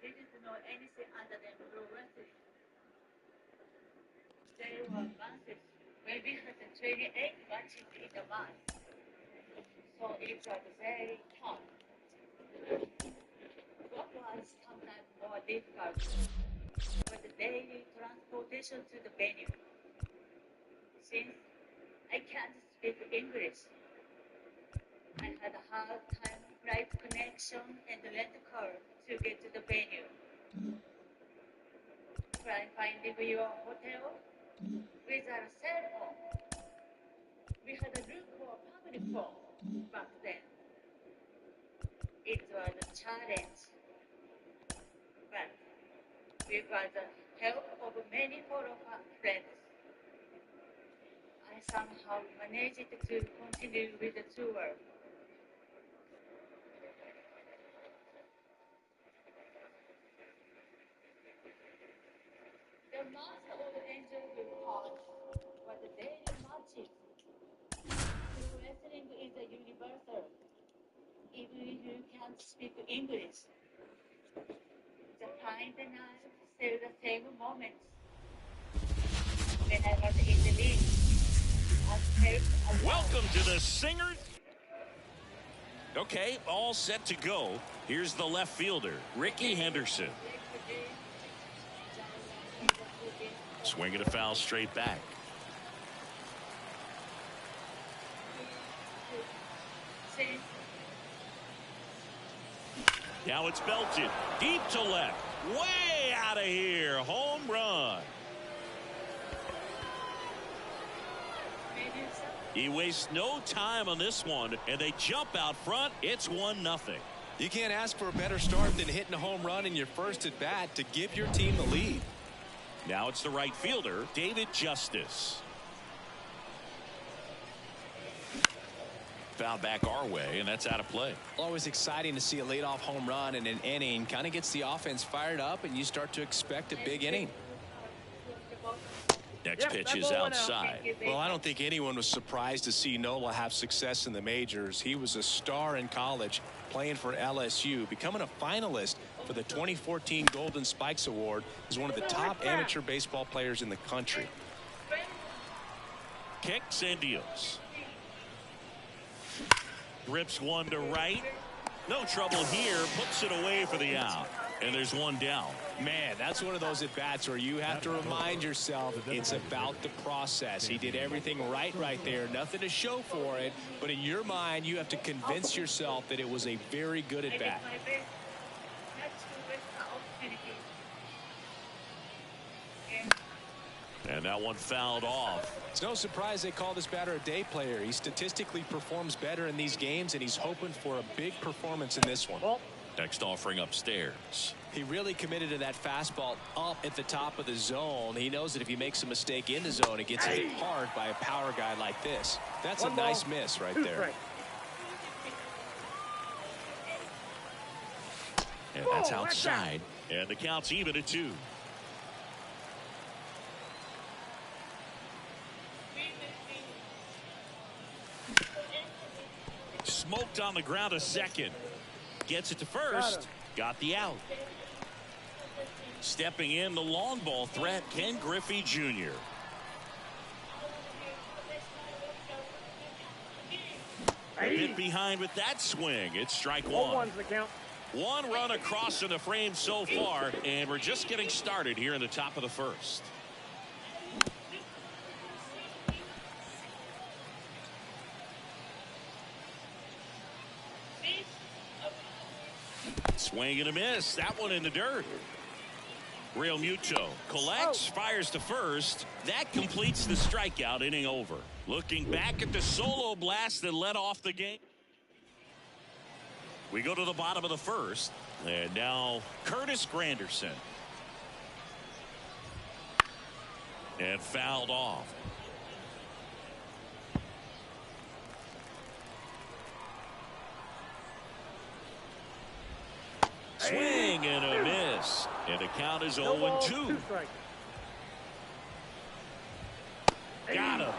didn't know anything other than pro wrestling. There were months when we had 28 matches in a month. So it was very tough. What was sometimes more difficult was the daily transportation to the venue. Since I can't speak English, I had a hard time flight connection and rent a car to get to the venue. Try finding your hotel without a cell phone. We had a look for a public phone back then. It was a challenge, but with the help of many fellow friends, I somehow managed to continue with the tour. The most enjoyable part was the daily matches. Pro wrestling is a universal, even if you can't speak English. The time and I still the same moments. When I was in the league, I felt alive. Welcome to the Singer. Okay, all set to go. Here's the left fielder, Ricky Henderson. Swinging a foul straight back. Now it's belted deep to left, way out of here. Home run. He wastes no time on this one, and they jump out front. It's 1-0. You can't ask for a better start than hitting a home run in your first at bat to give your team the lead. Now it's the right fielder, David Justice. Foul back our way, and that's out of play. Always exciting to see a leadoff home run in an inning. Kind of gets the offense fired up, and you start to expect a big inning. Next pitch is outside. Well, I don't think anyone was surprised to see Nola have success in the majors. He was a star in college, playing for LSU, becoming a finalist for the 2014 Golden Spikes Award as one of the top amateur baseball players in the country. Kicks and deals. Rips one to right. No trouble here. Puts it away for the out. And there's one down. Man, that's one of those at-bats where you have to remind yourself it's about the process. He did everything right there. Nothing to show for it. But in your mind, you have to convince yourself that it was a very good at-bat. And that one fouled off. It's no surprise they call this batter a day player. He statistically performs better in these games, and he's hoping for a big performance in this one. Next offering upstairs. He really committed to that fastball up at the top of the zone. He knows that if he makes a mistake in the zone, it gets hit hard by a power guy like this. That's a nice miss right there. And that's outside. And the count's even at 2. Smoked on the ground a second. Gets it to first. Got the out. Stepping in the long ball threat, Ken Griffey Jr. A bit behind with that swing. It's strike one. One run across in the frame so far, and we're just getting started here in the top of the first. Swing and a miss. That one in the dirt. Real Muto collects, fires to first. That completes the strikeout. Inning over. Looking back at the solo blast that led off the game. We go to the bottom of the first. And now Curtis Granderson. And fouled off. Swing and a miss. And the count is 0-2. Got him.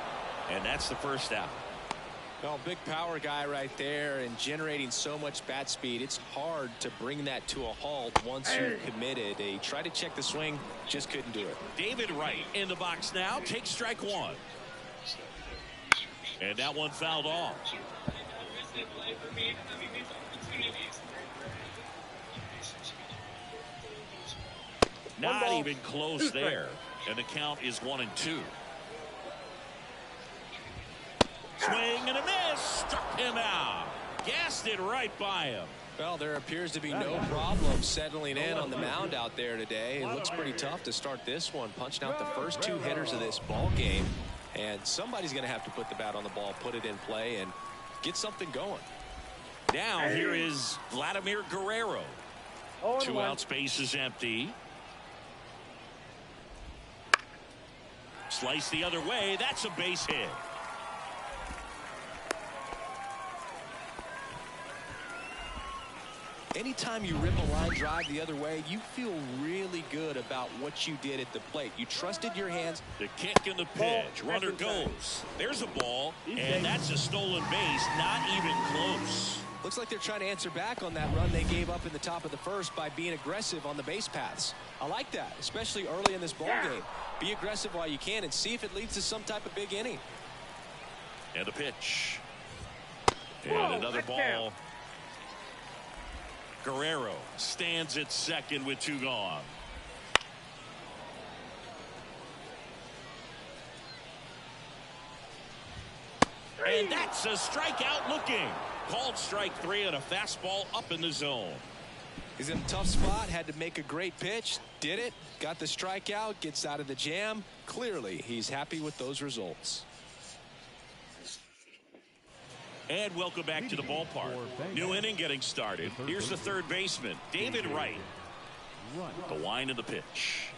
And that's the first out. Well, big power guy right there and generating so much bat speed. It's hard to bring that to a halt once you've committed. They tried to check the swing, just couldn't do it. David Wright in the box now. Takes strike one. And that one fouled off. Not even close there. And the count is 1-2. Swing and a miss. Struck him out. Gassed it right by him. Well, there appears to be no problem settling in on the mound out there today. It looks pretty tough to start this one. Punching out the first two hitters of this ball game. And somebody's going to have to put the bat on the ball, put it in play, and get something going. Now here is Vladimir Guerrero. 2 outs, base is empty. Slice the other way. That's a base hit. Anytime you rip a line drive the other way, you feel really good about what you did at the plate. You trusted your hands. The kick and the pitch. Runner goes. There's a ball, and that's a stolen base. Not even close. Looks like they're trying to answer back on that run they gave up in the top of the first by being aggressive on the base paths. I like that, especially early in this ball game. Be aggressive while you can and see if it leads to some type of big inning. And a pitch. And another ball. Guerrero stands at second with 2 gone. And that's a strikeout looking. Called strike 3 on a fastball up in the zone. He's in a tough spot, had to make a great pitch, did it, got the strikeout, gets out of the jam. Clearly, he's happy with those results. And welcome back to the ballpark. New inning getting started. Here's the third baseman, David Wright. The wind of the pitch.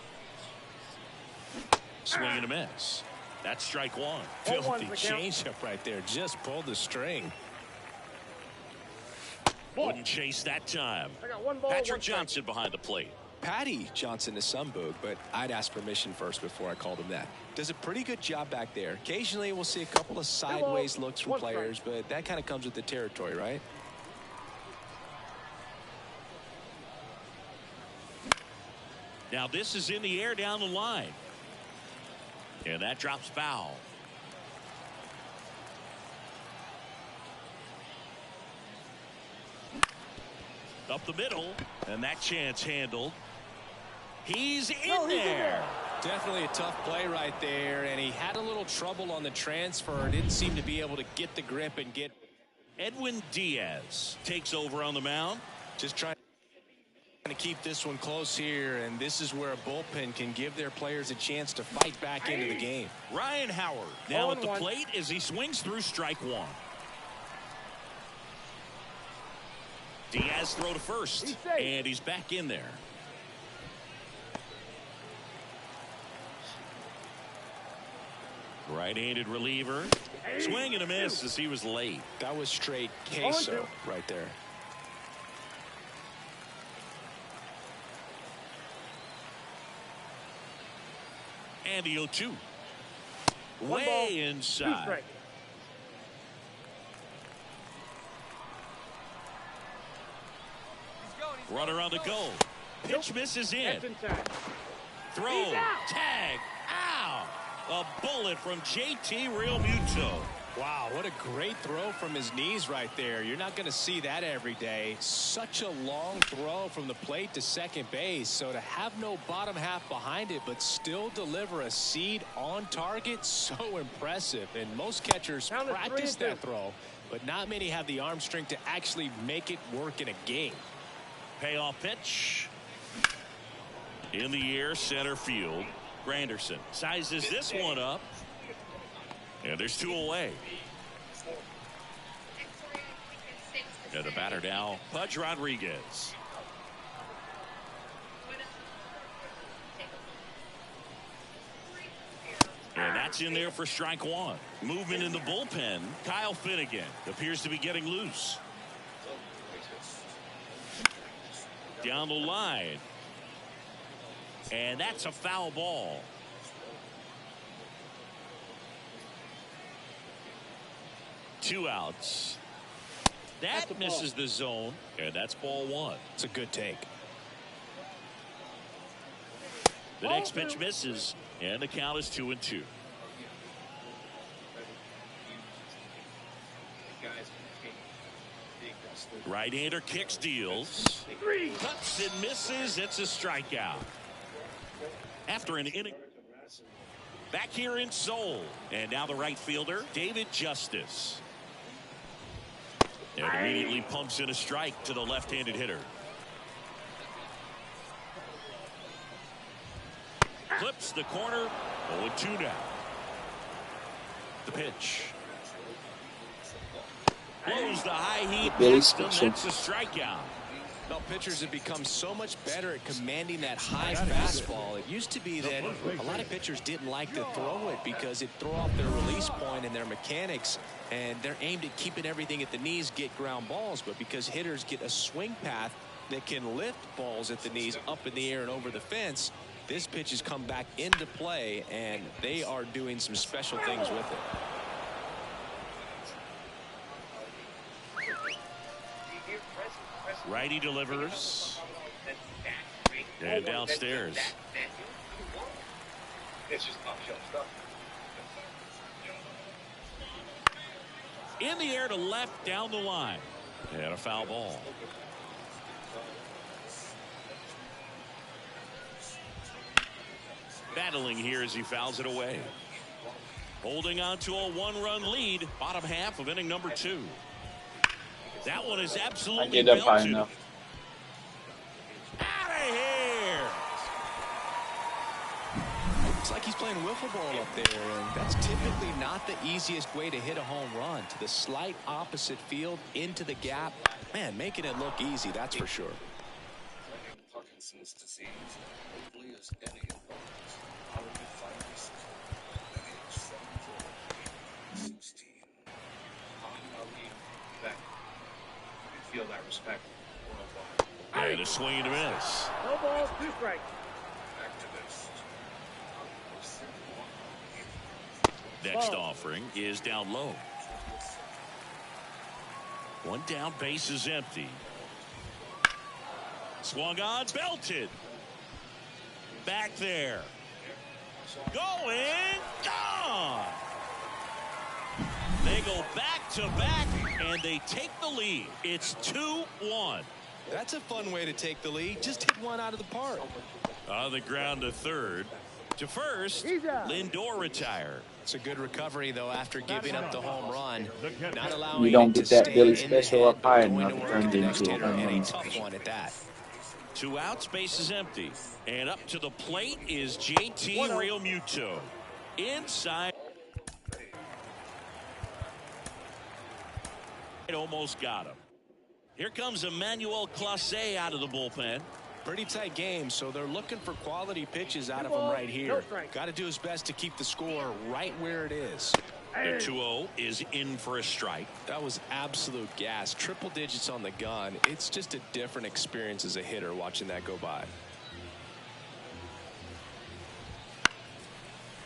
Swing and a miss. That's strike 1. Filthy changeup right there. Just pulled the string. Wouldn't chase that time. Patrick Johnson behind the plate. Patty Johnson to some boog, but I'd ask permission first before I called him that. Does a pretty good job back there. Occasionally we'll see a couple of sideways looks from players, but that kind of comes with the territory, right? Now this is in the air down the line. And that drops foul. Up the middle, and that chance handled. He's in there. Definitely a tough play right there, and he had a little trouble on the transfer. Didn't seem to be able to get the grip and get. Edwin Diaz takes over on the mound. Just trying to keep this one close here, and this is where a bullpen can give their players a chance to fight back into the game. Ryan Howard now at the plate as he swings through strike 1. Diaz throw to first, and he's back in there. Right-handed reliever. Swing and a miss as he was late. That was straight queso right there. And the 0-2. Way inside. Runner on the go. Pitch misses in. Throw. Tag. Ow. A bullet from JT Realmuto. Wow, what a great throw from his knees right there. You're not going to see that every day. Such a long throw from the plate to second base. So to have no bottom half behind it, but still deliver a seed on target, so impressive. And most catchers practice that throw, but not many have the arm strength to actually make it work in a game. Payoff pitch. In the air, center field. Granderson sizes this one up. And there's 2 away. And the batter now, Pudge Rodriguez. And that's in there for strike 1. Movement in the bullpen. Kyle Finnegan appears to be getting loose. Down the line. And that's a foul ball. 2 outs. That misses the zone, and that's ball 1. It's a good take. The next pitch misses, and the count is 2-2. Right-hander kicks, deals. Cuts and misses. It's a strikeout. After an inning. Back here in Seoul. And now the right fielder, David Justice. And immediately pumps in a strike to the left-handed hitter. Clips the corner. 0-2 now. The pitch. Blows the high heat. That's a strikeout. Well, pitchers have become so much better at commanding that high fastball. It used to be that a lot of pitchers didn't like to throw it because it threw off their release point and their mechanics, and they're aimed at keeping everything at the knees, get ground balls. But because hitters get a swing path that can lift balls at the knees up in the air and over the fence, this pitch has come back into play, and they are doing some special things with it. Righty delivers. And downstairs. It's just off-shelf stuff. In the air to left down the line. And a foul ball. Battling here as he fouls it away. Holding on to a 1-run lead. Bottom half of inning number 2. That one is absolutely belted. Out of here! It's like he's playing wiffle ball up there, and that's typically not the easiest way to hit a home run. To the slight opposite field, into the gap. Man, making it look easy, that's for sure. Feel that respect. And a swing and a miss. No balls, 2 strikes. Next offering is down low. 1 down, base is empty. Swung on, belted. Back there. Going, gone. They go back to back, and they take the lead. It's 2-1. That's a fun way to take the lead. Just hit one out of the park. On the ground to third. To first, Lindor retired. It's a good recovery, though, after giving up the home run. Not allowing You don't it to get that stay Billy in the special head, up high but going enough to to work turn the it next into a hitter, home and a run. tough one at that. 2 outs, base is empty. And up to the plate is JT Real Muto. Inside. It almost got him. Here comes Emmanuel Clase out of the bullpen. Pretty tight game, so they're looking for quality pitches out of him right here. Got to do his best to keep the score right where it is. The 2-0 is in for a strike. That was absolute gas. Triple digits on the gun. It's just a different experience as a hitter watching that go by.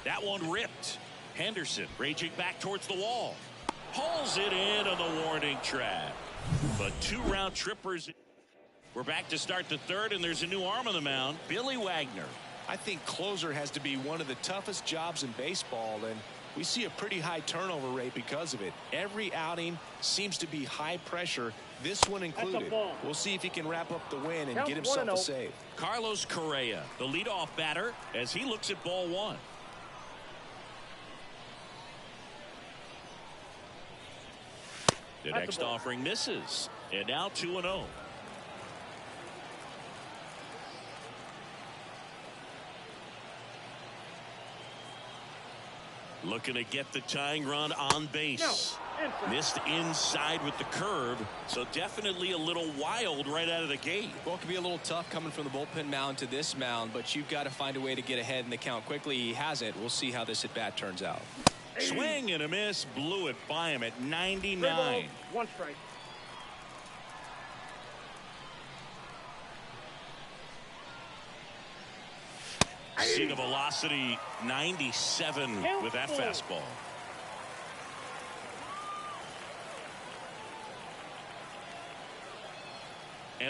That one ripped. Henderson raging back towards the wall. Pulls it in on the warning track. But 2 round trippers. We're back to start the third, and there's a new arm on the mound, Billy Wagner. I think closer has to be one of the toughest jobs in baseball, and we see a pretty high turnover rate because of it. Every outing seems to be high pressure, this one included. We'll see if he can wrap up the win and get himself a save. Carlos Correa, the leadoff batter, as he looks at ball 1. The next offering misses, and now 2-0. Looking to get the tying run on base. Missed inside with the curve, so definitely a little wild right out of the gate. Well, it can be a little tough coming from the bullpen mound to this mound, but you've got to find a way to get ahead in the count quickly. He hasn't. We'll see how this at-bat turns out. Swing and a miss, blew it by him at 99. 1 strike. See the velocity, 97 with that fastball.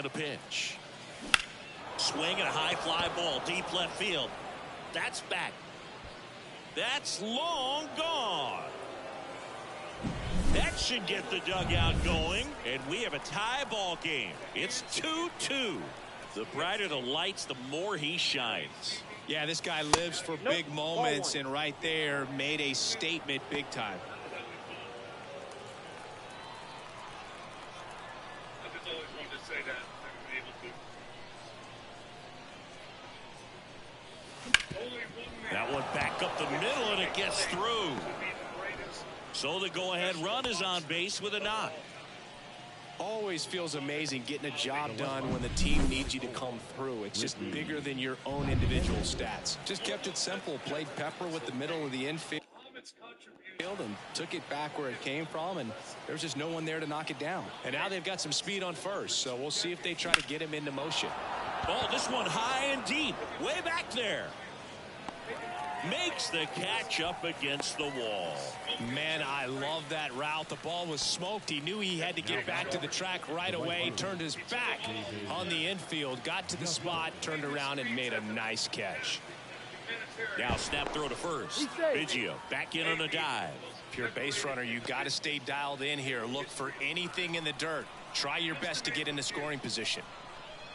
And a pitch. Swing and a high fly ball deep left field. That's back. That's long gone. That should get the dugout going, and we have a tie ball game. It's 2-2. The brighter the lights, the more he shines. Yeah, this guy lives for big moments, and right there made a statement big time. I've just always wanted to say that. I've been able to. That one back up the middle, and it gets through. So the go-ahead run is on base with a knock. Always feels amazing getting a job done when the team needs you to come through. It's just bigger than your own individual stats. Just kept it simple. Played pepper with the middle of the infield and took it back where it came from, and there's just no one there to knock it down. And now they've got some speed on first, so we'll see if they try to get him into motion. Oh, this one high and deep, way back there. Makes the catch up against the wall. Man, I love that route. The ball was smoked. He knew he had to get back to the track right away. Turned his back on the infield, got to the spot, turned around, and made a nice catch. Now snap throw to first. Biggio back in on a dive. If you're a base runner, you got to stay dialed in here. Look for anything in the dirt. Try your best to get into scoring position.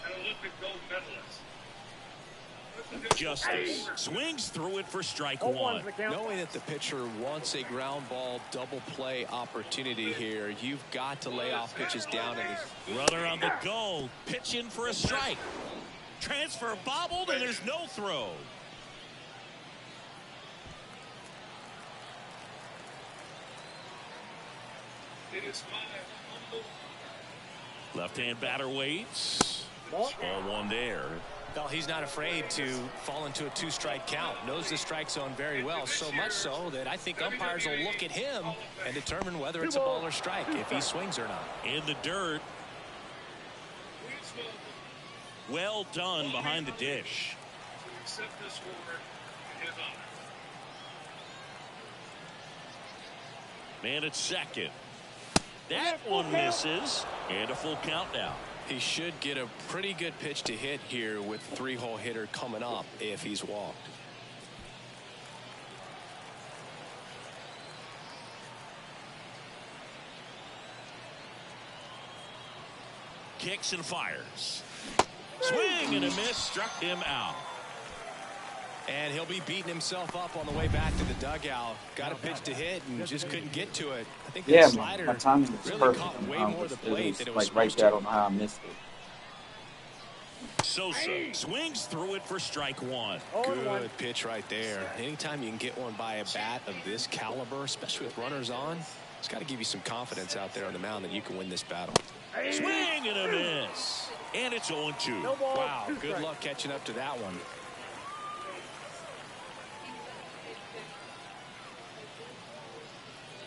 An Olympic gold medalist. Justice swings through it for strike one. Knowing that the pitcher wants a ground ball double play opportunity here, you've got to lay off pitches down. Runner on the go, pitching for a strike. Transfer bobbled, and there's no throw. It is my humble. Left-hand batter waits. Ball one there. Well, he's not afraid to fall into a two-strike count. Knows the strike zone very well, so much so that I think umpires will look at him and determine whether it's a ball or strike, if he swings or not. In the dirt. Well done behind the dish. Accept this award in his honor. Man at second. That one misses, and a full count now. He should get a pretty good pitch to hit here with three-hole hitter coming up if he's walked. Kicks and fires. Swing and a miss, struck him out. And he'll be beating himself up on the way back to the dugout. Got a pitch to hit and just couldn't get to it. I think that slider my timing was really perfect. caught way more of the plate than it was like right supposed there. I to. don't know how I missed it. Sosa swings through it for strike one. Good pitch right there. Anytime you can get one by a bat of this caliber, especially with runners on, it's got to give you some confidence out there on the mound that you can win this battle. Swing and a miss. And it's 0-2. Wow, good luck catching up to that one.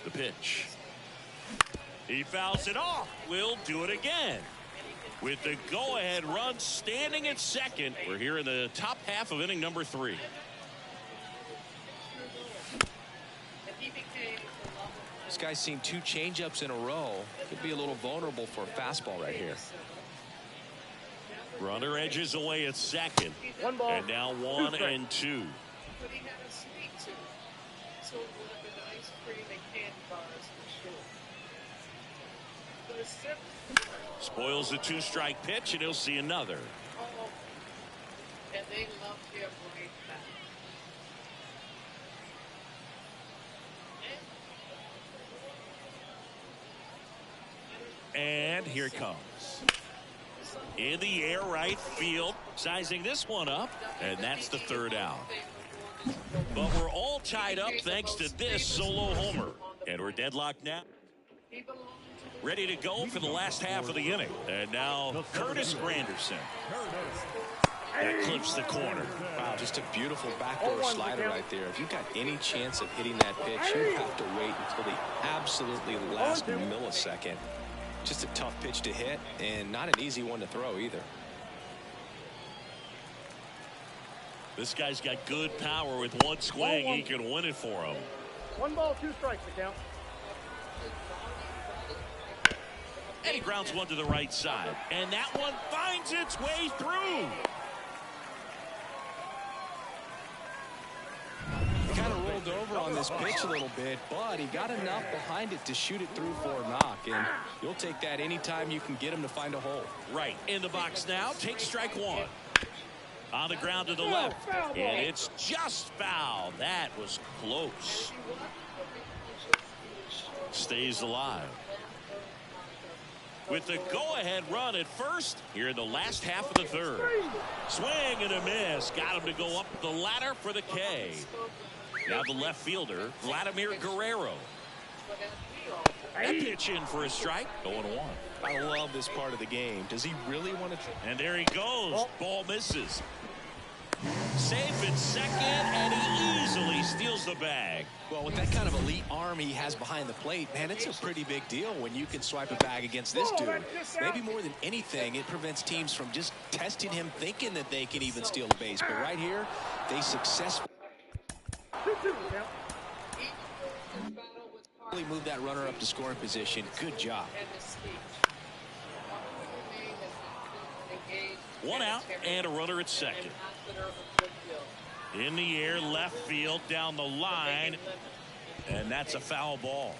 The pitch. He fouls it off. We'll do it again. With the go-ahead run standing at second, we're here in the top half of inning number 3. This guy's seen 2 changeups in a row. Could be a little vulnerable for a fastball right here. Runner edges away at second. And now 1-2. Spoils the 2-strike pitch, and he'll see another. And they love their brain back. And here it comes. In the air, right field. Sizing this one up, and that's the 3rd out. But we're all tied up thanks to this solo homer. And we're deadlocked now. Ready to go for the last half of the inning. And now Curtis Granderson. That clips the corner. Wow, just a beautiful backdoor slider right there. If you've got any chance of hitting that pitch, you have to wait until the absolutely last millisecond. Just a tough pitch to hit, and not an easy one to throw either. This guy's got good power. With one swing, he can win it for him. 1 ball, 2 strikes, account. And he grounds one to the right side. And that one finds its way through. Kind of rolled over on this pitch a little bit, but he got enough behind it to shoot it through for a knock. And you'll take that anytime you can get him to find a hole. Right in the box now. Take strike one. On the ground to the left. And it's just foul. That was close. Stays alive. With the go-ahead run at first here in the last half of the third. Swing and a miss. Got him to go up the ladder for the K. Now the left fielder, Vladimir Guerrero. That pitch in for a strike. 0-1. I love this part of the game. Does he really want to? And there he goes. Ball misses. Safe at second, and he easily steals the bag. Well, with that kind of elite arm he has behind the plate, man, it's a pretty big deal when you can swipe a bag against this dude. Maybe more than anything, it prevents teams from just testing him, thinking that they can even steal a base. But right here, they successfully moved that runner up to scoring position. Good job. One out and a runner at second. In the air, left field, down the line, and that's a foul ball.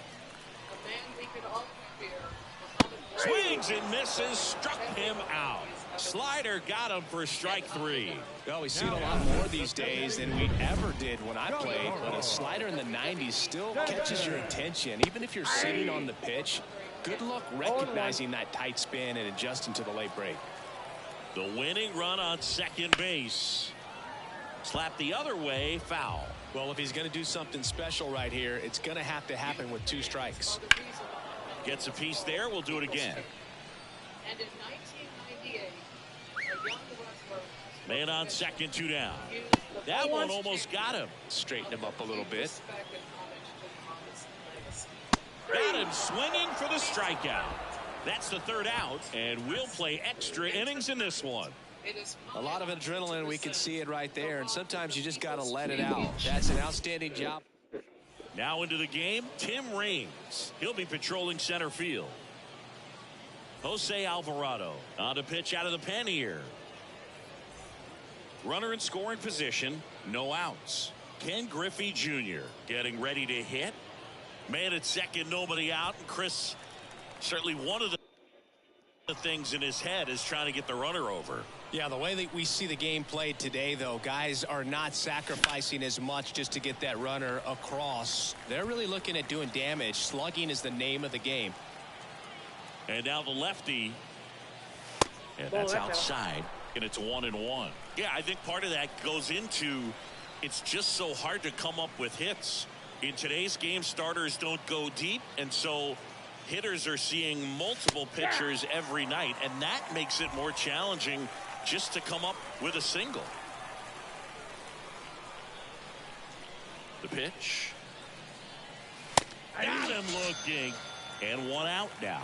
Swings and misses, struck him out. Slider got him for strike three. Well, we've seen a lot more these days than we ever did when I played, but a slider in the 90s still catches your attention. Even if you're sitting on the pitch, good luck recognizing that tight spin and adjusting to the late break. The winning run on second base. Slap the other way, foul. Well, if he's going to do something special right here, it's going to have to happen with 2 strikes. Gets a piece there. We'll do it again. And in 1998, a young wrestler Man on second, 2 down. That one almost got him. Straighten him up a little bit. Got him swinging for the strikeout. That's the third out, and we'll play extra innings in this one. A lot of adrenaline, we can see it right there, and sometimes you just got to let it out. That's an outstanding job. Now into the game, Tim Raines. He'll be patrolling center field. Jose Alvarado on to pitch out of the pen here. Runner in scoring position, no outs. Ken Griffey Jr. getting ready to hit. Man at second, nobody out. And Chris, certainly one of the things in his head is trying to get the runner over. Yeah, the way that we see the game played today, though, guys are not sacrificing as much just to get that runner across. They're really looking at doing damage. Slugging is the name of the game. And now the lefty. And that's outside. And it's 1-1. Yeah, I think part of that goes into it's just so hard to come up with hits. In today's game, starters don't go deep, and so hitters are seeing multiple pitchers every night, and that makes it more challenging just to come up with a single. The pitch. Got him looking. And 1 out now.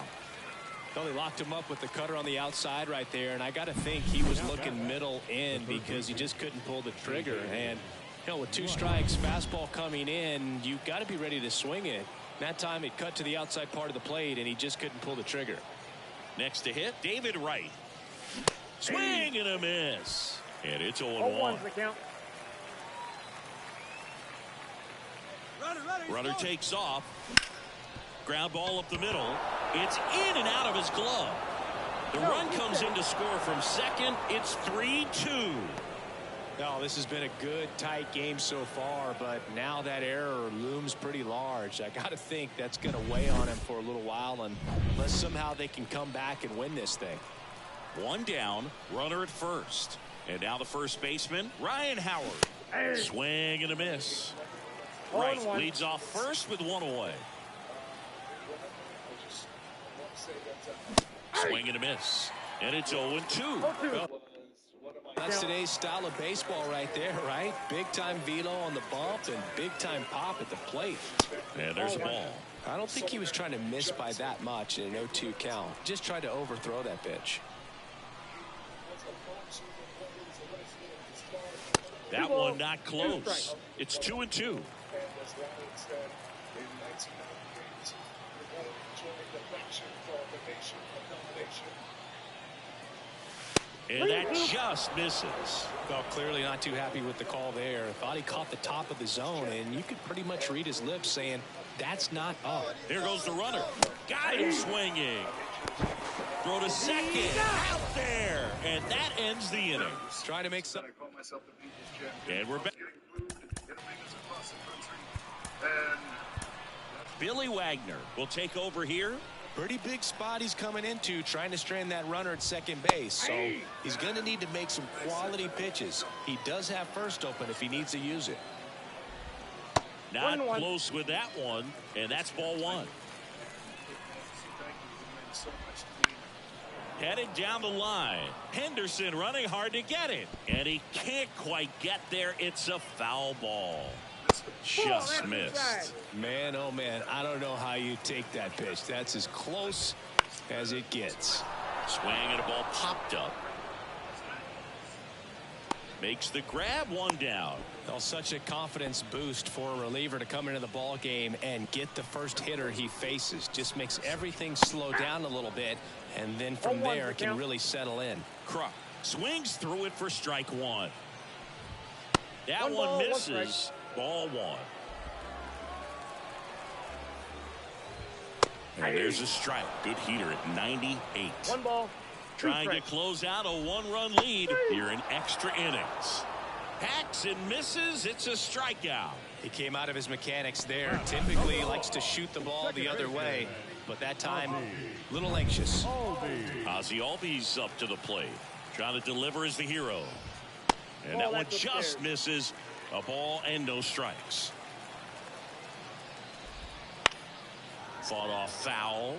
Well, they locked him up with the cutter on the outside right there, and I got to think he was looking middle in because he just couldn't pull the trigger. And, you know, with 2 strikes, fastball coming in, you've got to be ready to swing it. That time it cut to the outside part of the plate, and he just couldn't pull the trigger. Next to hit, David Wright. Swing and a miss. And it's 0-1. Runner takes off. Ground ball up the middle. It's in and out of his glove. The run comes in to score from second. It's 3-2. No, this has been a good, tight game so far, but now that error looms pretty large. I got to think that's going to weigh on him for a little while, unless somehow they can come back and win this thing. 1 down, runner at first. And now the first baseman, Ryan Howard. Swing and a miss. Wright leads off first with 1 away. Swing and a miss. And it's 0-2. Well, that's today's style of baseball right there, right? Big-time velo on the bump and big-time pop at the plate. And there's a ball. I don't think he was trying to miss by that much in an 0-2 count. Just tried to overthrow that pitch. That one not close. It's 2-2. And that just misses. Well, clearly not too happy with the call there. Thought he caught the top of the zone, and you could pretty much read his lips saying, that's not up. Here goes the runner. Got him swinging. Throw to second. Out there. And that ends the inning. Trying to make some. And we're back. Billy Wagner will take over here. Pretty big spot he's coming into, trying to strand that runner at second base. So he's going to need to make some quality pitches. He does have first open if he needs to use it. Not close with that one, and that's ball one. Headed down the line. Henderson running hard to get it. And he can't quite get there. It's a foul ball. Just missed. Man, oh man, I don't know how you take that pitch. That's as close as it gets. Swing and a ball popped up. Makes the grab, one down. Well, such a confidence boost for a reliever to come into the ball game and get the first hitter he faces. Just makes everything slow down a little bit, and then from there can really settle in. Kruk swings through it for strike one. That one misses. Ball one. And there's a strike. Good heater at 98. One ball. Trying to close out a one-run lead here in extra innings. Hacks and misses. It's a strikeout. He came out of his mechanics there. Typically likes to shoot the ball the other way, but that time a little anxious. Ozzie Albies up to the plate. Trying to deliver as the hero. And that one just misses. A ball and no strikes. Fought off foul.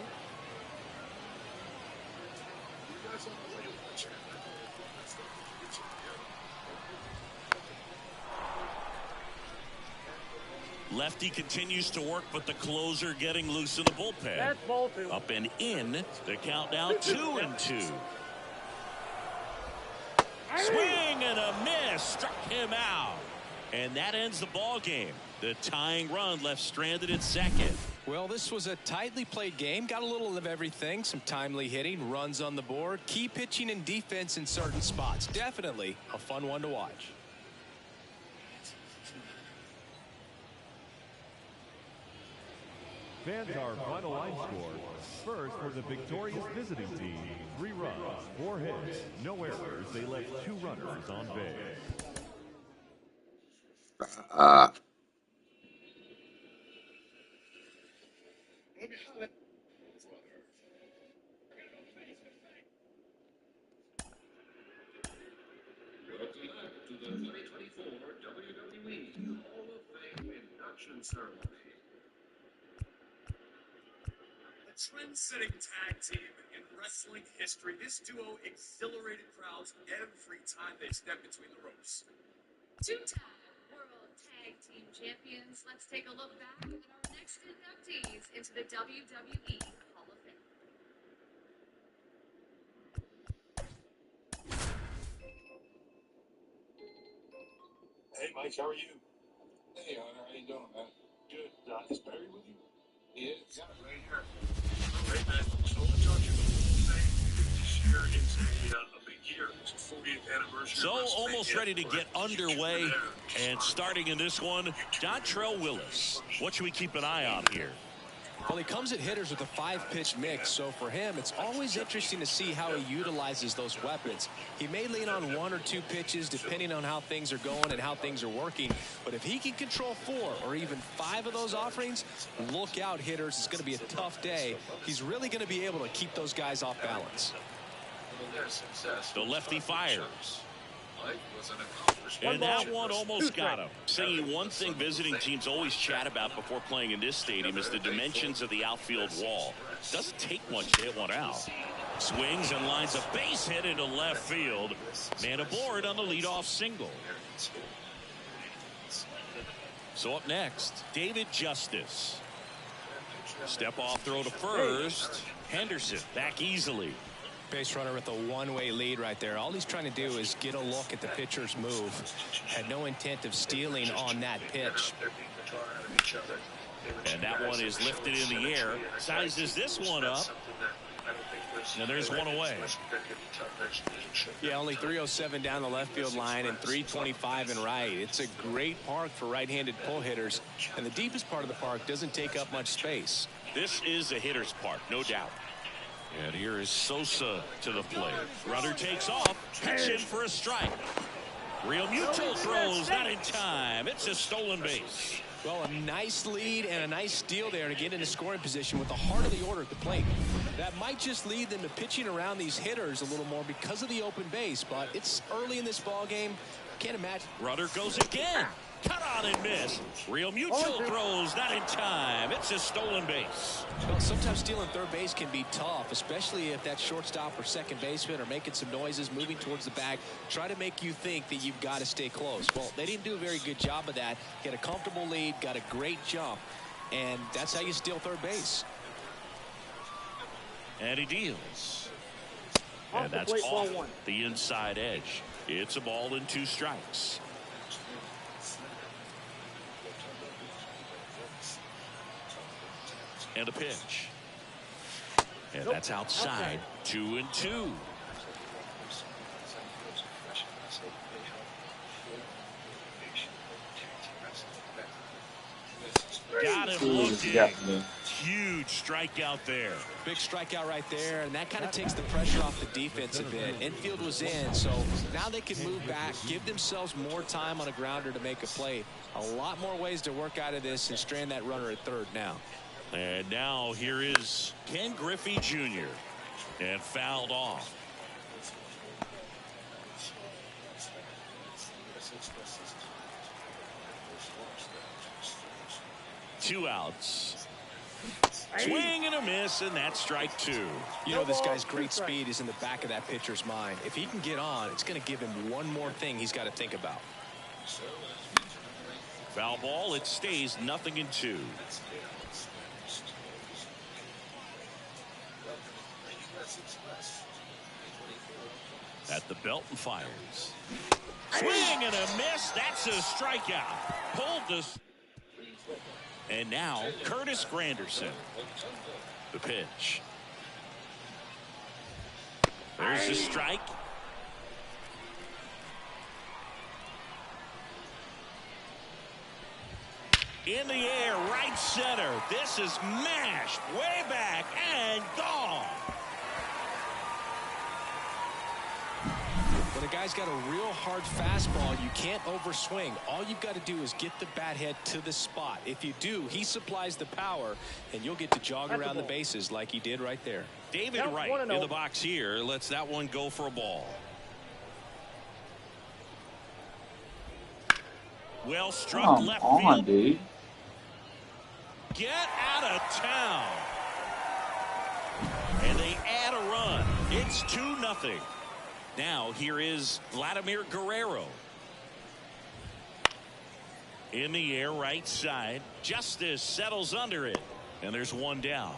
Lefty continues to work, but the closer getting loose in the bullpen. That's ball two. Up and in. The countdown 2-2. Swing and a miss. Struck him out. And that ends the ball game. The tying run left stranded at second. Well, this was a tightly played game. Got a little of everything. Some timely hitting, runs on the board, key pitching and defense in certain spots. Definitely a fun one to watch. Fans, our final line score. First for the victorious visiting team. 3 runs, 4 hits, no errors. They left 2 runners on base. Welcome back to the 2024 WWE Hall of Fame induction ceremony. A trend-setting tag team in wrestling history, this duo exhilarated crowds every time they stepped between the ropes. Two-time World Tag Team Champions. Let's take a look back at our next inductees into the WWE Hall of Fame. Hey, Mike, how are you? Hey, Hunter, how you doing, man? Good. Is Barry with you? He is. Yeah, right here. All right, man. So let's talk to you about the whole thing. This year is a big year. It's the 40th anniversary. So almost ready to get underway. And starting in this one, Dontrell Willis. What should we keep an eye on here? Well, he comes at hitters with a 5-pitch mix, so for him, it's always interesting to see how he utilizes those weapons. He may lean on 1 or 2 pitches depending on how things are going and how things are working, but if he can control 4 or even 5 of those offerings, look out, hitters. It's going to be a tough day. He's really going to be able to keep those guys off balance. The lefty fires. And that one almost got him. Saying one thing visiting teams always chat about before playing in this stadium is the dimensions of the outfield wall. Doesn't take much to hit one out. Swings and lines a base hit into left field. Man aboard on the leadoff single. So up next, David Justice. Step off throw to first. Henderson back easily. Base runner with a one-way lead right there. All he's trying to do is get a look at the pitcher's move. Had no intent of stealing on that pitch. And that one is lifted in the air. Sizes this one up. And there's one away. Yeah, only 307 down the left field line and 325 in right. It's a great park for right-handed pull hitters, and the deepest part of the park doesn't take up much space. This is a hitter's park, no doubt. And here is Sosa to the plate. Runner takes off, pitch in for a strike. Real Muto throws, not in time. It's a stolen base. Well, a nice lead and a nice steal there to get into scoring position with the heart of the order at the plate. That might just lead them to pitching around these hitters a little more because of the open base, but it's early in this ball game. Can't imagine. Runner goes again. Cut on and miss. Real Muto throws, not in time. It's a stolen base. Well, sometimes stealing third base can be tough, especially if that shortstop or second baseman are making some noises, moving towards the bag, try to make you think that you've got to stay close. Well, they didn't do a very good job of that. Get a comfortable lead, got a great jump, and that's how you steal third base. And he deals. And that's off the inside edge. It's a ball and 2 strikes. And a pitch. And that's outside. 2-2. Got him looking. Huge strikeout there. Big strikeout right there, and that kind of takes the pressure off the defense a bit. Infield was in, so now they can move back, give themselves more time on a grounder to make a play. A lot more ways to work out of this and strand that runner at third now. And now here is Ken Griffey Jr. and fouled off. Two outs. Swing and a miss, and that's strike 2. You know, this guy's great speed is in the back of that pitcher's mind. If he can get on, it's going to give him one more thing he's got to think about. Foul ball. It stays 0-2. At the belt and fires. Swing and a miss. That's a strikeout. Pulled this. And now Curtis Granderson. The pitch. There's the strike. In the air, right center. This is mashed way back and gone. When a guy's got a real hard fastball, you can't overswing. All you've got to do is get the bat head to the spot. If you do, he supplies the power, and you'll get to jog around the bases like he did right there. David Wright in the box here lets that one go for a ball. Well struck left field. Dude. Get out of town. And they add a run. It's 2-0. Now here is Vladimir Guerrero. In the air, right side. Justice settles under it. And there's one down.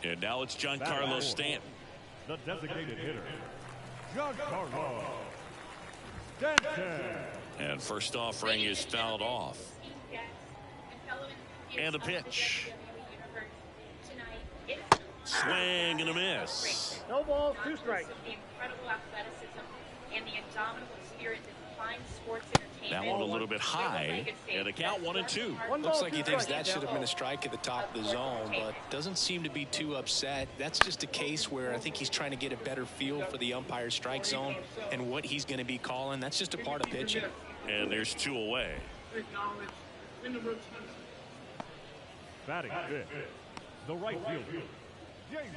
And now it's Giancarlo Stanton. The designated hitter, Giancarlo Stanton. And first offering is fouled off. And a pitch. Swing and a miss. No balls, 2 strikes. The incredible athleticism and the indomitable spirit that defines sports entertainment. That one a little bit high. And a count 1-2. Looks like he thinks that should have been a strike at the top of the zone, but doesn't seem to be too upset. That's just a case where I think he's trying to get a better feel for the umpire's strike zone and what he's going to be calling. That's just a part of pitching. And there's 2 away. Batting fifth, the right fielder, David.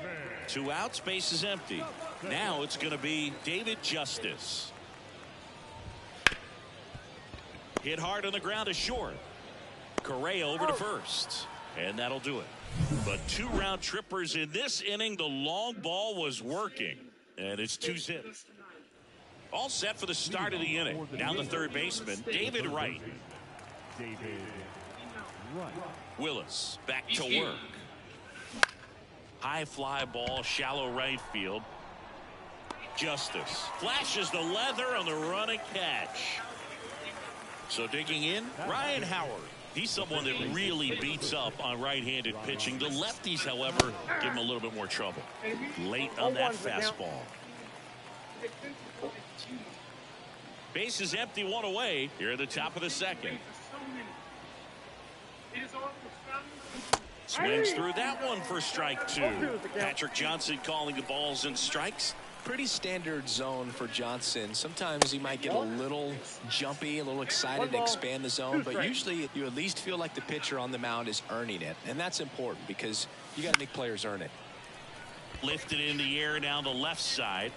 2 outs, base is empty. Now it's going to be David Justice. Hit hard on the ground is short. Correa over to first. And that'll do it. But 2 round trippers in this inning. The long ball was working. And it's 2-0. All set for the start of the inning. Down the third baseman, David Wright. David Wright. Willis back to work. High fly ball, shallow right field. Justice flashes the leather on the running catch. So digging in, Ryan Howard. He's someone that really beats up on right-handed pitching. The lefties, however, give him a little bit more trouble. Late on that fastball. Base is empty, one away here at the top of the second. Swings through that one for strike two. Patrick Johnson calling the balls and strikes. Pretty standard zone for Johnson. Sometimes he might get a little jumpy, a little excited to expand the zone, but usually you at least feel like the pitcher on the mound is earning it, and that's important because you got to make players earn it. Lifted in the air down the left side.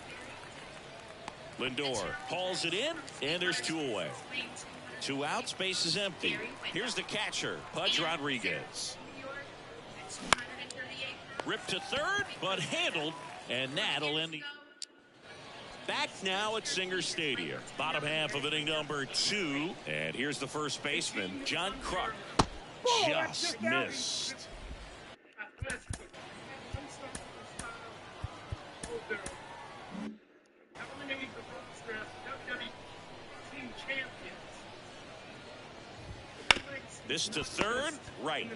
Lindor hauls it in, and there's two away. 2 outs, base is empty. Here's the catcher, Pudge Rodriguez. Ripped to third, but handled, and that'll end the... Back now at Singer Stadium. Bottom half of inning number 2. And here's the first baseman, John Kruk. Just missed. This to third, right.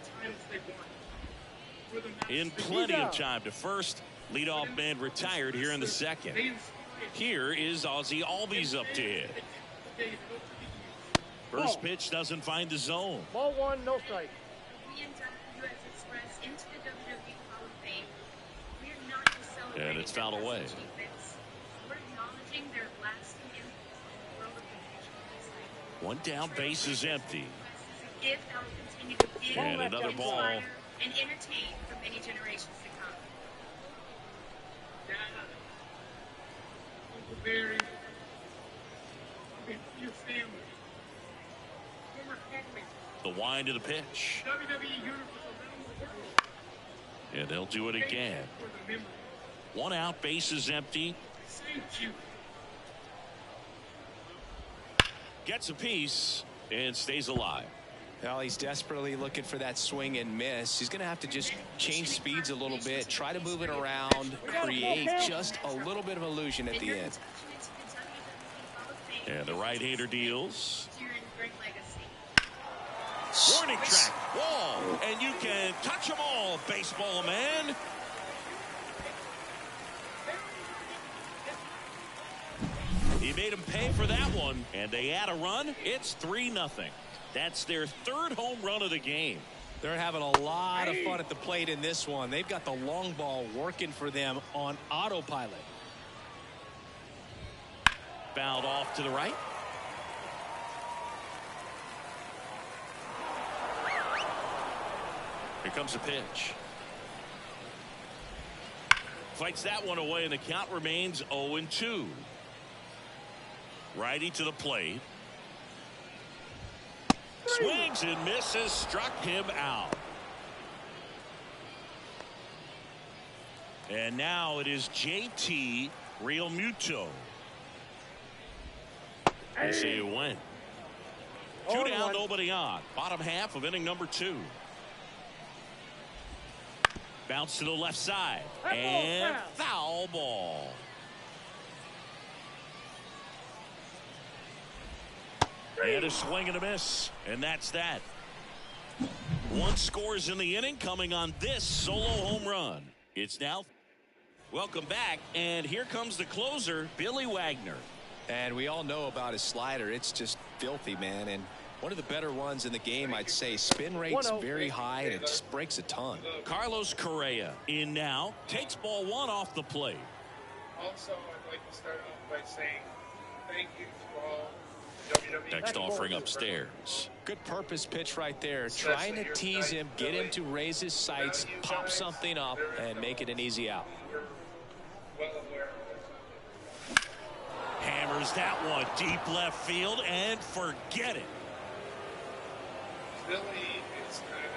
In plenty of time to first. Leadoff man retired here in the second. Here is Ozzie Albies up to hit. First pitch doesn't find the zone. Ball 1, no strike. And it's fouled away. One down, base is empty. And another ball. And entertain for many generations to come. Uncle Barry, your family, former teammates, The wind of the pitch. WWE universe around the world. And they'll do it again. For the memory. 1 out, base is empty. Thank you. Gets a piece and stays alive. Well, he's desperately looking for that swing and miss. He's going to have to just change speeds a little bit, try to move it around, create just a little bit of illusion at the end. And the right-hander deals. Warning track, wall, and you can touch them all, baseball man. He made him pay for that one, and they add a run. It's 3-0. That's their 3rd home run of the game. They're having a lot of fun at the plate in this one. They've got the long ball working for them on autopilot. Fouled off to the right. Here comes a pitch. Fights that one away, and the count remains 0-2. Righty to the plate. Swings and misses, struck him out. And now it is JT Realmuto. They say it went. 2 down, nobody on. Bottom half of inning number 2. Bounce to the left side. And foul ball. And a swing and a miss. And that's that. 1 scores in the inning, coming on this solo home run. It's now. Welcome back. And here comes the closer, Billy Wagner. And we all know about his slider. It's just filthy, man. And one of the better ones in the game, I'd say. Spin rate's very high, and it just breaks a ton. Carlos Correa in now. Takes ball 1 off the plate. Also, I'd like to start off by saying thank you to all. Next offering upstairs. Good purpose pitch right there. Trying to tease him, get him to raise his sights, pop something up, and make it an easy out. Hammers that one deep left field, and forget it. Billy is kind of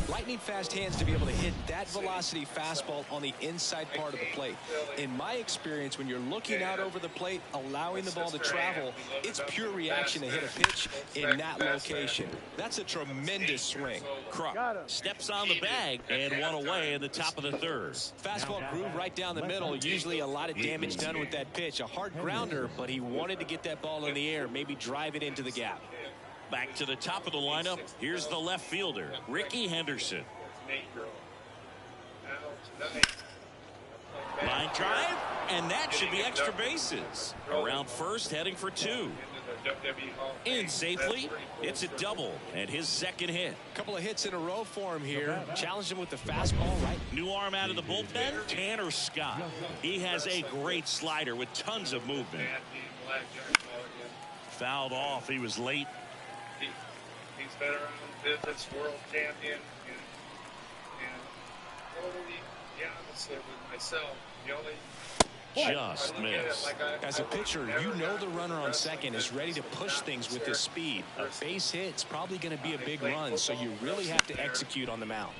Lightning fast hands to be able to hit that velocity fastball on the inside part of the plate. In my experience, when you're looking out over the plate, allowing the ball to travel, it's pure reaction to hit a pitch in that location. That's a tremendous swing. Kruk steps on the bag and 1 away in the top of the 3rd. Fastball groove right down the middle. Usually a lot of damage done with that pitch. A hard grounder, but he wanted to get that ball in the air, maybe drive it into the gap. Back to the top of the lineup. Here's the left fielder, Ricky Henderson. Line drive, and that should be extra bases. Around first, heading for 2. In safely, it's a double and his second hit. A couple of hits in a row for him here. Challenged him with the fastball, right? New arm out of the bullpen, Tanner Scott. He has a great slider with tons of movement. Fouled off. He was late. He's been around business, world champion, and totally the opposite with myself. The only just missed. As a pitcher, you know the runner on second is ready to push things with his speed. A base hit's probably going to be a big run, so you really have to execute on the mound.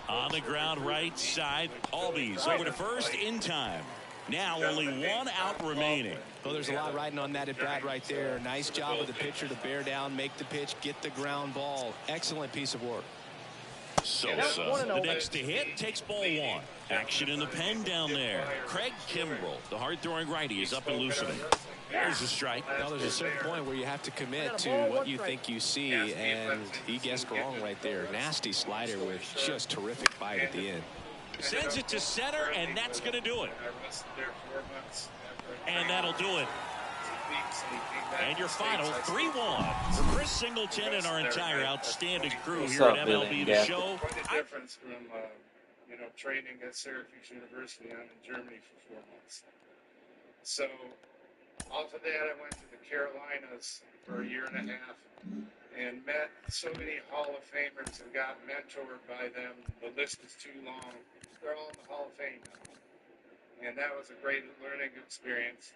On the ground right side, Albies over to first in time. Now only 1 out remaining. Well, there's a lot riding on that at bat right there. Nice job of the pitcher to bear down, make the pitch, get the ground ball. Excellent piece of work. Sosa, the next to hit, takes ball 1. Action in the pen down there. Craig Kimbrell, the hard-throwing righty, is up and loosening. There's a strike. Now there's a certain point where you have to commit to what you think you see, and he guessed wrong right there. Nasty slider with just terrific bite at the end. Sends it to center, and that's going to do it. And that'll do it. And your final 3-1 for Chris Singleton and our entire outstanding crew here at MLB The Show. Quite a difference from training at Syracuse University. I'm in Germany for 4 months. So after that, I went to the Carolinas for a year and a half and met so many Hall of Famers and got mentored by them. The list is too long. They're all in the Hall of Fame now. And that was a great learning experience.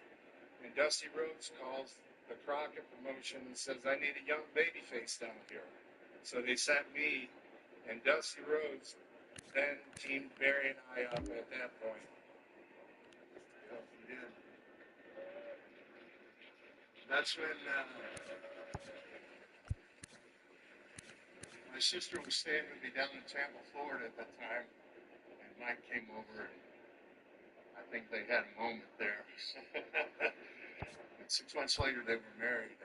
And Dusty Rhodes calls the Crockett promotion and says, I need a young babyface down here. So they sent me, and Dusty Rhodes then teamed Barry and I up at that point. Yep, he did. That's when my sister was staying with me down in Tampa, Florida at that time, and Mike came over, and I think they had a moment there. And 6 months later, they were married.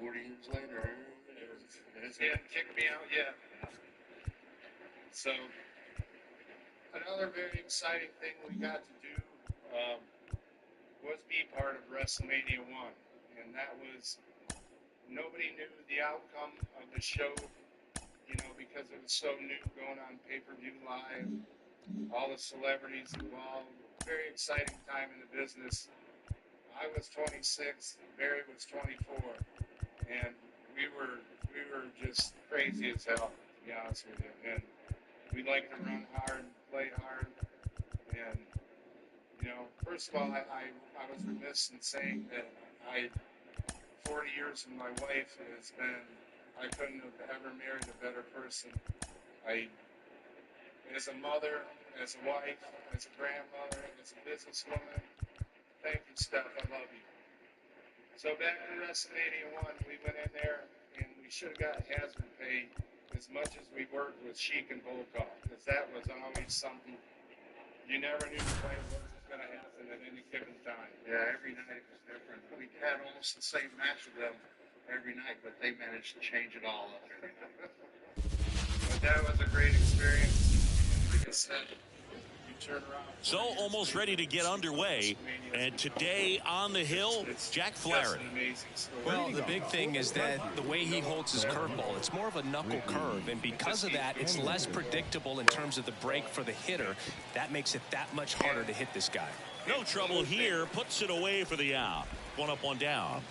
40 years later, he hadn't kicked me out yet. So, another very exciting thing we got to do was be part of WrestleMania 1. And that was, nobody knew the outcome of the show, because it was so new, going on pay-per-view live, all the celebrities involved. Very exciting time in the business. I was 26, Barry was 24, and we were just crazy as hell, to be honest with you. And we liked to run hard and play hard. And, first of all, I was remiss in saying that 40 years with my wife has been, I couldn't have ever married a better person. As a mother, as a wife, as a grandmother, as a businesswoman, thank you, Steph, I love you. So back to WrestleMania 1, we went in there, and we should have got hazard pay as much as we worked with Sheik and Volkov, because that was always something you never knew what was going to happen at any given time. Yeah, every night was different. We had almost the same match with them every night, but they managed to change it all up. But that was a great experience. Like I said, you turn around. So almost ready to get underway, and today on the hill, Jack Flaherty. Well, the big thing is that the way he holds his curveball, it's more of a knuckle curve, and because of that, it's less predictable in terms of the break for the hitter. That makes it that much harder to hit this guy. No trouble here, puts it away for the out. 1 up, 1 down.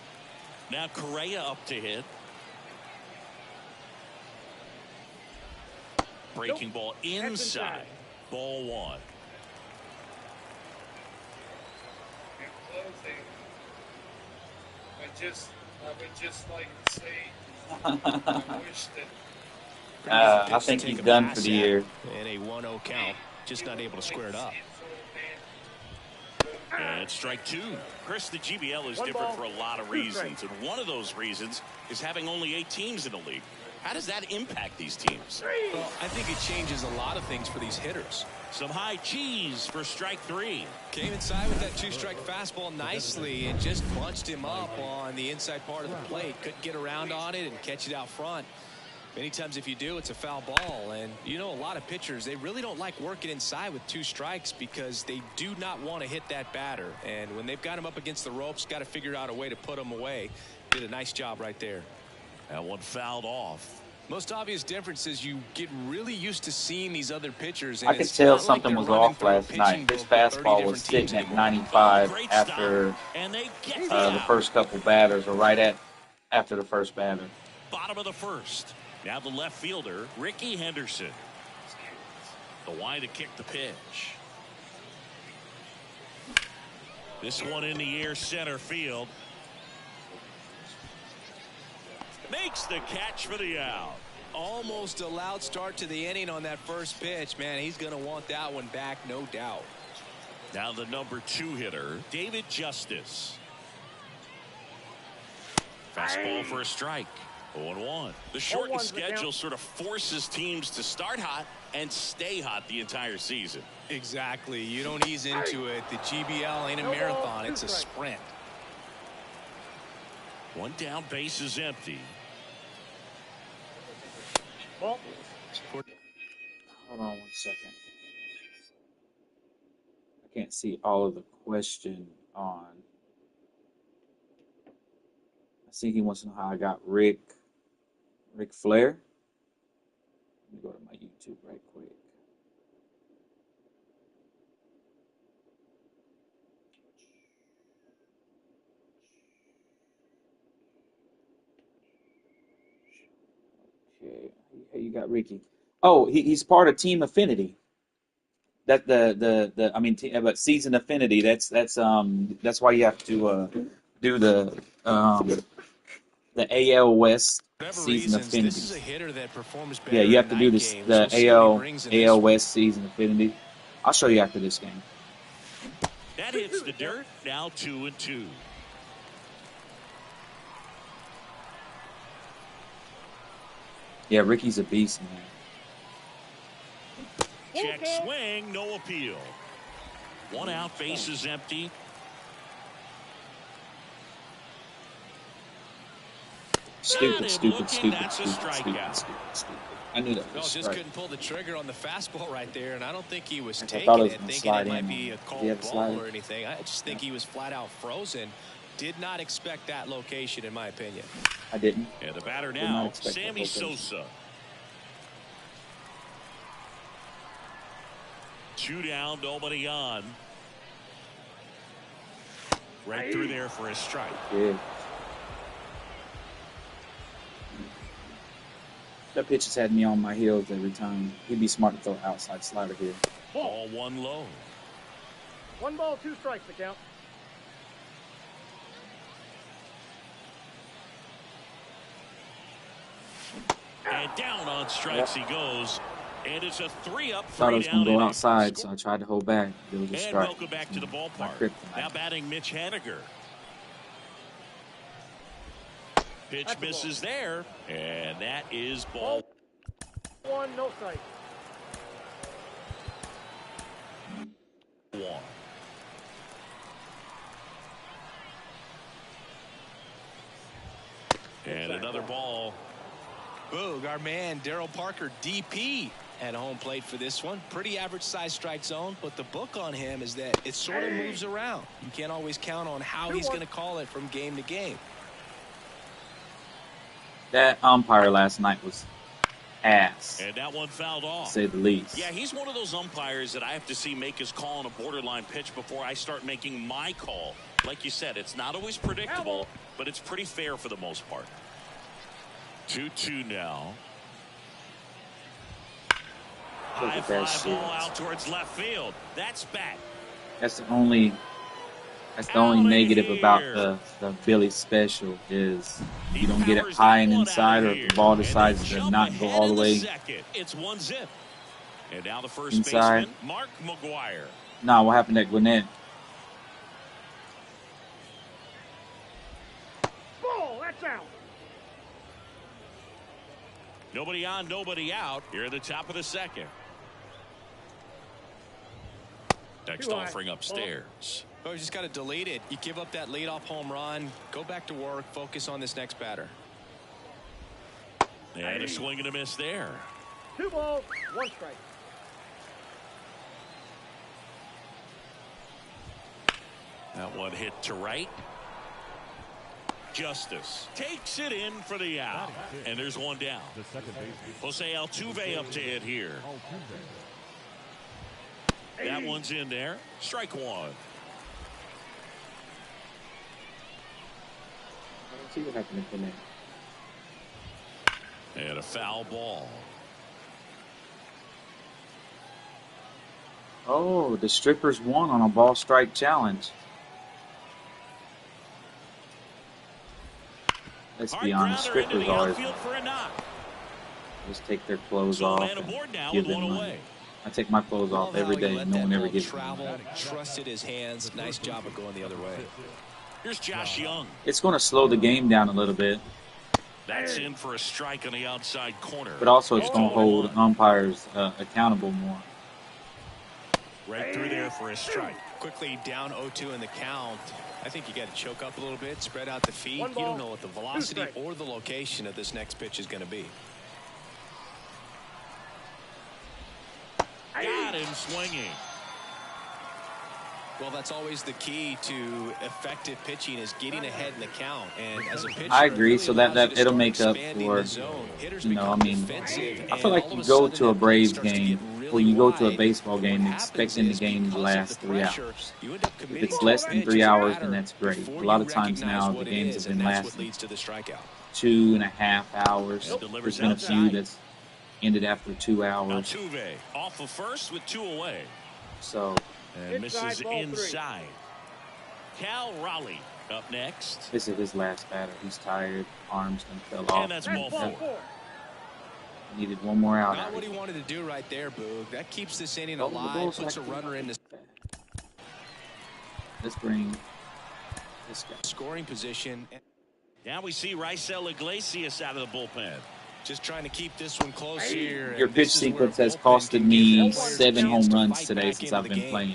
Now Correa up to hit. Breaking ball inside. Ball 1. I would just like to say, I wish that. I think he's done for the year. And a 1-0 count, just not able to square it up. And strike 2. Chris, the GBL is different for a lot of reasons, and one of those reasons is having only 8 teams in the league. How does that impact these teams? Well, I think it changes a lot of things for these hitters. Some high cheese for strike 3. Came inside with that 2-strike fastball nicely and just bunched him up on the inside part of the plate. Couldn't get around on it and catch it out front. Many times if you do, it's a foul ball. And you know, a lot of pitchers, they really don't like working inside with 2 strikes because they do not want to hit that batter. And when they've got him up against the ropes, got to figure out a way to put him away. Did a nice job right there. That one fouled off. Most obvious difference is you get really used to seeing these other pitchers. I could tell something was off last night. His fastball was sitting at 95 after the first couple batters, or right after the first batter. Bottom of the first. Now the left fielder, Ricky Henderson. The wide to kick the pitch. This one in the air, center field. Makes the catch for the out. Almost a loud start to the inning on that first pitch. Man, he's going to want that one back, no doubt. Now the number 2 hitter, David Justice. Fastball for a strike. 0-1. The shortened schedule sort of forces teams to start hot and stay hot the entire season. Exactly. You don't ease into it. The GBL ain't a marathon. It's a sprint. One down, base is empty. Hold on 1 second. I can't see all of the question on. I think he wants to know how I got Ric Flair. Let me go to my YouTube right quick. Okay, you got Ricky. Oh, he's part of Team Affinity. That but Season Affinity. That's why you have to do the AL West Season Affinity. This is a hitter that performs better. Yeah, you have to do this the AL West Season Affinity. I'll show you after this game. That hits the dirt. Now 2-2. Yeah, Ricky's a beast, man. Check swing, no appeal. 1 out, base is empty. Stupid. That's a strikeout. I knew that was just couldn't pull the trigger on the fastball right there, and I don't think he was taking it thinking it might be a called ball or anything. I just think he was flat out frozen. Did not expect that location, in my opinion. I didn't. And the batter now, Sammy Sosa. 2 down, nobody on. Right through there for a strike. Yeah. That pitch has had me on my heels every time. He'd be smart to throw outside slider here. Ball 1 low. 1 ball, 2 strikes to count. And down on strikes he goes. And it's a 3-up, 3 down. Thought I was going to go outside, so I tried to hold back. It was a strike. And welcome back to the ballpark. Now batting Mitch Haniger. Pitch misses there, and that is ball 1, no strike. 1. And another ball. Boog, our man Darryl Parker, DP, at home plate for this one. Pretty average size strike zone, but the book on him is that it sort of moves around. You can't always count on how he's going to call it from game to game. That umpire last night was ass. And that one fouled off. To say the least. Yeah, he's one of those umpires that I have to see make his call on a borderline pitch before I start making my call. Like you said, it's not always predictable, but it's pretty fair for the most part. 2-2 now. High fly ball out towards left field. That's back. That's the only negative about the Philly special is you don't get it high and inside, or if the ball decides to not go all the way it's 1-0. And now the first inside. baseman, Mark McGuire. Nah, what happened at Gwinnett? Ball, that's out. Nobody on, nobody out. Here at the top of the second. Next offering upstairs. Oh, you just got to delete it. You give up that leadoff home run. Go back to work. Focus on this next batter. And a swing and a miss there. 2 balls, 1 strike. That one hit to right. Justice takes it in for the out. And there's one down. The second baseman. Jose Altuve up to hit here. That one's in there. Strike one. Let's see what happened in there. And a foul ball. Oh, the strippers won on a ball strike challenge. Let's be honest, strippers always just take their clothes off and give them money. I take my clothes off every day. No one ever gives me money. Trusted his hands. Nice job of going the other way. Here's Josh Young. It's going to slow the game down a little bit. That's in for a strike on the outside corner. But also it's going to hold umpires accountable more. Right through there for a strike. Quickly down 0-2 in the count. I think you got to choke up a little bit, spread out the feet. You don't know what the velocity or the location of this next pitch is going to be. Got him swinging. Well, that's always the key to effective pitching is getting ahead in the count. And as a pitcher, I agree. really so that it'll make up for, I mean, I feel like you go to a Braves game or you go to a baseball game expecting the game to last 3 hours. If it's less than 3 hours, then that's great. A lot of times now the games have been lasting 2.5 hours. There's been a few that's ended after 2 hours. Altuve off of first with 2 away. So. And misses inside. Cal Raleigh up next. This is his last batter. He's tired. Arms done fell off. And that's ball 4. Needed one more out. Not what he wanted to do right there, Boog. That keeps this inning alive. Puts a runner in this. Let's bring this guy. Scoring position. Now we see Raisel Iglesias out of the bullpen. Just trying to keep this one close here. Your pitch sequence has costed me 7 home runs today since I've been playing.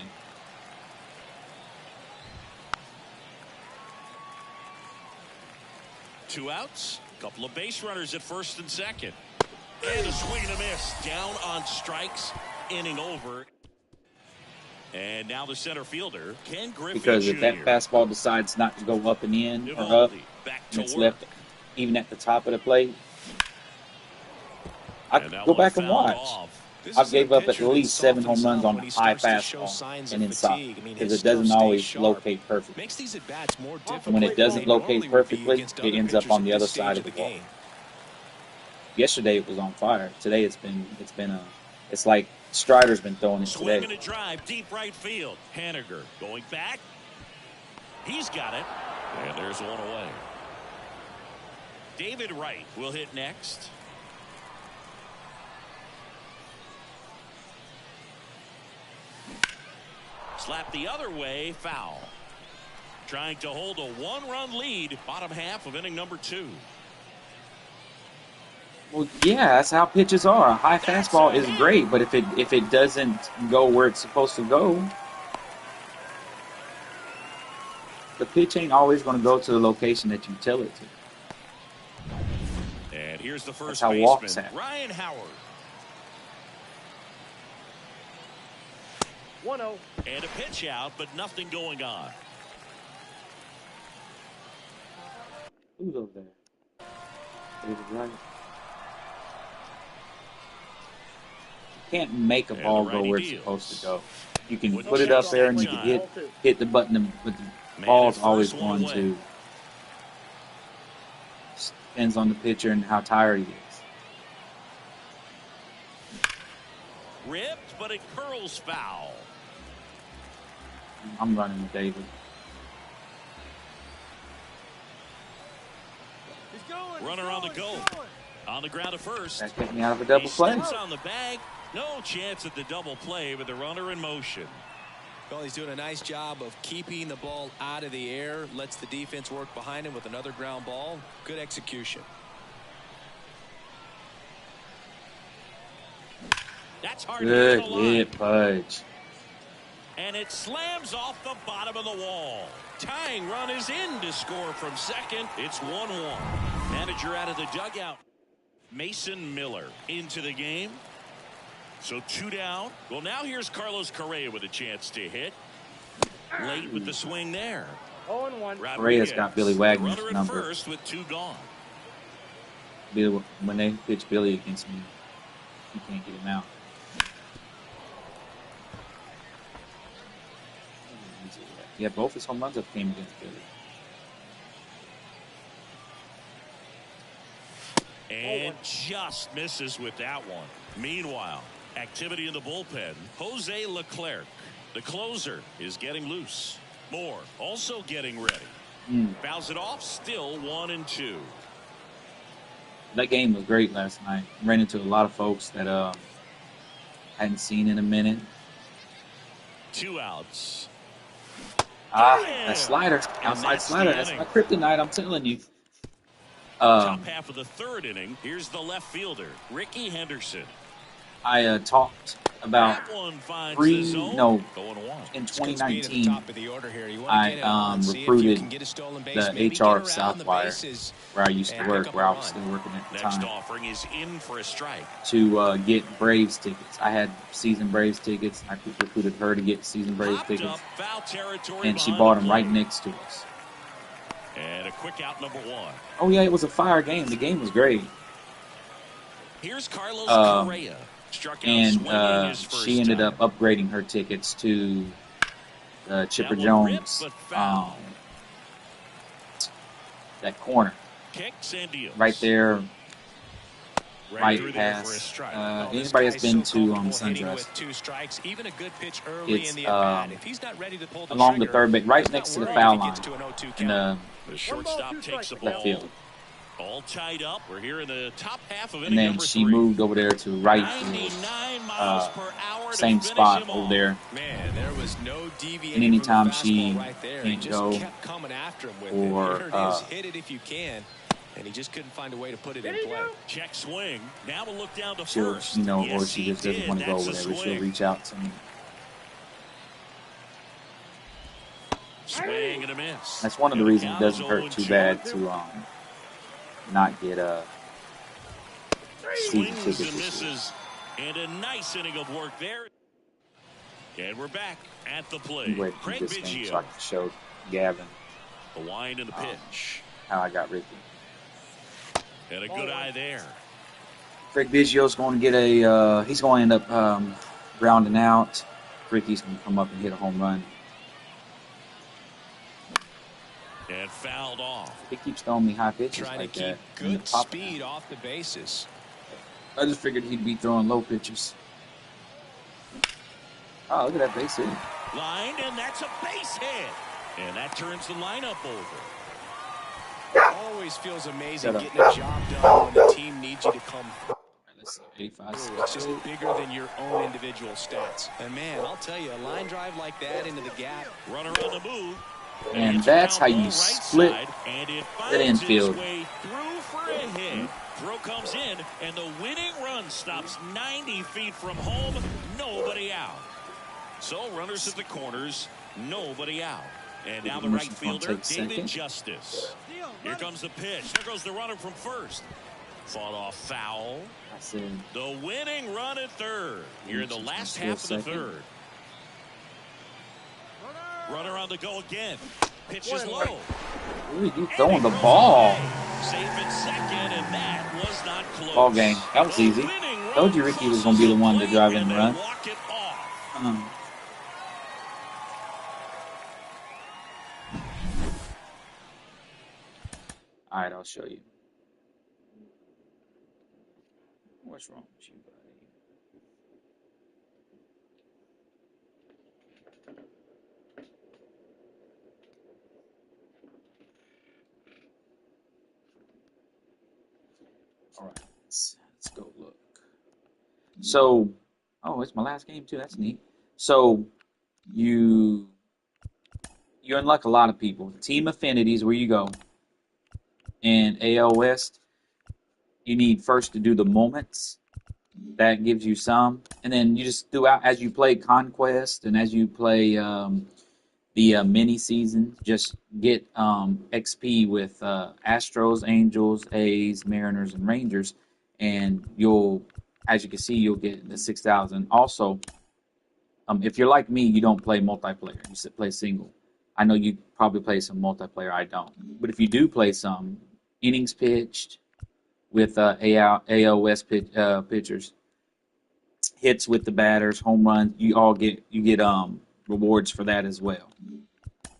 Two outs, couple of base runners at first and second. And a swing and a miss. Down on strikes, inning over. And now the center fielder, Ken Griffey Because if that Jr. fastball decides not to go up and in or up, and it's left even at the top of the plate, I could go back and watch. I gave up at least 7 home runs on a high fastball and inside because it doesn't always locate perfectly. And when it doesn't locate perfectly, it ends up on the other side of the ball. Yesterday it was on fire. Today it's like Strider's been throwing it today. Swing and a drive, deep right field. Haniger going back. He's got it. And there's one away. David Wright will hit next. Slap the other way, foul. Trying to hold a 1-run lead, bottom half of inning number 2. Well, yeah, that's how pitches are. A high fastball is great, but if it doesn't go where it's supposed to go, the pitch ain't always going to go to the location that you tell it to. And here's the first that's how walks baseman, happen. Ryan Howard. 1-0. And a pitch out, but nothing going on. Who's over there? David Wright. You can't make a ball go where it's supposed to go. You can put it up there and you can hit the button, but the ball's always going to. Depends on the pitcher and how tired he is. Ripped, but it curls foul. I'm running with David. Runner on the go. On the ground at first. That kept me out of a double play. He on the bag. No chance at the double play with the runner in motion. Well, he's doing a nice job of keeping the ball out of the air. Lets the defense work behind him with another ground ball. Good execution. That's hard. Good hit, Pudge. And it slams off the bottom of the wall. Tying run is in to score from second. It's 1-1. Manager out of the dugout. Mason Miller into the game. So 2 down. Well, now here's Carlos Correa with a chance to hit. Late with the swing there. 0-1. Correa's got Billy Wagner's runner at number. first with 2 gone. When they pitch Billy against me, you can't get him out. Yeah, both his home runs have came against Billy. And just misses with that one. Meanwhile, activity in the bullpen. Jose Leclerc, the closer, is getting loose. Moore also getting ready. Fouls it off, still 1-2. That game was great last night. Ran into a lot of folks that hadn't seen in a minute. 2 outs. That slider, outside slider, that's my kryptonite, I'm telling you. Top half of the 3rd inning. Here's the left fielder, Ricky Henderson. I talked about in 2019, I recruited the HR of Southwire, where I used to work, where I was still working at the time. Next offering is in for a strike. To get Braves tickets. I had season Braves tickets. I recruited her to get season Braves tickets. And she bought them right next to us. And a quick out, number 1. Oh, yeah, it was a fire game. The game was great. Here's Carlos Correa. And she ended up upgrading her tickets to Chipper Jones, that corner. Right there, right past. Anybody that's been to Sunrise, it's along the third base, right next to the foul line. And the shortstop takes the left field. All tied up. We're here in the top half of and then she moved over there to right field. Same spot over there. Man, there was no deviating. And anytime she right there, can't go, kept coming after him with or hit it if you can, and he just couldn't find a way to put it in play. Check swing. Now we'll look down to she'll, first. or she just doesn't want to go, whatever. She'll reach out to me. Swing and a miss. That's one of the reasons it doesn't hurt too bad to not get season tickets this year. And a nice inning of work there. And we're back at the plate. I'm waiting for this game so I can show Gavin the wind and the pitch. How I got Ricky. And a good eye there. Craig Biggio's going to get he's going to end up grounding out. Ricky's going to come up and hit a home run. And fouled off. He keeps throwing me high pitches trying like to that. keep good speed off the bases. I just figured he'd be throwing low pitches. Oh, look at that base hit. Lined, and that's a base hit. And that turns the lineup over. Always feels amazing getting a job done when the team needs you to come through. Let's see, 85. It's just bigger than your own individual stats. And man, I'll tell you, a line drive like that into the gap. Runner on the move. And that's how you split that infield. Through for a hit. Throw comes in, and the winning run stops 90 feet from home. Nobody out. So runners at the corners, nobody out. And now the right fielder, David Justice. Here comes the pitch. There goes the runner from first. Fought off foul. The winning run at third. Here in the last half of the third. Runner on the go again. Pitch is low. Ooh, you throwing the ball. Safe at second, and that was not close. Ball game. That was easy. Told you Ricky was going to be the one to drive in the run. All right, I'll show you. What's wrong with you, buddy? All right, let's go look. So, oh, it's my last game too. That's neat. So, you unlock a lot of people. Team affinities, where you go. In AL West, you need first to do the moments, That gives you some. And then you just throughout, as you play Conquest and as you play the mini season, just get XP with Astros, Angels, A's, Mariners, and Rangers. And you'll, as you can see, you'll get the 6,000. Also, if you're like me, you don't play multiplayer. You play single. I know you probably play some multiplayer. I don't. But if you do play some innings pitched with AOS pitchers, hits with the batters, home runs, you get rewards for that as well.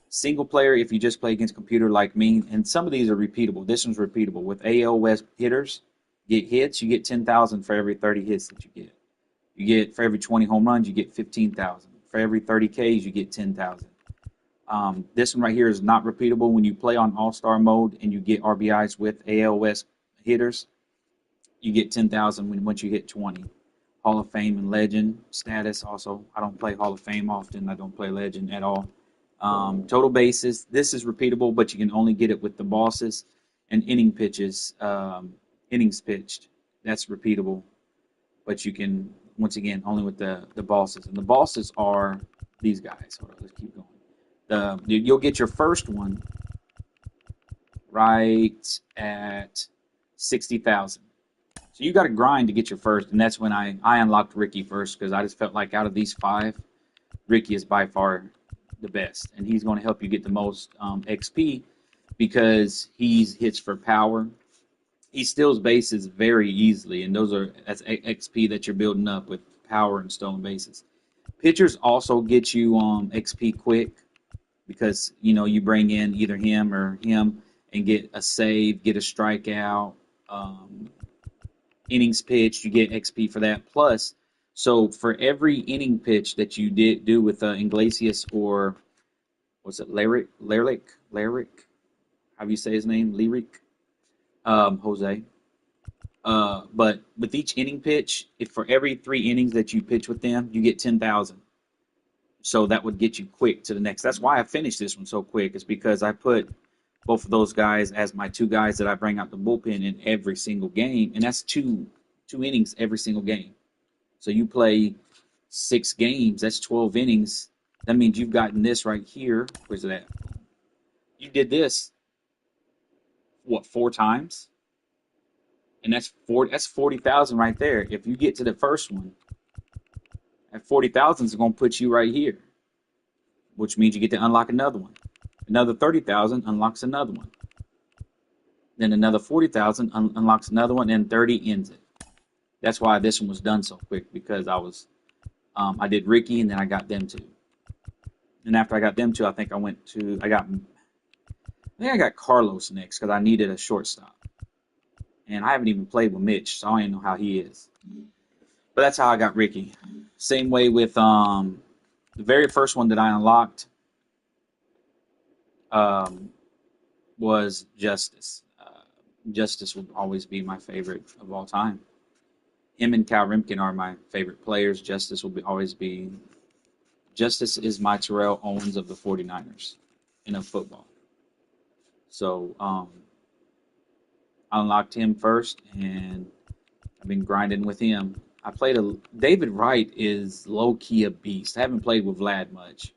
Single player, if you just play against computer like me, and some of these are repeatable. This one's repeatable. With AOS hitters, get hits, you get 10,000 for every 30 hits that you get. You get, for every 20 home runs, you get 15,000. For every 30 Ks, you get 10,000. This one right here is not repeatable. When you play on All-Star mode and you get RBIs with AOS hitters, you get 10,000 once you hit 20. Hall of Fame and Legend status also. I don't play Hall of Fame often. I don't play Legend at all. Total bases. This is repeatable, but you can only get it with the bosses and inning pitches. Innings pitched. That's repeatable, but you can, once again, only with the bosses. And the bosses are these guys. Hold on, let's keep going. You'll get your first one right at 60,000. So you got to grind to get your first, and that's when I unlocked Ricky first, because I just felt like out of these 5, Ricky is by far the best, and he's going to help you get the most XP because he hits for power. He steals bases very easily, and that's XP that you're building up with power and stolen bases. Pitchers also get you XP quick because you bring in either him or him and get a save, get a strikeout. Innings pitched, you get XP for that. Plus, so for every inning pitch that you do with Iglesias or what's it, Lyric? How do you say his name? Lyric? Jose. But with each inning pitch, if for every 3 innings that you pitch with them, you get 10,000. So that would get you quick to the next. That's why I finished this one so quick, is because I put both of those guys as my 2 guys that I bring out the bullpen in every single game, and that's two innings every single game. So you play 6 games, that's 12 innings. That means you've gotten this right here. Where's it at? You did this, 4 times? And that's 40,000 right there. If you get to the first one, that 40,000 is going to put you right here, which means you get to unlock another one. Another 30,000 unlocks another one. Then another 40,000 unlocks another one, and 30 ends it. That's why this one was done so quick, because I did Ricky, and then I got them 2. And after I got them 2, I think I got Carlos next because I needed a shortstop. And I haven't even played with Mitch, so I don't even know how he is. But that's how I got Ricky. Same way with the very first one that I unlocked. Was Justice. Justice will always be my favorite of all time. Him and Cal Ripken are my favorite players. Justice is my Terrell Owens of the 49ers and of football. So I unlocked him first, and I've been grinding with him. David Wright is low-key a beast. I haven't played with Vlad much.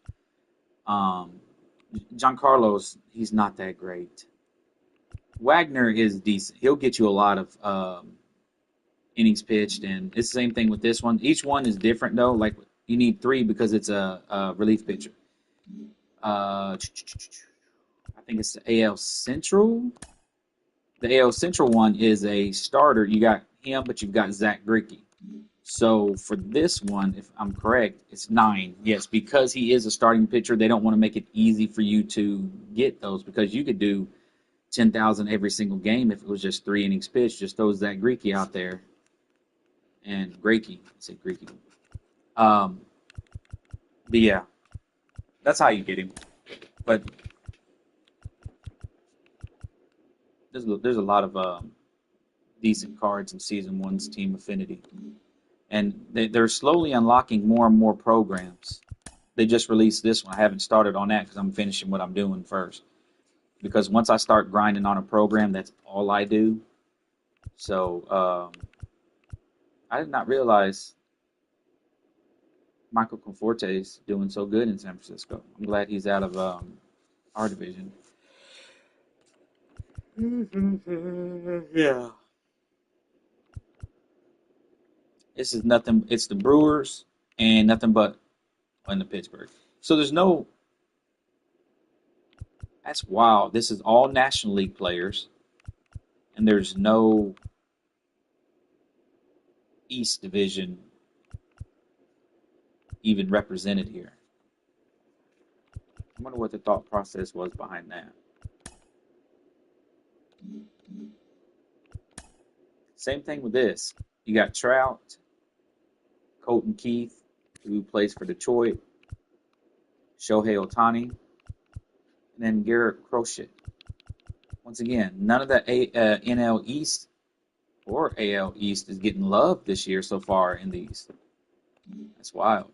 Giancarlo's, he's not that great. Wagner is decent. He'll get you a lot of innings pitched, and it's the same thing with this one. Each one is different, though. Like, you need 3 because it's a relief pitcher. I think it's the AL Central. The AL Central one is a starter. You got him, but you've got Zach Greinke. So for this one, if I'm correct, it's 9. Yes, because he is a starting pitcher, they don't want to make it easy for you to get those, because you could do 10,000 every single game if it was just 3 innings pitched. Just throw Zach Greinke out there. And Greinke. I say Greinke. But yeah, that's how you get him. But there's a lot of decent cards in Season 1's Team Affinity. And they're slowly unlocking more and more programs. They just released this one. I haven't started on that because I'm finishing what I'm doing first. Because once I start grinding on a program, that's all I do. So I did not realize Michael Conforte is doing so good in San Francisco. I'm glad he's out of our division. Yeah. This is nothing. It's the Brewers and nothing but in the Pittsburgh. So there's no. That's wild. This is all National League players, and there's no East Division even represented here. I wonder what the thought process was behind that. Same thing with this. You got Trout, Colton Keith, who plays for Detroit, Shohei Ohtani, and then Garrett Crochet. Once again, none of the NL East or AL East is getting love this year so far in these. That's wild.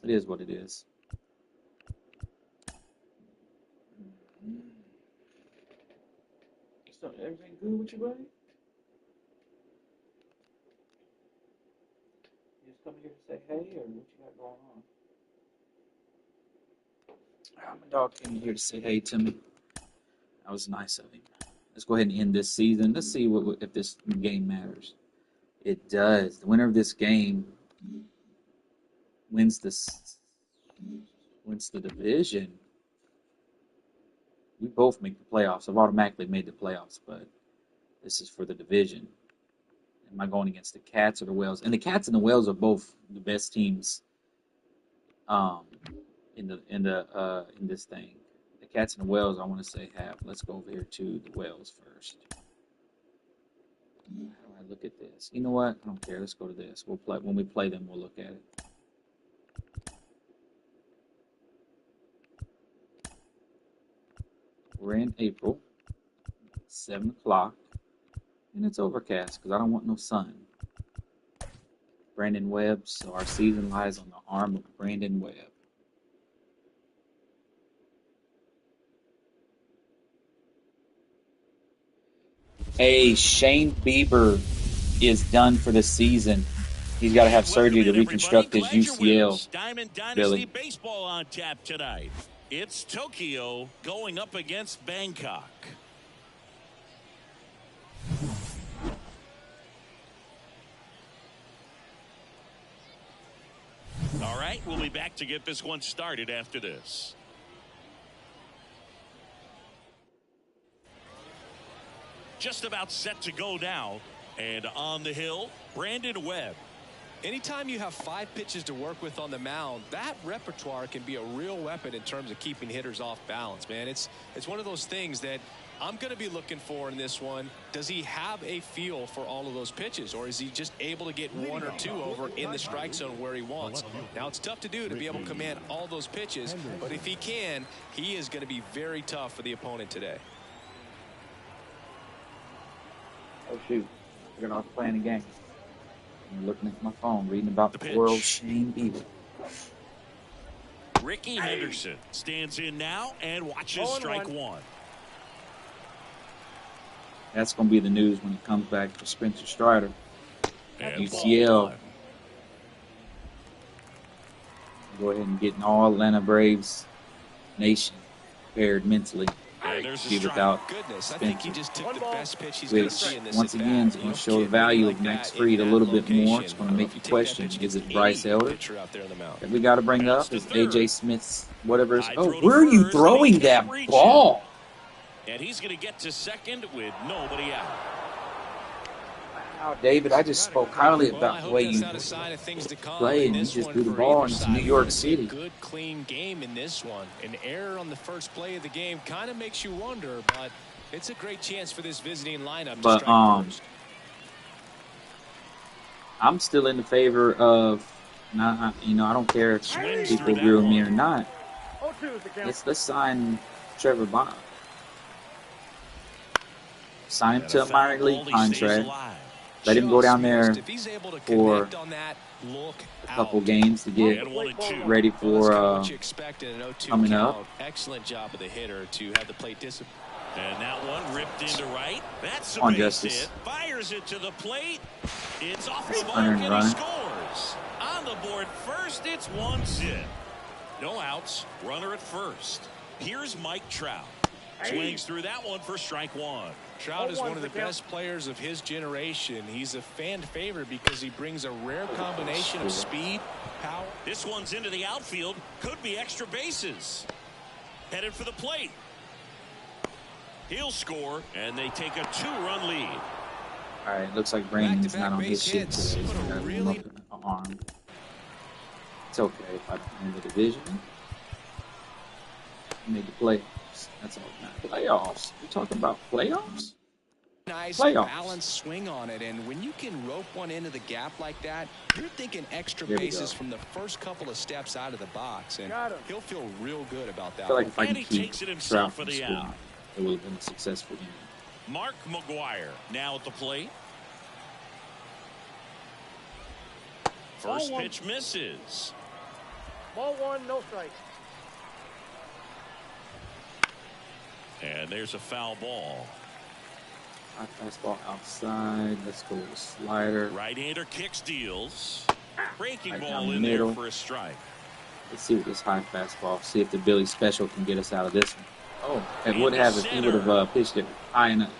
It is what it is. So everything good with you, buddy? You just come here to say hey, or what you got going on? My dog came here to say hey to me. That was nice of him. Let's go ahead and end this season. Let's see if this game matters. It does. The winner of this game wins the division. We both make the playoffs. I've automatically made the playoffs, but this is for the division. Am I going against the Cats or the Whales? And the Cats and the Whales are both the best teams in this thing. The Cats and the Whales, I want to say have. Let's go over here to the Whales first. How do I look at this? You know what? I don't care. Let's go to this. We'll play when we play them. We'll look at it. We're in April, 7 o'clock, and it's overcast because I don't want no sun. Brandon Webb, so our season lies on the arm of Brandon Webb. Hey, Shane Bieber is done for the season. He's got to have surgery to reconstruct his UCL. Diamond Dynasty Billy. Baseball on tap tonight. It's Tokyo going up against Bangkok. All right, we'll be back to get this one started after this. Just about set to go now. And on the hill, Brandon Webb. Anytime you have 5 pitches to work with on the mound, that repertoire can be a real weapon in terms of keeping hitters off balance, man. It's one of those things that I'm going to be looking for in this one. Does he have a feel for all of those pitches, or is he just able to get 1 or 2 over in the strike zone where he wants? Now, it's tough to do to be able to command all those pitches, but if he can, he is going to be very tough for the opponent today. Oh, shoot. We're going to play a game. I'm looking at my phone, reading about the world Shane Bieber. Ricky Henderson stands in now and watches strike one. That's going to be the news when it comes back for Spencer Strider. And UCL. Go ahead and get all Atlanta Braves nation prepared mentally. Be without Spencer, which once again is going to show the value of Max Fried a little bit more. It's going to make you question: is it Bryce Elder that we got to bring up? Is AJ Smith's whatever? Oh, where are you throwing that ball? And he's going to get to second with nobody out. Wow, David, I just spoke highly about the way you play, and you just threw the ball into New York City. Good, clean game in this one. An error on the first play of the game kind of makes you wonder, but it's a great chance for this visiting lineup to strike first. I'm still in the favor of, I don't care if people agree with me or not. Let's sign Trevor Bauer. Sign him to a minor league contract. Let him go down there for a couple games to get ready for coming up. Excellent job of the hitter to have the plate discipline. And that one ripped into right. That's a On base Justice. hit. Fires it to the plate. It's off the mark Runner and he run. scores. On the board first, it's one zip. No outs. Runner at first. Here's Mike Trout. Swings through that one for strike one. Trout is one of the best players of his generation. He's a fan favorite because he brings a rare combination of speed, power. This one's into the outfield. Could be extra bases. Headed for the plate. He'll score, and they take a 2-run lead. All right, looks like Brandon's not on his shit hits. today. So Put a I gotta really- warm up in my arm. It's okay if I don't win the division. Make the playoffs. That's all that matters. Playoffs. We're talking about playoffs? Nice Playoffs. balanced swing on it, and when you can rope one into the gap like that, you're thinking extra There we bases go. from the first couple of steps out of the box, and Got him. he'll feel real good about I that. feel like one. if I And can he keep takes it himself Trout for from the scoring, out. it would have been a successful game. Mark McGuire now at the plate. First Ball one. pitch misses. Ball one, no strikes. And there's a foul ball. High fastball outside. Let's go with a slider. Right-hander kicks, deals. Breaking Right ball down the in there middle. for a strike. Let's see what this high fastball. See if the Billy Special can get us out of this one. Oh, it In would the have if he would center. have pitched it high enough.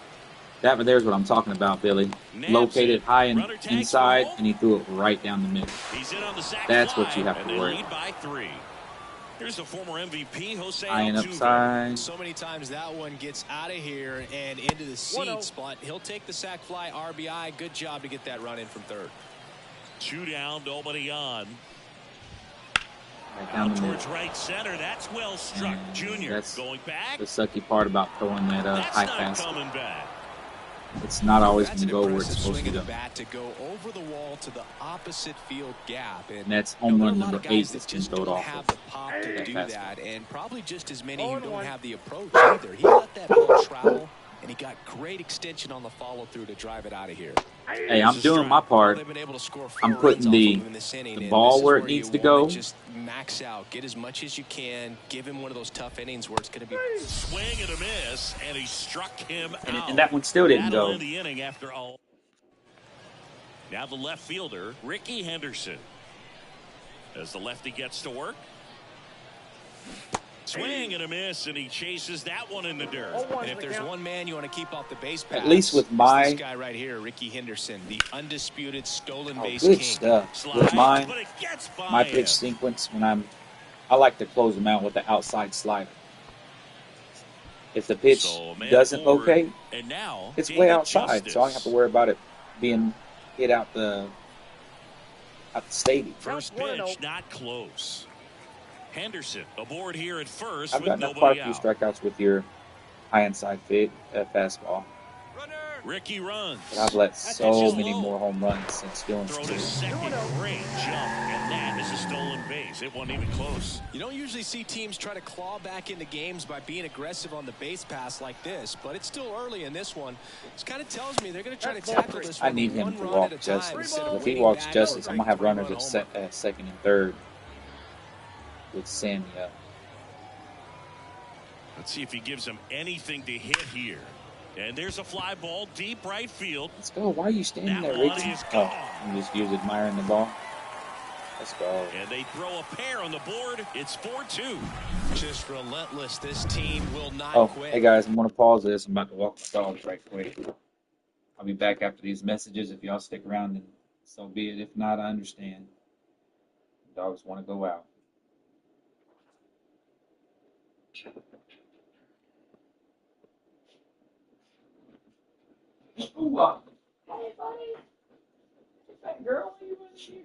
That right there's what I'm talking about, Billy. Nabs Located it. high and Runner tags inside, for home. and he threw it right down the middle. He's in on the sac That's fly, what you have to and they worry lead by 3. Here's the former MVP, Jose High and Altuve. upside. So many times that one gets out of here and into the 1-0. seed spot. He'll take the sac fly RBI. Good job to get that run in from third. 2 down, nobody on. Right down Out the towards middle. right center. That's well struck. And Junior that's going back. The sucky part about throwing that That's high not fastball. coming back. It's not always That's going to an go where it's impressive supposed swing to of go. the bat to go over the wall to the opposite field gap. And that's you know, home there are run a lot number of 8 guys that's that been just thrown don't off have of the pop to that do fastball. that, and probably just as many who 0-1. don't have the approach either. He let that ball travel, and he got great extension on the follow-through to drive it out of here. Hey, I'm doing my part. They've been able to score 4 I'm runs putting off the- of him in this inning, the and ball this is where it you needs to wanna go. Just max out, get as much as you can, give him one of those tough innings where it's going to be. Swing and a miss, and he struck him out. And that one still didn't That'll go. end the inning after all. Now the left fielder, Ricky Henderson. As the lefty gets to work. Swing and a miss, and he chases that one in the dirt. 0-1 And if the there's count. one man you want to keep off the base pass, At least with it's my- this guy right here, Ricky Henderson, the undisputed stolen Oh, base good king. stuff. Slides, With mine, but it gets by my him. pitch sequence, I like to close them out with the outside slider. If the pitch So, man doesn't forward, locate, and now it's way David outside, so I don't have to worry about it being hit out the stadium. First Count 1-0. pitch, not close. Henderson aboard here at first I've with gotten quite nobody a few out. strikeouts with your high inside fastball. Ricky runs. But I've let pitch so is many low. more home runs since doing Throw so. to second, 2-0. great jump, and that is a stolen base. It wasn't even close. You don't usually see teams try to claw back into games by being aggressive on the base pass like this, but it's still early in this one. This kind of tells me they're going to try to That's ball tackle three. this I one need him one to run walk at a time Justice. instead of If he waiting walks back Justice, for a I'm gonna have three-run runners homer. at second and third with Sammy up. Let's see if he gives him anything to hit here. And there's a fly ball deep right field. Let's go. Why are you standing That there, one Ricky? is Oh, gone. I'm just admiring the ball. Let's go. And they throw a pair on the board. It's 4-2. Just relentless. This team will not Oh, quit. hey guys, I'm gonna pause this. I'm about to walk my dogs right quick. I'll be back after these messages. If y'all stick around, then so be it. If not, I understand. Dogs want to go out. Ooh, hey, buddy. What's that girl? What are you doing here?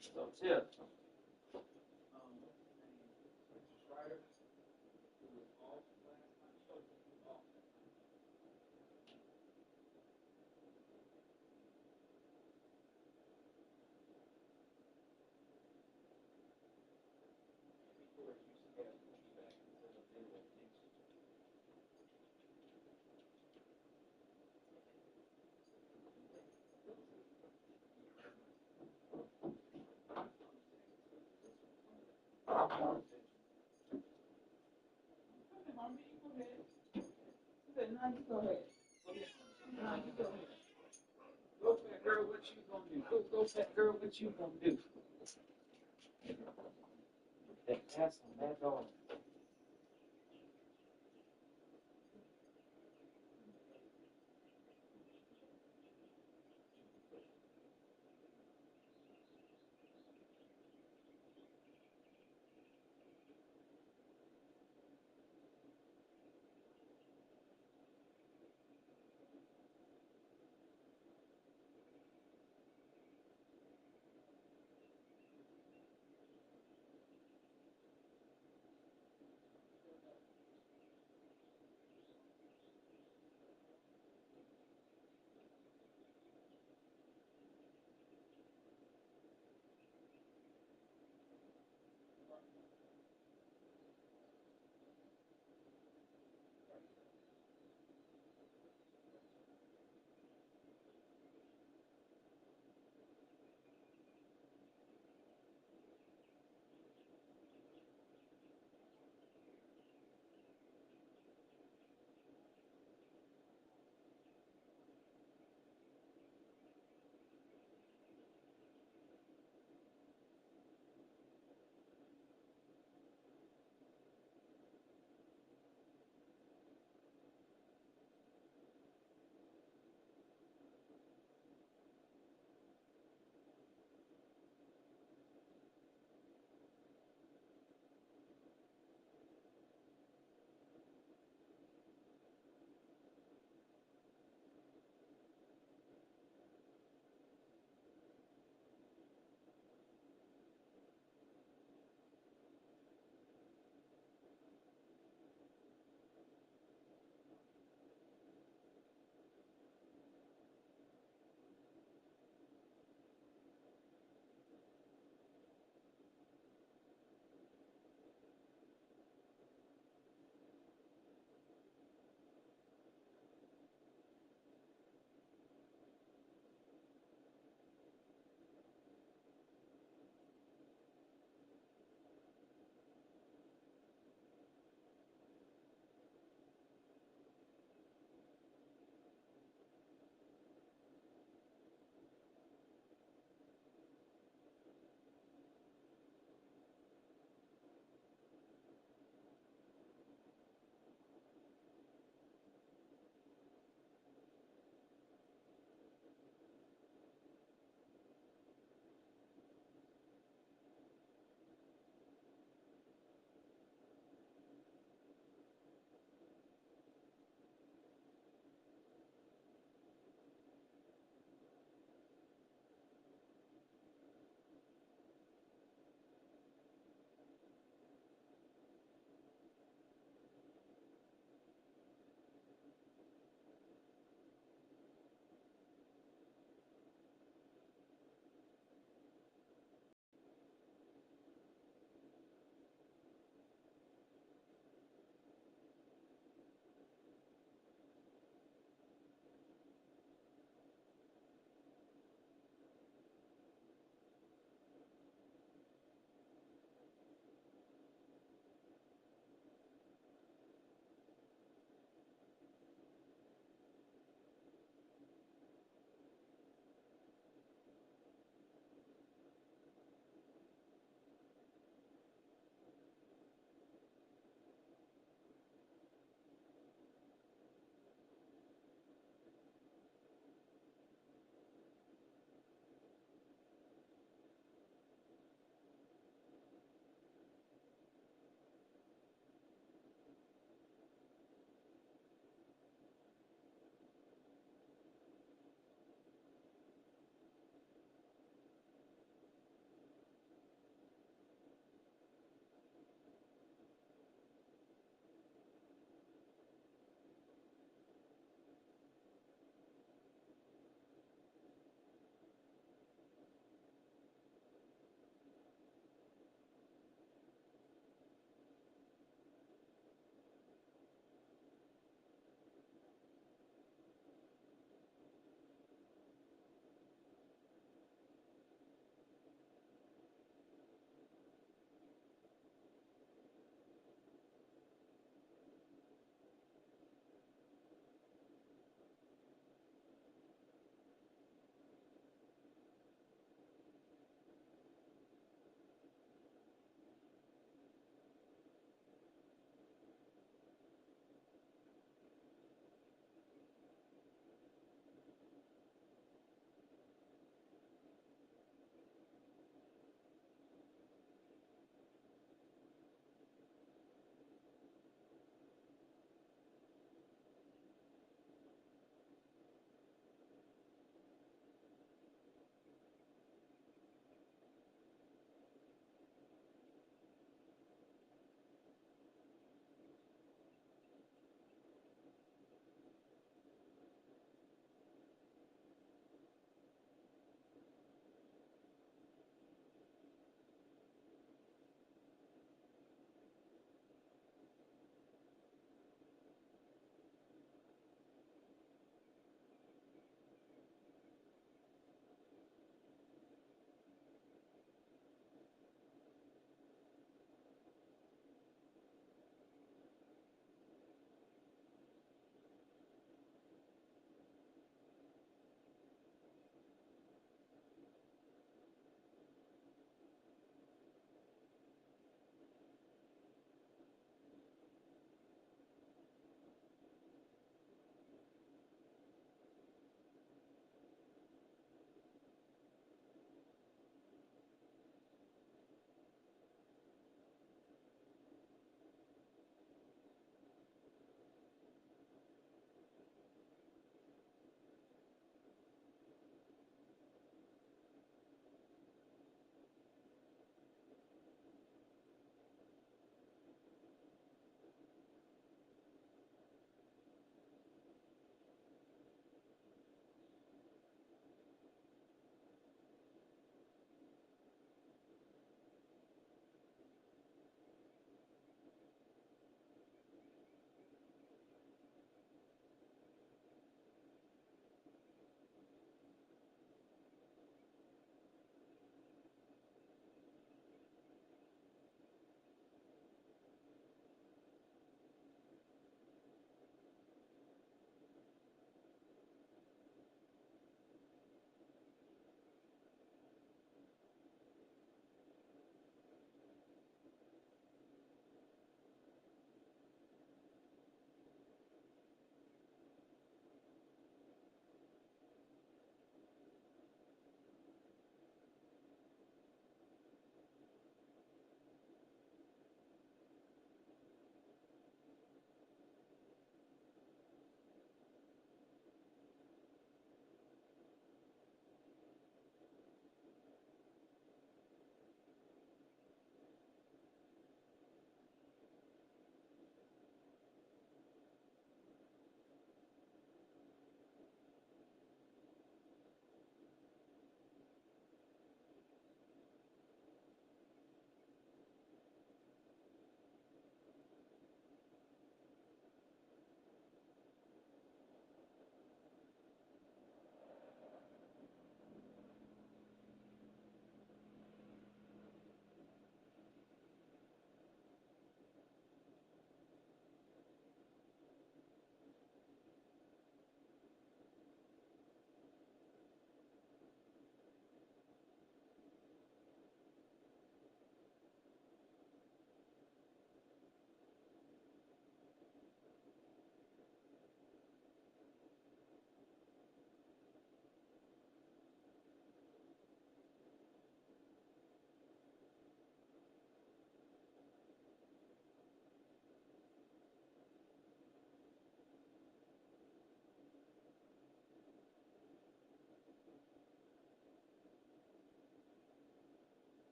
So, tip. What's that girl? What you gonna do? That ass on that dog.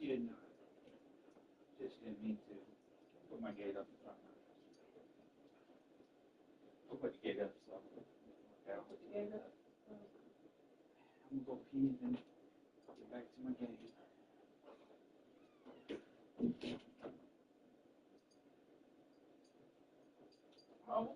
she didn't know. She didn't mean to. Put my gate up in front of her. I'll put the gate up. So. Okay, I'll put the gate up. I'm going to go pee and then get back to my gate. Oh.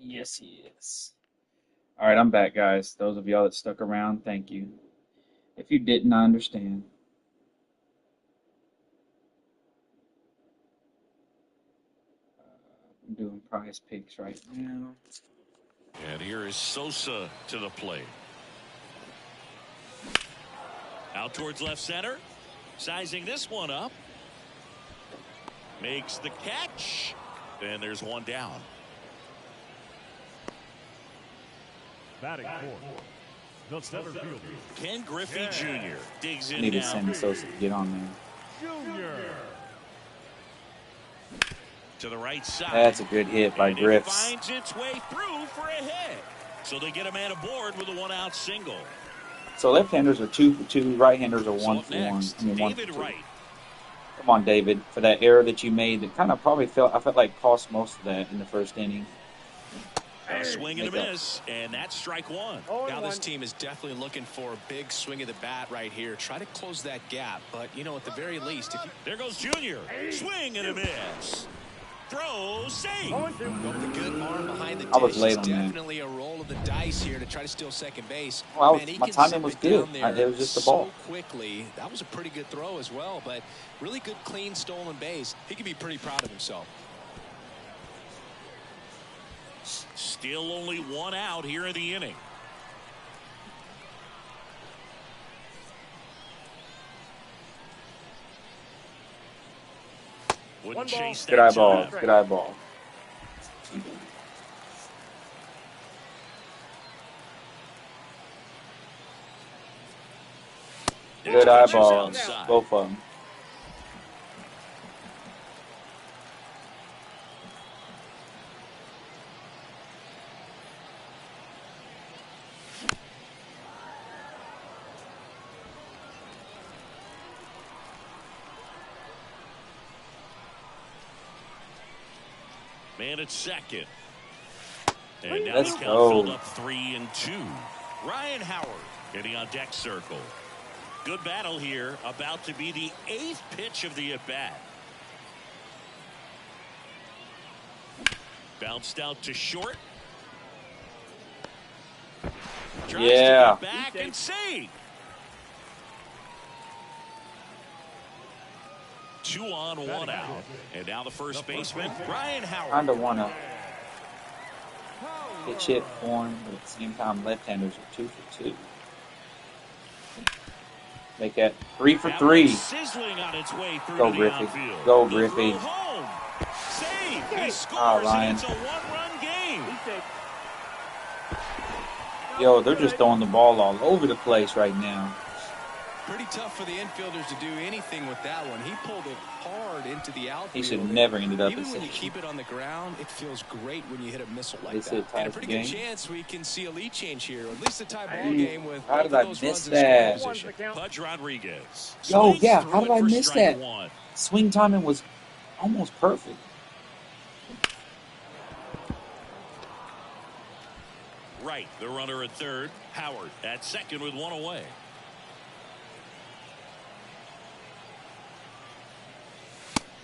Yes, he is. All right, I'm back, guys. Those of y'all that stuck around, thank you. If you didn't, I understand. I'm doing prize picks right now. And here is Sosa to the plate. Out towards left center. Sizing this one up. Makes the catch. And there's one down. Batting fourth, the center fielder, Ken Griffey Jr. digs in I need to now. send Sosa to get on there. Junior. To the right side. That's a good hit by and Griffs. It finds its way through for a hit. So they get a man aboard with a one-out single. So left-handers are 2 for 2, right-handers are 1 for 1. I mean, 1 David for 2. Wright. Come on, David, for that error that you made that kind of probably I felt like cost most of that in the first inning. A swing and a miss, and that's strike one. Now this team is definitely looking for a big swing of the bat right here. Try to close that gap, but, you know, at the very least, if you... There goes Junior. Swing and a miss. Throw, save. With a good arm behind the dish, I was late on that. definitely a roll of the dice here to try to steal second base. Well, Man, my timing was good. It was just the ball. So quickly. That was a pretty good throw as well, but really good, clean, stolen base. He can be pretty proud of himself. Still only one out here in the inning. Wouldn't chase that. Good eyeball. Good eyeball. Good eyeballs. Both of them. Man at second. And now Let's the count go. filled up 3-2. Ryan Howard getting on deck circle. Good battle here. About to be the 8th pitch of the at-bat. Bounced out to short. Tries to get back and save. 2 on, 1 out. And now the first baseman, Ryan Howard. Kind of want to pitch hit for him, but at the same time, left-handers are 2 for 2. Make that 3 for That 3. one's sizzling on its way through Go to the Griffey. outfield. Go The Griffey. throw home. Save. He Ah, scores, and Ryan. it's a one-run game. Yo, they're just throwing the ball all over the place right now. Pretty tough for the infielders to do anything with that one. He pulled it hard into the outfield. He should have never ended up Even in when you safety. keep it on the ground, it feels great when you hit a missile like They that. said And a ties pretty the good game. chance we can see a lead change here, or at least a tie ball Ooh, game with how both did of I those miss runs in that? scoring position. Pudge Rodriguez. Yo, Swings yeah, through how did it I for miss strike that? one. Swing timing was almost perfect. Right, the runner at third. Howard at second with one away.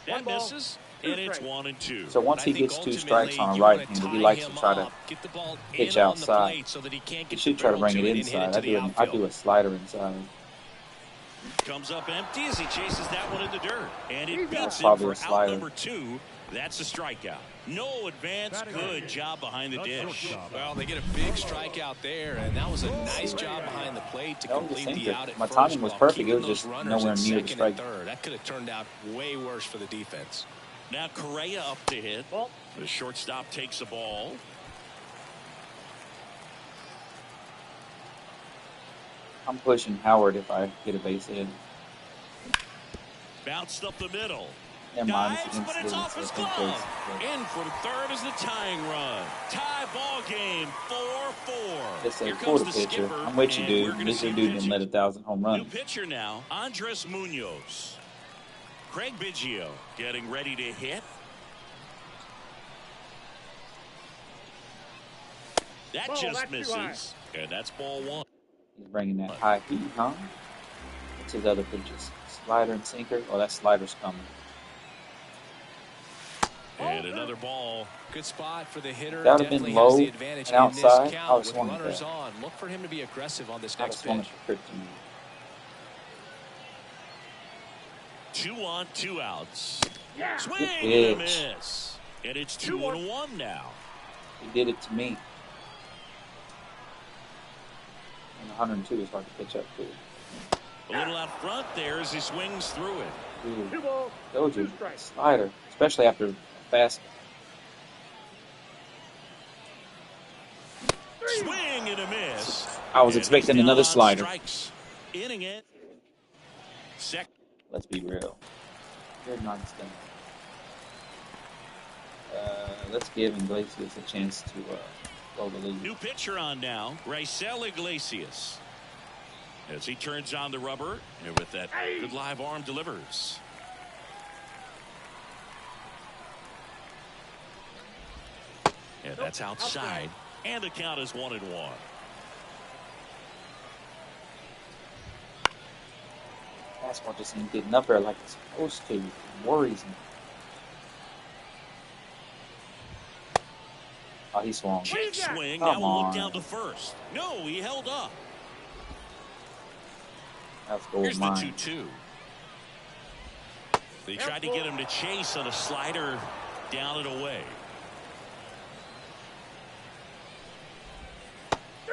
That misses, and it's 1-2. So once he gets 2 strikes on a right-hander, he likes to try to pitch outside. He should try to bring it inside. I do a slider inside. Comes up empty as he chases that one in the dirt. And it beats him Probably for a out slider. number 2. That's a strikeout. No advance. Good job behind the dish. Well, they get a big strikeout there, and that was a nice job behind the plate to That was a complete the sinker. out at My first timing was while perfect. It keeping was those just runners nowhere at near the second strike. and third. That could have turned out way worse for the defense. Now Correa up to hit. The shortstop takes the ball. I'm pushing Howard if I get a base hit. Bounced up the middle. Never mind, it's Dives, against but it's the off his second glove. base. In from third is the tying run. Tie ball game, 4-4. Just say Here for comes the the pitcher. skipper, I'm with you, and we're dude. gonna This see dude didn't pitching. let 1,000 home New runs. pitcher now, Andres Munoz. Craig Biggio getting ready to hit. That just misses, and that's ball 1. He's bringing that high heat, huh? What's his other pitches? Slider and sinker? Oh, that slider's coming. And another ball. Good spot for the hitter. That would have been Definitely low has the advantage and in outside. this I count was with swung at runners that. on. Look for him to be aggressive on this I next just wanted pitch. for kryptonite. 2 on, 2 outs. Swing Good and a pitch. miss. And it's 2-1 now. He did it to me. And 102 is hard to pitch up to. A little out front there as he swings through it. Ooh, told you, slider, especially after a fast. Swing and a miss. I was And expecting he's down another on slider. Strikes. Inning it. Let's be real. Good nice thing. Let's give Iglesias a chance to go the lead. New pitcher on now, Raisel Iglesias. As he turns on the rubber, and with that good live arm delivers. And that's outside. And the count is 1-1. Fastball just ain't getting up there like it's supposed to. It worries me. Oh, he swung. Check swing. Come That will look on. down to first. No, he held up. That's goal Here's the mine. 2-2. They tried to get him to chase on a slider down and away.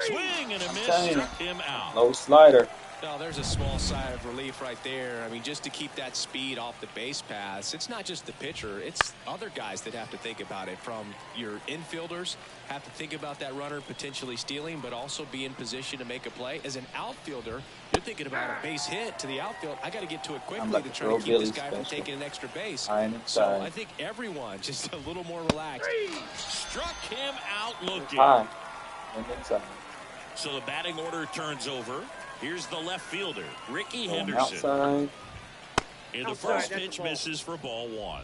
Swing and a miss, struck him out. Low slider. Oh, there's a small sigh of relief right there. I mean, just to keep that speed off the base paths, it's not just the pitcher, it's other guys that have to think about it. From your infielders, have to think about that runner potentially stealing, but also be in position to make a play. As an outfielder, you're thinking about a base hit to the outfield. I got to get to it quickly to try to keep this guy from taking an extra base. So I think everyone just a little more relaxed. Struck him out looking. High. And inside. So the batting order turns over. Here's the left fielder, Ricky Going Henderson. outside. And the first pitch misses for ball 1.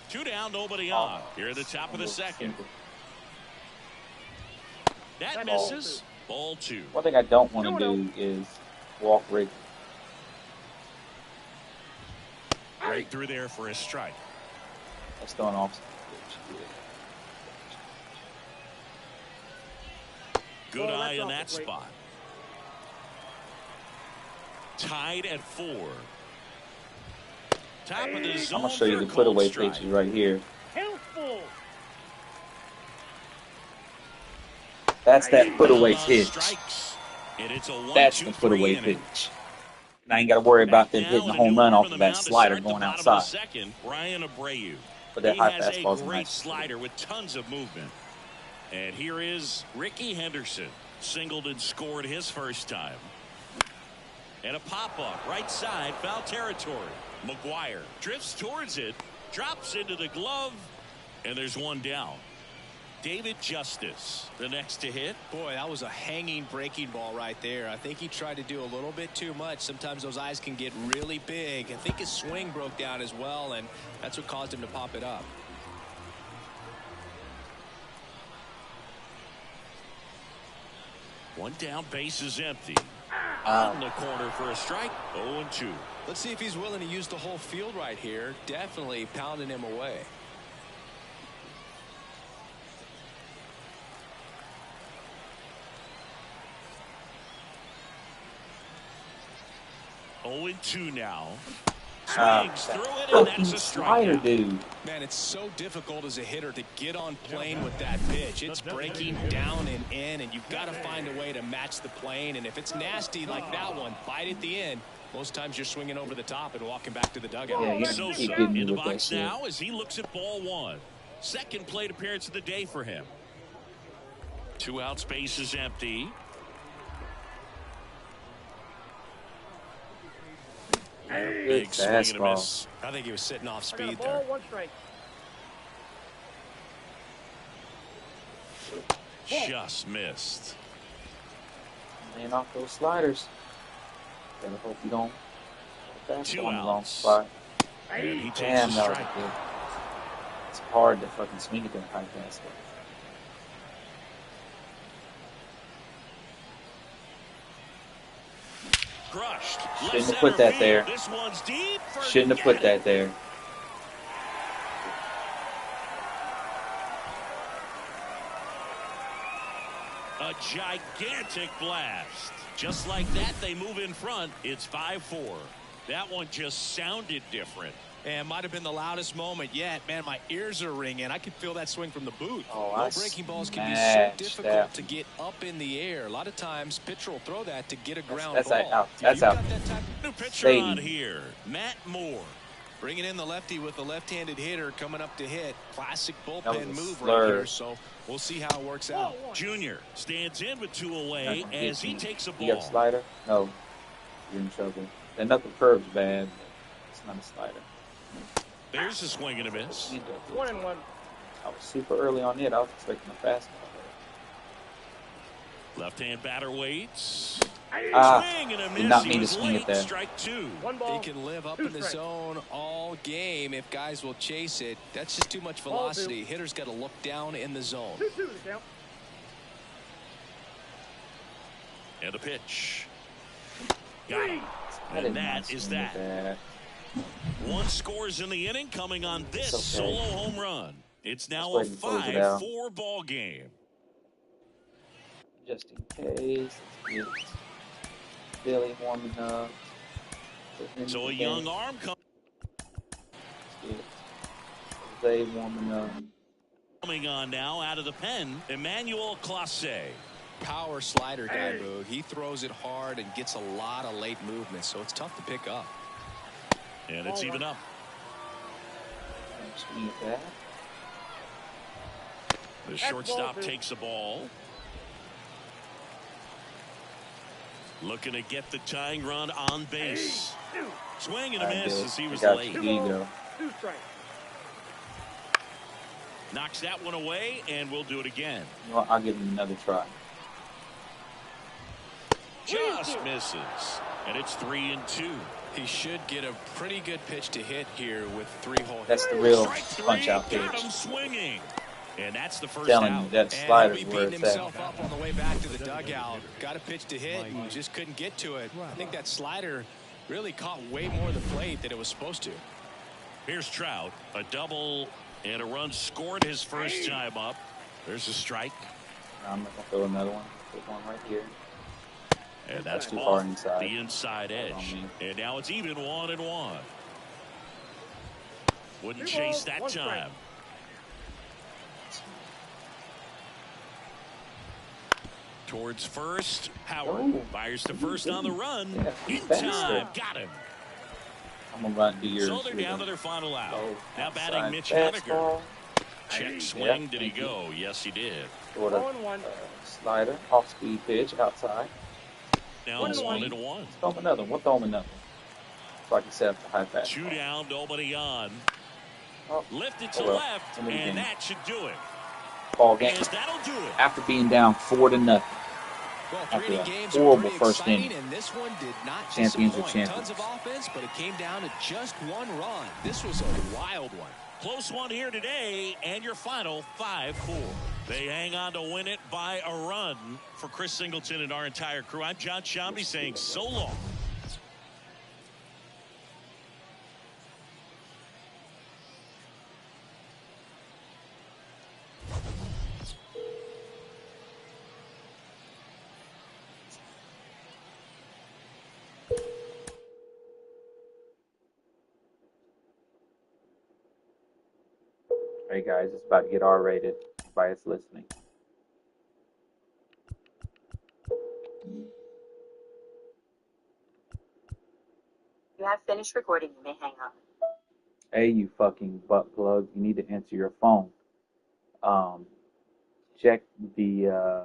2 down, nobody on. Here at the top of the second. That misses. Ball 2. One thing I don't want to do is walk Ricky. Right through there for a strike. That's throwing off. Good eye in that spot. Tied at 4. Top of the zone. I'm gonna show you for the a put called away strike. pitches right here. That's that put away pitch. Strikes. And it's a 1-2-3 That's the put away inning. pitch. And I ain't got to worry about them Now hitting a and a home new run arm off on of the that mound to slider start the going bottom of the outside. second. Brian Abreu. But that He high has a fastball's a great nice slider with tons of movement. And here is Ricky Henderson. Singled and scored his first time. And a pop-up right side, foul territory. McGuire drifts towards it, drops into the glove, and there's one down. David Justice, the next to hit. Boy, that was a hanging breaking ball right there. I think he tried to do a little bit too much. Sometimes those eyes can get really big. I think his swing broke down as well, and that's what caused him to pop it up. One down, base is empty. On the corner for a strike. 0-2. Let's see if he's willing to use the whole field right here. Definitely pounding him away. Oh and 2 now. Swings through it, and that's a slider, strikeout. dude. Man, it's so difficult as a hitter to get on plane with that pitch. It's breaking down and in, and you've got to find a way to match the plane. And if it's nasty like that one, bite at the end, most times you're swinging over the top and walking back to the dugout. Yeah, you Sosa keep getting me in the with that box shit. now as he looks at ball one. Second plate appearance of the day for him. 2 outs, base is empty. Big swing and a fastball. miss. I think he was sitting off I got a speed ball, there. 1 strike. Just missed. Laying off those sliders. Gotta hope you don't. Two On the wrong outs. spot. And he takes Damn, a that was strike. good. It's hard to fucking swing at that high fastball. Crushed. Shouldn't have put that there. This one's deep. Shouldn't have put that there. A gigantic blast. Just like that, they move in front. It's 5-4. That one just sounded different. And might have been the loudest moment yet. Man, my ears are ringing. I could feel that swing from the booth. Oh, Low I breaking balls can be so smashed difficult that. to get up in the air. A lot of times, pitcher will throw that to get a ground That's ball. out. If That's you've out. got that type New pitcher Shady. on here, Matt Moore. Bringing in the lefty with the left-handed hitter coming up to hit. Classic That was bullpen a move slur. right here. So we'll see how it works out. Junior stands in with 2 away Not gonna as get he you. takes a You got a ball. slider? No. You're in trouble. That knuckle curve's bad. But it's not a slider. There's a swing and a miss. 1-1. I was super early on it. I was expecting a fastball. Left-hand batter waits. Ah, Swing and a did miss. not He mean to was swing late. at that. Strike 2. 1 He ball. can live up 2 in the strikes. zone all game if guys will chase it. That's just too much Ball velocity. Hitter's got to look down in the zone. 2-2 the count. And a pitch. Got him. I did And not that is swing at that. 1 scores in the inning coming on this It's okay. solo home run. It's now Let's a wait and close it out. 5-4 ball game. Just in case. Let's get Billy warming up. So a young arm Jose warming up. coming on now out of the pen. Emmanuel Clase. Power slider guy, Boo. He throws it hard and gets a lot of late movement, so it's tough to pick up. And it's even up. Swing at that. The shortstop takes the ball. Looking to get the tying run on base. Swing and a miss as he was late. There you go. 2 strikes. Knocks that one away, and we'll do it again. You know what? I'll give him another try. Just misses. And it's 3-2. He should get a pretty good pitch to hit here with 3 whole hits. That's the real Strike 3, punch-out got pitch. him swinging. And that's the first Telling out. you, that And slider's he'll be where beating it's himself at. up on the way back to the dugout. Got a pitch to hit and just couldn't get to it. I think that slider really caught way more of the plate than it was supposed to. Here's Trout. A double and a run scored his first time up. There's a strike. I'm going to throw another one. Put one right here. And that's Too off far inside. the inside edge. And now it's even 1-1. Wouldn't 2 chase balls, that 1 strike. time. Towards first, Howard fires to first on the run. Yeah, In time, got him. I'm gonna run to yours. So they're down to their final out. Now batting Mitch fastball. Check swing. Did he go? Yes, he did. Sort of slider, off speed pitch outside. Now 1-1. Throw him another. We'll throw him another. So I can set up the high fastball. 2 down, nobody on. Lifted to well. left, and that should do it. Ball game. And that'll do it. After being down 4-0. Well, After a games horrible first inning. And this one did not Champions are disappoint. champions. Tons of offense, but it came down to just 1 run. This was a wild one. Close one here today, and your final 5-4. They hang on to win it by a run. For Chris Singleton and our entire crew, I'm John Shambi saying so long. Hey guys, it's about to get R-rated. Everybody's listening. You have finished recording. You may hang up. Hey, you fucking butt plug. You need to answer your phone. Check the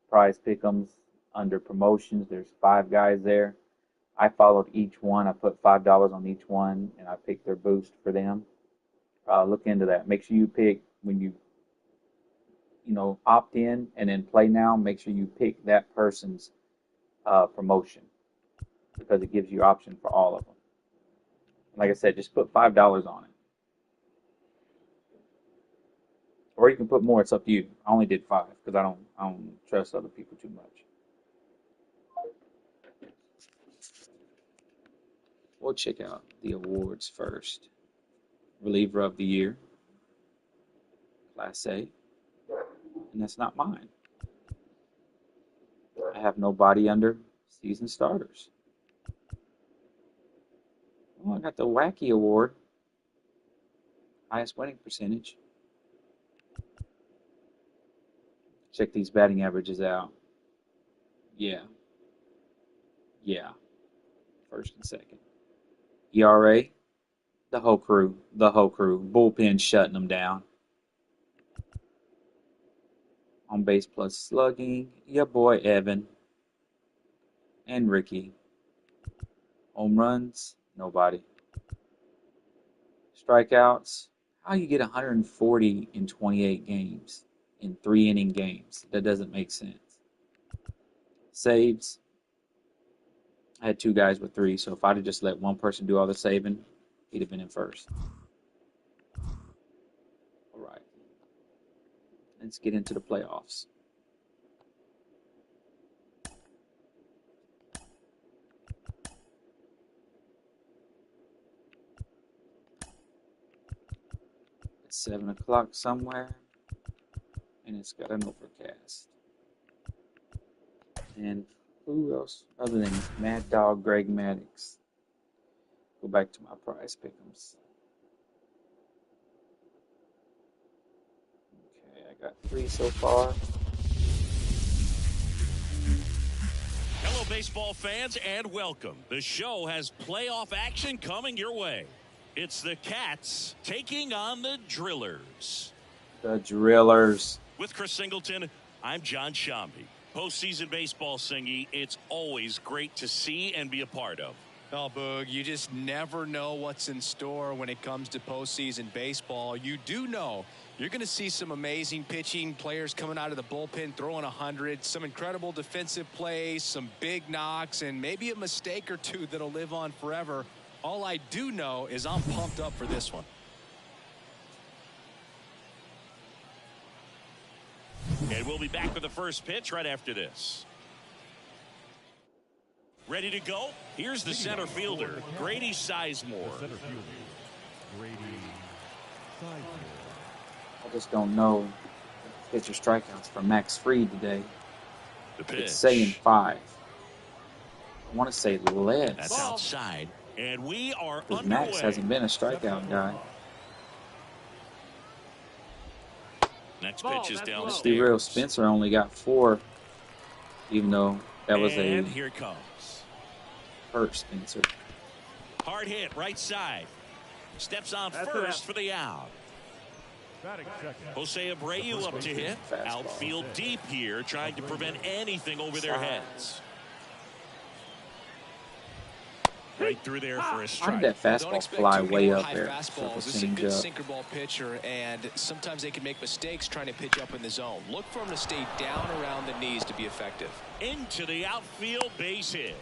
prize pick'ems under promotions. There's 5 guys there. I followed each one. I put $5 on each one, and I picked their boost for them. Look into that. Make sure you pick when you opt in and then play now. Make sure you pick that person's promotion because it gives you option for all of them. Like I said, just put $5 on it, or you can put more. It's up to you. I only did 5 because I don't trust other people too much. We'll check out the awards first. Reliever of the Year, Class A, and that's not mine. I have nobody under season starters. Oh, I got the Wacky Award, highest winning percentage. Check these batting averages out. Yeah. First and second. ERA. The whole crew. Bullpen shutting them down. On base plus slugging, your boy Evan and Ricky. Home runs, nobody. Strikeouts, how you get 140 in 28 games, in 3-inning games? That doesn't make sense. Saves, I had 2 guys with 3, so if I'd have just let one person do all the saving, he'd have been in first. All right. Let's get into the playoffs. It's 7 o'clock somewhere, and it's got an overcast. And who else other than Mad Dog Greg Maddox? Go back to my prize pick'ems. Okay, I got 3 so far. Hello, baseball fans, and welcome. The show has playoff action coming your way. It's the Cats taking on the Drillers. The Drillers. With Chris Singleton, I'm John Shambi. Postseason baseball, Singy, it's always great to see and be a part of. Oh, Boog, you just never know what's in store when it comes to postseason baseball. You do know you're going to see some amazing pitching, players coming out of the bullpen throwing 100, some incredible defensive plays, some big knocks, and maybe a mistake or 2 that'll live on forever. All I do know is I'm pumped up for this one. And we'll be back with the first pitch right after this. Ready to go? Here's the center fielder, Grady Sizemore. Center fielder, Grady Sizemore. I just don't know pitcher strikeouts for Max Fried today. The pitch. It's saying 5. I want to say less. That's outside. And we are because underway. Max hasn't been a strikeout guy. Next pitch is down. Let's be real. Spencer only got 4 even though that was and a here it comes. hurt Spencer. Hard hit, right side. Steps on first for the out. Jose Abreu up to hit. Outfield deep here, trying to prevent anything over their heads. Right through there for a strike. How did that fastball fly way up there? Fastballs. This is a good sinker ball pitcher, and sometimes they can make mistakes trying to pitch up in the zone. Look for him to stay down around the knees to be effective. Into the outfield, base hit.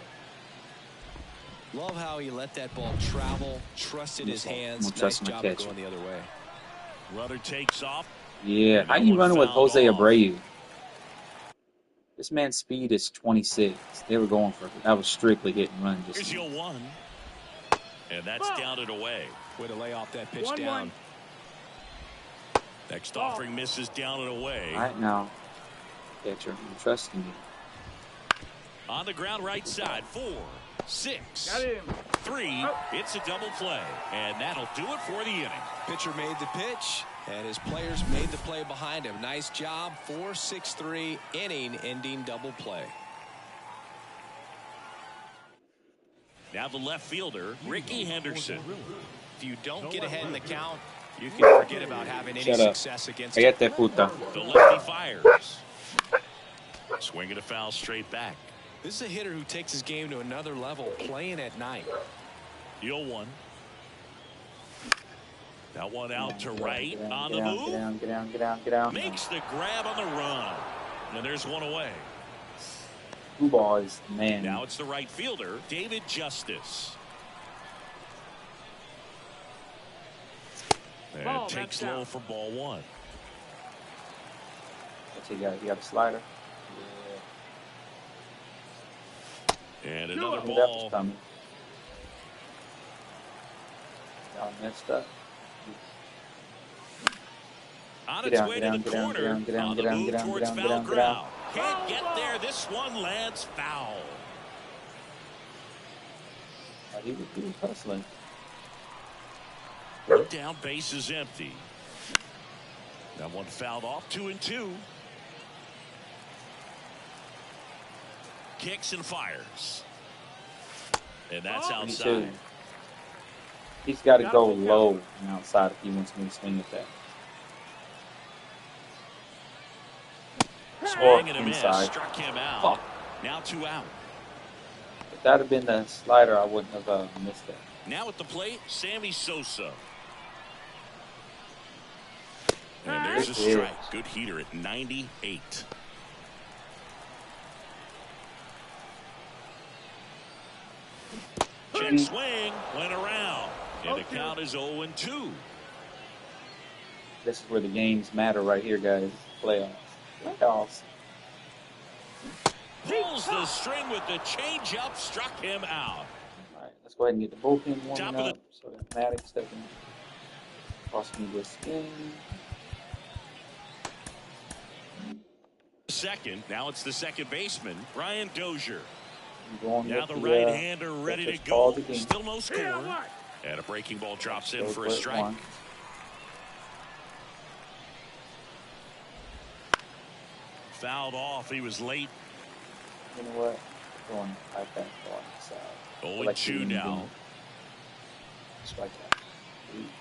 Love how he let that ball travel, trusted his hands. Nice job of going the other way. Runner takes off. Yeah, how you running with Jose Abreu? This man's speed is 26. They were going for it. That was strictly hit and run. Here's your 1. And that's down and away. Way to lay off that pitch down. Next offering misses down and away. All right now, catcher, I'm trusting you. On the ground right side. 4, 6, 3. It's a double play. And that'll do it for the inning. Pitcher made the pitch, and his players made the play behind him. Nice job. 4-6-3 inning-ending double play. Now the left fielder, Ricky Henderson. If you don't get ahead in the count, you can forget about having any success against him. The lefty fires. Swing and a foul straight back. This is a hitter who takes his game to another level, playing at night. 0-1. That one out to right on the move. Get down. Makes the grab on the run. And there's one away. Two balls, man. Now it's the right fielder, David Justice. And takes low for ball 1. What's he got? He got a slider. Yeah. And another ball. That was coming. Y'all messed up. On its way to the corner, on the move towards foul ground. Can't get there. This one lands foul. He was hustling. Down, base is empty. That one fouled off. 2-2. Kicks and fires. And that's outside. He's got to go low and outside if he wants me to swing at that. Swing and a miss, struck him out. Now 2 out. If that had been the slider, I wouldn't have missed that. Now at the plate, Sammy Sosa. And there's a strike. Good heater at 98. Check swing, went around. And the count is 0-2. This is where the games matter right here, guys. Playoffs. Pulls the string with the changeup, struck him out. All right, let's go ahead and get the bullpen warming up so that Maddox doesn't cost me this game. Second, now it's the second baseman, Brian Dozier. Now the right-hander ready to go. Still no score. And a breaking ball drops in for a strike. Fouled off. He was late. You know what? Going high fastball on the side. 0-2 now. Strike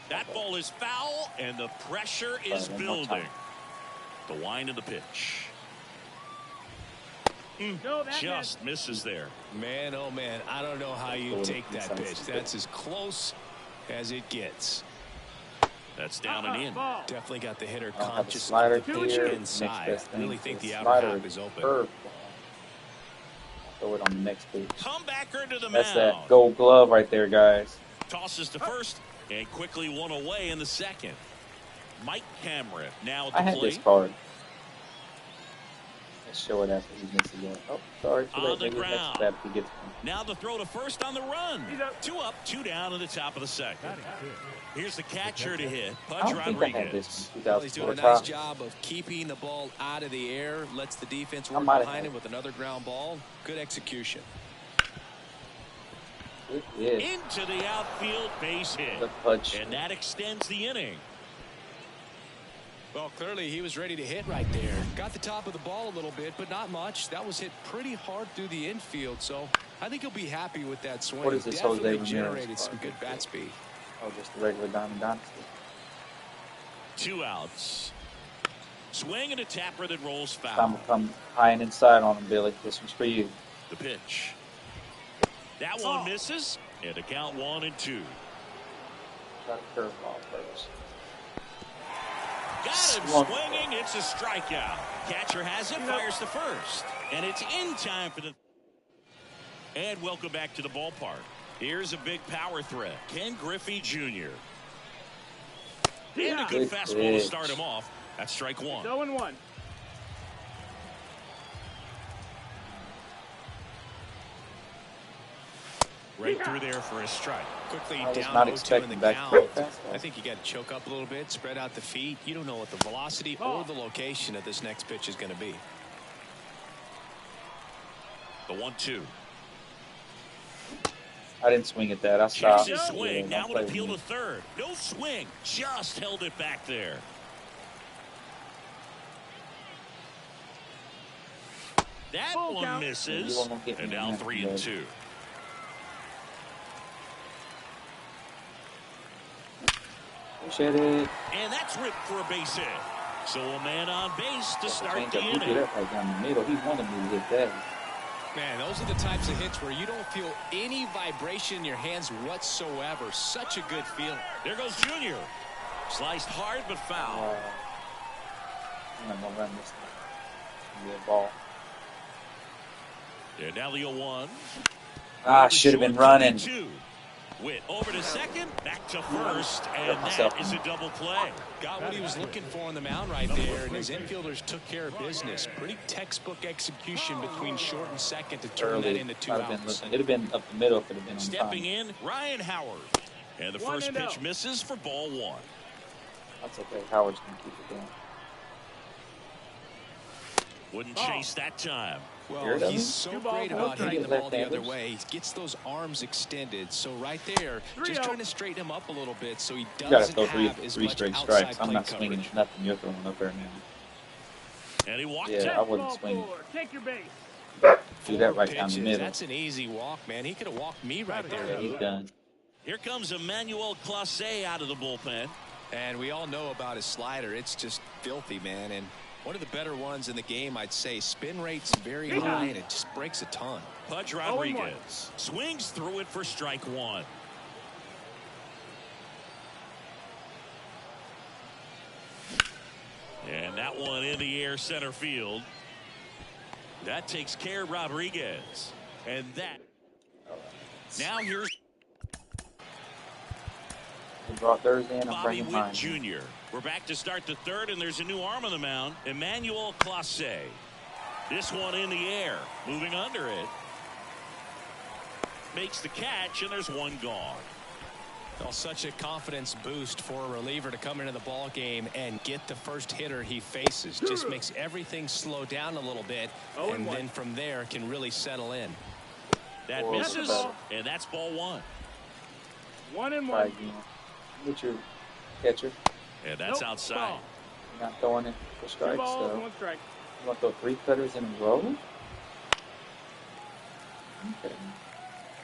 that ball is foul, and the pressure is building. The wind of the pitch. Just misses there. Man, oh man, I don't know how you take that pitch. That's as close as it gets. That's down and in. Definitely got the hitter conscious of the pitch inside. I really think the outer half is open. Throw it on the next pitch. Comebacker to the mound. That's that gold glove right there, guys. Tosses to first and quickly one away in the second. Mike Cameron now at the I had plate. this card. Let's show it after he misses it. Oh, sorry. On the ground. If he gets now the throw to first on the run. 2 up, 2 down in the top of the second. Here's the catcher to hit, Pudge Rodriguez. Well, he's doing a nice job of keeping the ball out of the air. Lets the defense work behind him with another ground ball. Good execution. Into the outfield, base hit. And that extends the inning. Well, clearly he was ready to hit right there. Got the top of the ball a little bit, but not much. That was hit pretty hard through the infield, so I think he'll be happy with that swing. What is this Definitely Jose Ramirez generated some good bat speed. Oh, just the regular Diamond Dynasty. 2 outs. Swing and a tapper that rolls foul. Time to come high and inside on him, Billy. This one's for you. The pitch. That one misses, and a count 1-2. Got a curveball first. Got him swinging. It's a strikeout. Catcher has it, fires to first. And it's in time for the... And welcome back to the ballpark. Here's a big power threat. Ken Griffey Jr. And a good fastball to start him off. That's strike 1. 0-1. Right through there for a strike. Quickly I was down not 0-2 in expecting the back count. to fastball. I think you got to choke up a little bit, spread out the feet. You don't know what the velocity or the location of this next pitch is going to be. The 1-2. I didn't swing at that. I stopped. Here's his swing. Yeah, Now an appeal to third. No swing. Just held it back there. That one misses. And now 3-2. Appreciate it. And that's ripped for a base hit. So a man on base to start the He inning. threw that right down the middle. He wanted me to hit that. Man, those are the types of hits where you don't feel any vibration in your hands whatsoever. Such a good feeling. There goes Junior. Sliced hard but foul. I'm not going to run this thing. Good ball. And now the 0-1. I should have been running. Witt over to second, back to first, and that is a double play. Got what he was looking for on the mound right there, and his infielders took care of business. Pretty textbook execution between short and second to turn that into 2 outs. It'd have been up the middle if it had been on Stepping time. in, Ryan Howard. And the first pitch misses for ball 1. That's okay. Howard's going to keep it going. Wouldn't chase that time. Well, he's so great about hitting the ball the other way. He gets those arms extended. So right there, just trying to straighten him up a little bit so he doesn't have as much straight outside strikes. I'm not swinging coverage. nothing. You're throwing up there now. And he walked Yeah, I wasn't swinging. Take your base. Do that right down the middle. That's an easy walk, man. He could have walked me right there. Yeah, he's done. Here comes Emmanuel Clase out of the bullpen. And we all know about his slider. It's just filthy, man. And one of the better ones in the game, I'd say. Spin rate's very high, and it just breaks a ton. Pudge Rodriguez swings through it for strike 1. And that one in the air center field. That takes care of Rodriguez. And that. Now here's He brought Thursday in. I'm Bobby bringing Witt mine. Jr. We're back to start the third, and there's a new arm on the mound, Emmanuel Clase. This one in the air, moving under it. Makes the catch, and there's one gone. Well, such a confidence boost for a reliever to come into the ball game and get the first hitter he faces. Just makes everything slow down a little bit, and then from there can really settle in. That misses, and that's ball 1. 1-1. Try again. Get your catcher. And that's outside. You're not throwing it for strikes, 2 balls, so 1 strike. you want to throw 3 cutters in a row? Okay.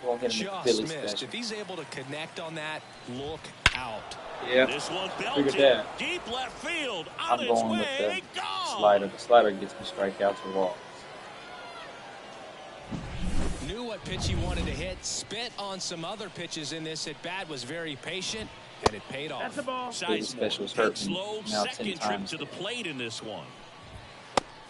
We won't hit him with the Just Philly missed. special. If he's able to connect on that, look out. Yeah. This one Figured belted that. deep left field. On I'm its going with way, the gone. slider. The slider gets me strikeouts or walks. Knew what pitch he wanted to hit. Spit on some other pitches in this at bat. Was very patient, and it paid off. That's a ball. Philly specials Sizemore hurt takes me slow now 10 second trip times. to the plate in this one.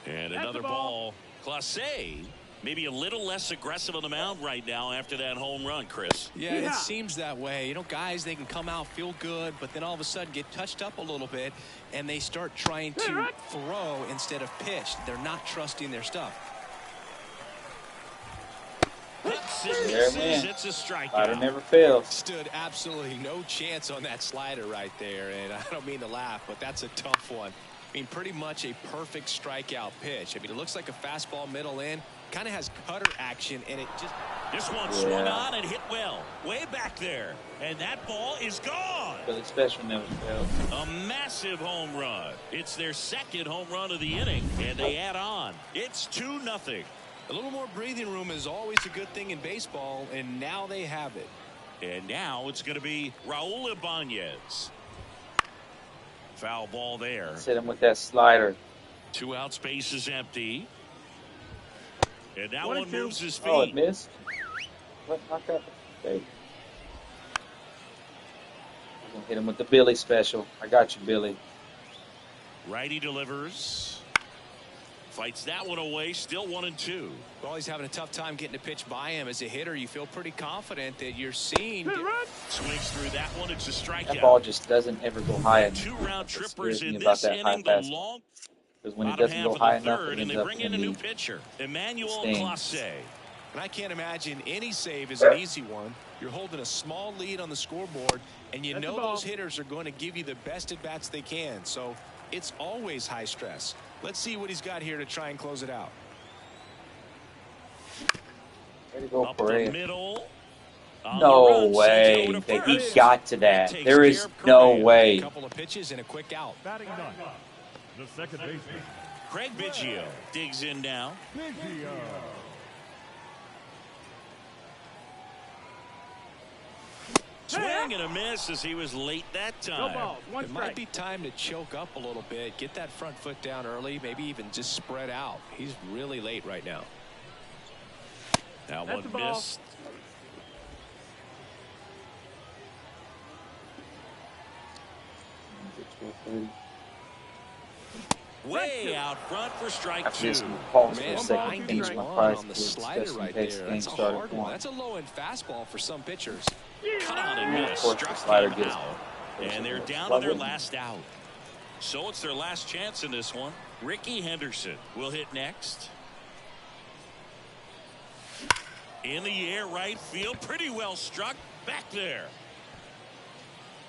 And That's another the ball. ball. Clase maybe a little less aggressive on the mound right now after that home run, Chris. Yeah, it seems that way. You know, guys, they can come out, feel good, but then all of a sudden get touched up a little bit, and they start trying to throw instead of pitch. They're not trusting their stuff. Hits and There it misses. went. It's a strikeout. Slider never fails. Stood absolutely no chance on that slider right there, and I don't mean to laugh, but that's a tough one. I mean, pretty much a perfect strikeout pitch. I mean, it looks like a fastball middle in, kind of has cutter action, and it just... This one swung on and hit well. Way back there. And that ball is gone. Billy Special never fails. A massive home run. It's their second home run of the inning, and they add on. It's 2-0. A little more breathing room is always a good thing in baseball, and now they have it. And now it's going to be Raul Ibanez. Foul ball there. Let's hit him with that slider. 2 out, space is empty. And that one moves his feet. Oh, it missed. What? Knock out the fake. I'm going to hit him with the Billy Special. I got you, Billy. Righty delivers. Fights that one away. Still 1-2. Well, he's having a tough time getting a pitch by him. As a hitter, you feel pretty confident that you're seeing. Swings through that one. It's a strikeout. That ball just doesn't ever go high enough. 2-round trippers in about this that high inning. The long because when it doesn't go high enough, it and ends they up bring in a new pitcher, Emmanuel Clase. And I can't imagine any save is an easy one. You're holding a small lead on the scoreboard, and you know those hitters are going to give you the best at bats they can. So it's always high stress. Let's see what he's got here to try and close it out. Up the middle. No way that he got to that. There is no way. A couple of pitches and a quick out. Batting ninth, the second baseman, Craig Biggio digs in now. Biggio. Swing and a miss as he was late that time. No balls, one It strike. might be time to choke up a little bit, get that front foot down early, maybe even just spread out. He's really late right now. That That's one the ball. missed. Way out front for strike After this two. pause for Man, a second, finish my 91 price on the picks slider just in right case there. the game That's a started hard one. going. That's a low-end fastball for some pitchers. Cut on and Of miss. course, the Struck slider him gets out. And they're down Why to their wouldn't last out. So it's their last chance in this one. Ricky Henderson will hit next. In the air, right field. Pretty well struck. Back there.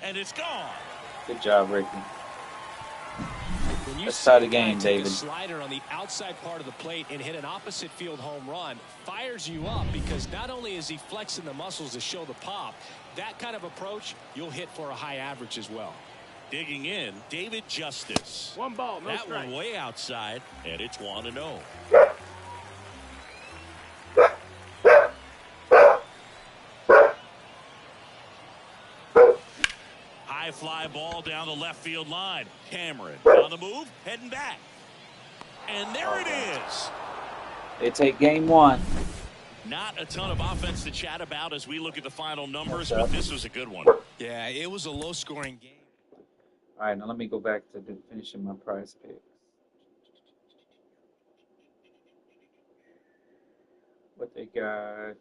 And it's gone. Good job, Ricky. When you Let's see try the a guy game, take David. a slider on the outside part of the plate and hit an opposite field home run, fires you up because not only is he flexing the muscles to show the pop, that kind of approach you'll hit for a high average as well. Digging in, David Justice. One ball, no That strike. one way outside, and it's 1-0. High fly ball down the left field line. Cameron on the move, heading back. And there it is. They take game one. Not a ton of offense to chat about as we look at the final numbers, but this was a good one. Yeah, it was a low-scoring game. All right, now let me go back to finishing my prize picks. What they got.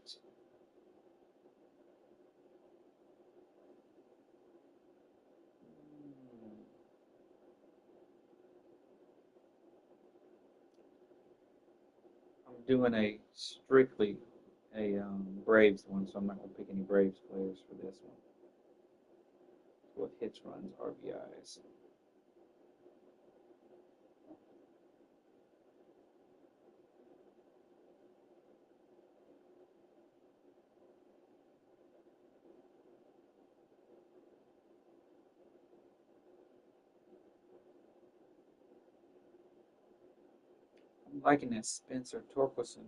I'm doing a strictly a Braves one, so I'm not going to pick any Braves players for this one. What hits, runs, RBIs. I'm liking that Spencer Torkelson.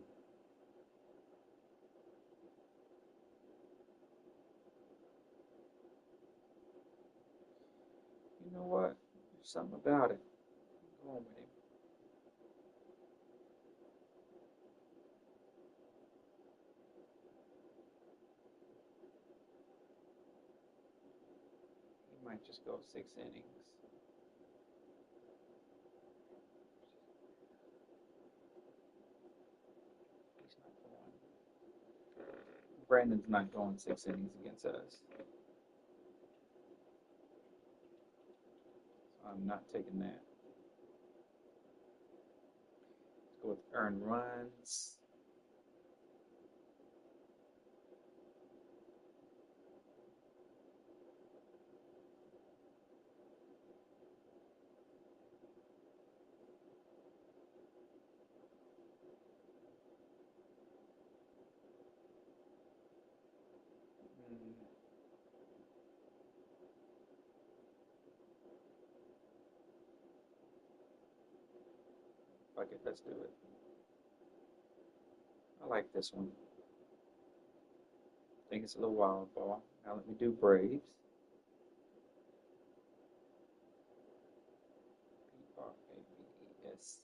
You know what? There's something about it. I'm going with him. He might just go 6 innings. He's not going. Brandon's not going 6 innings against us. I'm not taking that. Let's go with earned runs. Fuck it, let's do it. I like this one. I think it's a little wild ball. Now let me do Braves. Braves.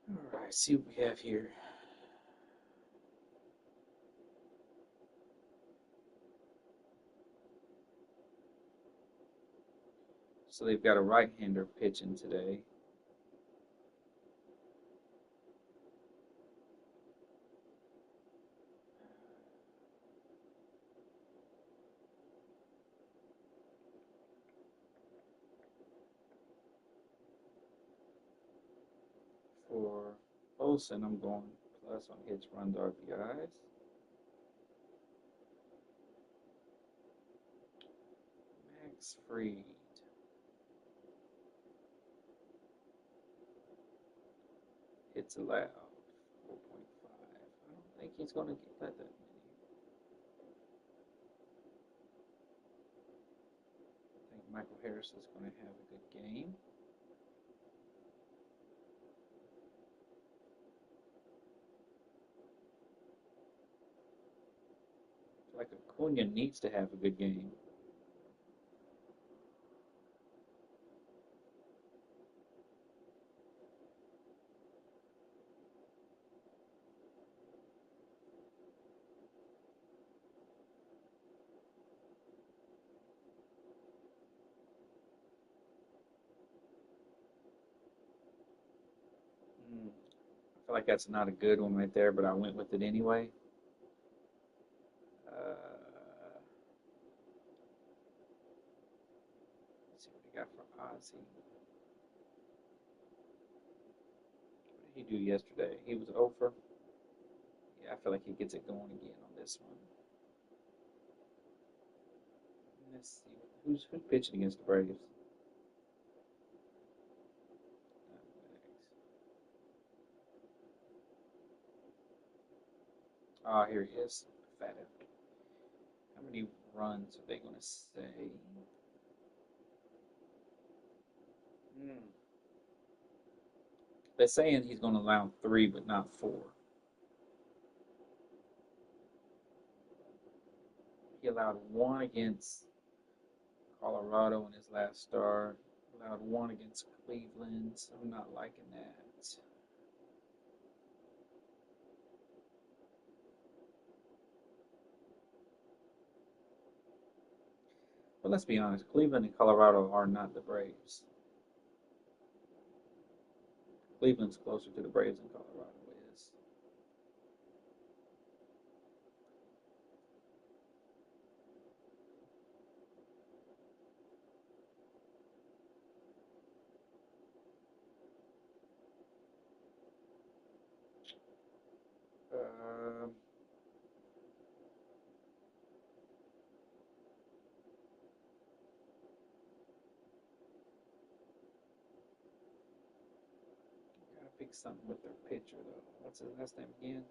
All right, see what we have here. So they've got a right-hander pitching today. For Olsen, I'm going plus on hits, runs, RBIs. Max Fried. Hits allowed, 4.5. I don't think he's going to get that many. I think Michael Harris is going to have a good game. I feel like Acuna needs to have a good game. I feel like that's not a good one right there, but I went with it anyway. Let's see what he got for Ozzy. What did he do yesterday? He was over. Yeah, I feel like he gets it going again on this one. Let's see. Who's pitching against the Braves? Ah, here he is. Fat. How many runs are they going to say? They're saying he's going to allow 3, but not 4. He allowed 1 against Colorado in his last start. Allowed 1 against Cleveland, so I'm not liking that. But let's be honest, Cleveland and Colorado are not the Braves. Cleveland's closer to the Braves than Colorado is. Gotta pick something with their pitcher, though. What's his last name again?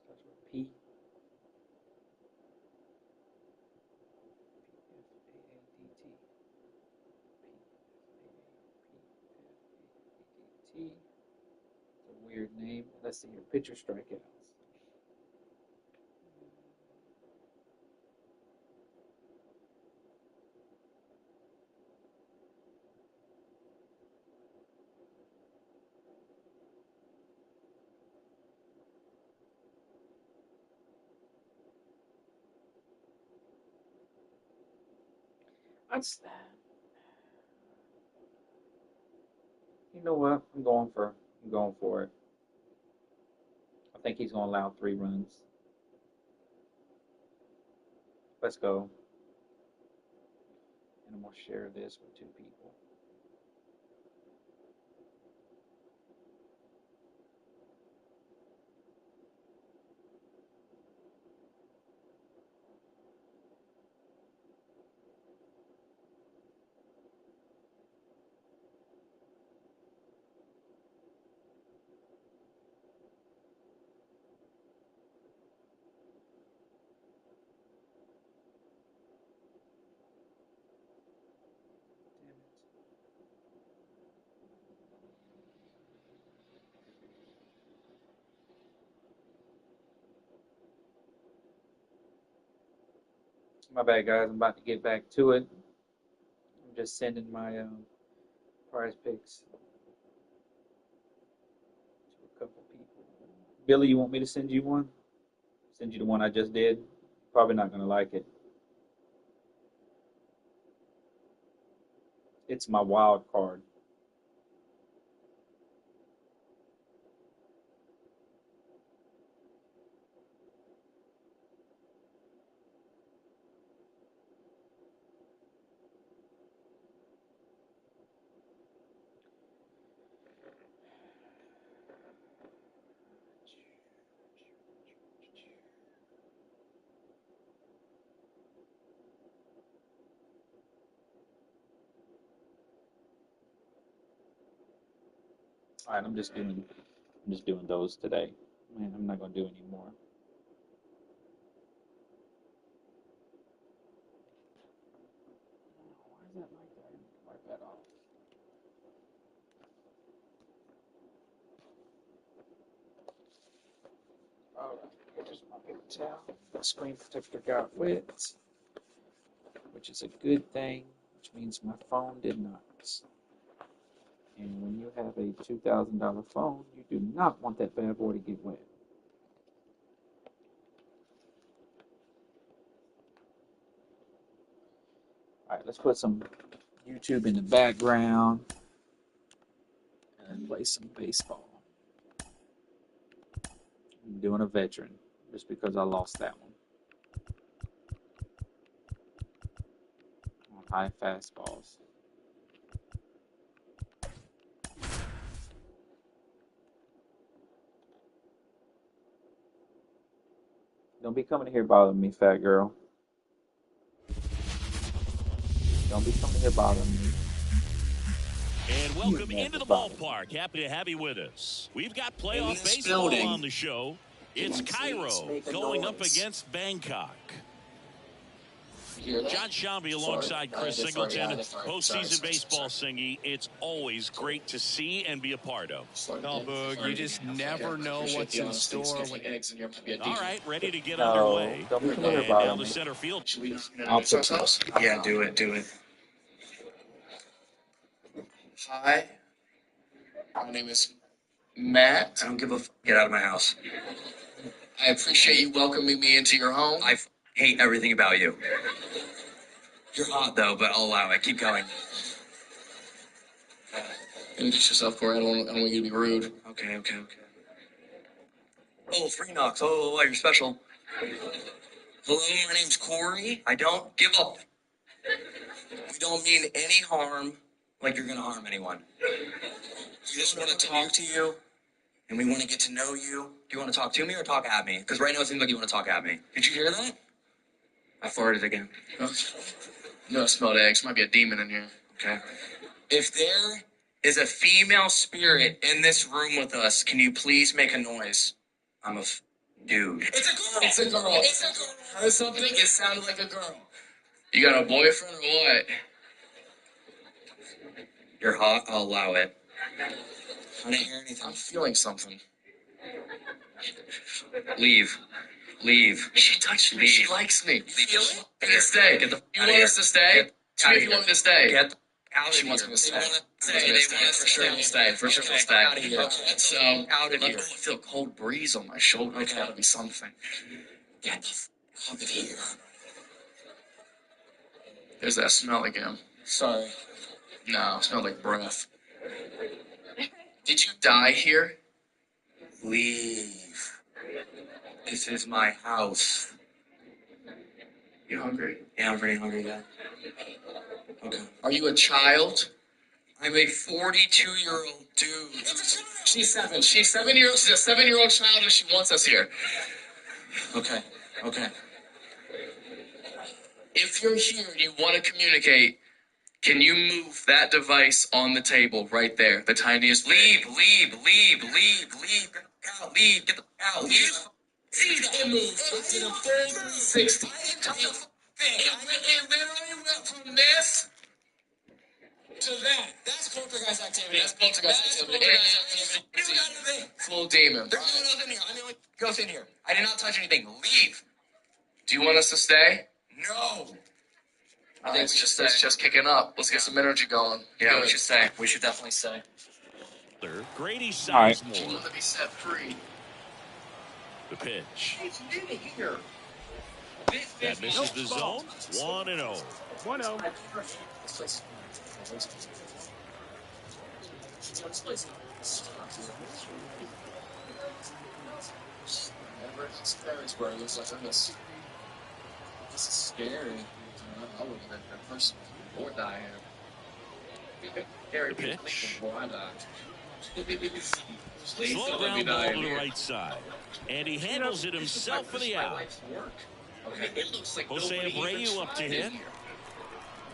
Starts with P. P-F-A-A-D-T. P-F-A-A-D-T. It's a weird name. Let's see here. Pitcher strikeouts. You know what? I'm going for it. I think he's going to allow 3 runs. Let's go. And I'm going to share this with 2 people. My bad, guys. I'm about to get back to it. I'm just sending my prize picks to a couple people. Billy, you want me to send you one? Send you the one I just did? Probably not going to like it. It's my wild card. All right, I'm just doing those today. Man, I'm not gonna do any more. Why is that like that? Wipe that off. All right, here's my paper towel. The screen protector got wet, which is a good thing, which means my phone did not. And when you have a $2,000 phone, you do not want that bad boy to get wet. All right, let's put some YouTube in the background and play some baseball. I'm doing a veteran just because I lost that one. On high fastballs. Don't be coming here bothering me, fat girl. Don't be coming here bothering me. And welcome into the ballpark. Happy to have you with us. We've got playoff baseball on the show. It's Cairo going up against Bangkok. John Shambi alongside Chris Singleton. Postseason baseball, Singy. It's always great to see and be a part of. No, Boog, you just never know what's in store. All right, ready to get underway. Don't be coming here And bothering down the me. center field. I'll put those. Yeah, do it. Hi, my name is Matt. I don't give a f. Get out of my house. I appreciate you welcoming me into your home. I hate everything about you. You're hot though, but I'll allow it. Keep going. Introduce yourself, Corey. I don't want you to be rude. Okay. Oh, 3 knocks. Oh, you're special. Hello, my name's Corey. I don't give up. We don't mean any harm like you're going to harm anyone. We just want to talk to you, and we want to get to know you. Do you want to talk to me or talk at me? Because right now it seems like you want to talk at me. Did you hear that? I farted again. No, I smelled eggs. Might be a demon in here. Okay. If there is a female spirit in this room with us, can you please make a noise? I'm a dude. It's a girl. It's a girl. It's a girl. I heard something. It sounded like a girl. You got a boyfriend or what? You're hot. I'll allow it. I didn't hear anything. I'm feeling something. Leave. She touched me. She likes me. Feel it? Can you stay? You want us to stay? Tell me if you want me to stay. Get the out of She here. wants me to stay. They want us to stay. For sure we'll stay. Out of here. Okay, so, out of here. I feel a cold breeze on my shoulder. It's gotta be something. Get the f out of here. There's that smell again. Sorry. No, it smelled like breath. Did you die here? Leave. This is my house. You hungry? Yeah, I'm pretty hungry, yeah. Okay. Are you a child? I'm a 42-year-old dude. She's 7. She's a 7-year-old child and she wants us here. Okay. If you're here and you want to communicate, can you move that device on the table right there? The tiniest. Leave. Get the out. Leave. See that? It moved. It's in a full 360. It literally went from this to that. That's poltergeist activity. Full demon. There's no one else in here. I'm the only ghost in here. I did not touch anything. Leave. Do you want us to stay? No. I think it's just kicking up. Let's get some energy going. Yeah, we should say. We should definitely say. Grady All right. Sizemore. Let me set free. The pitch. It's new here. That misses the zone. 1-0. 1-0. It looks like this is scary. I would have been the first or die here. The pitch. Before I die. Slow ground ball to the right side. And he handles it himself for the out. Okay, it looks like Jose Abreu up to hit.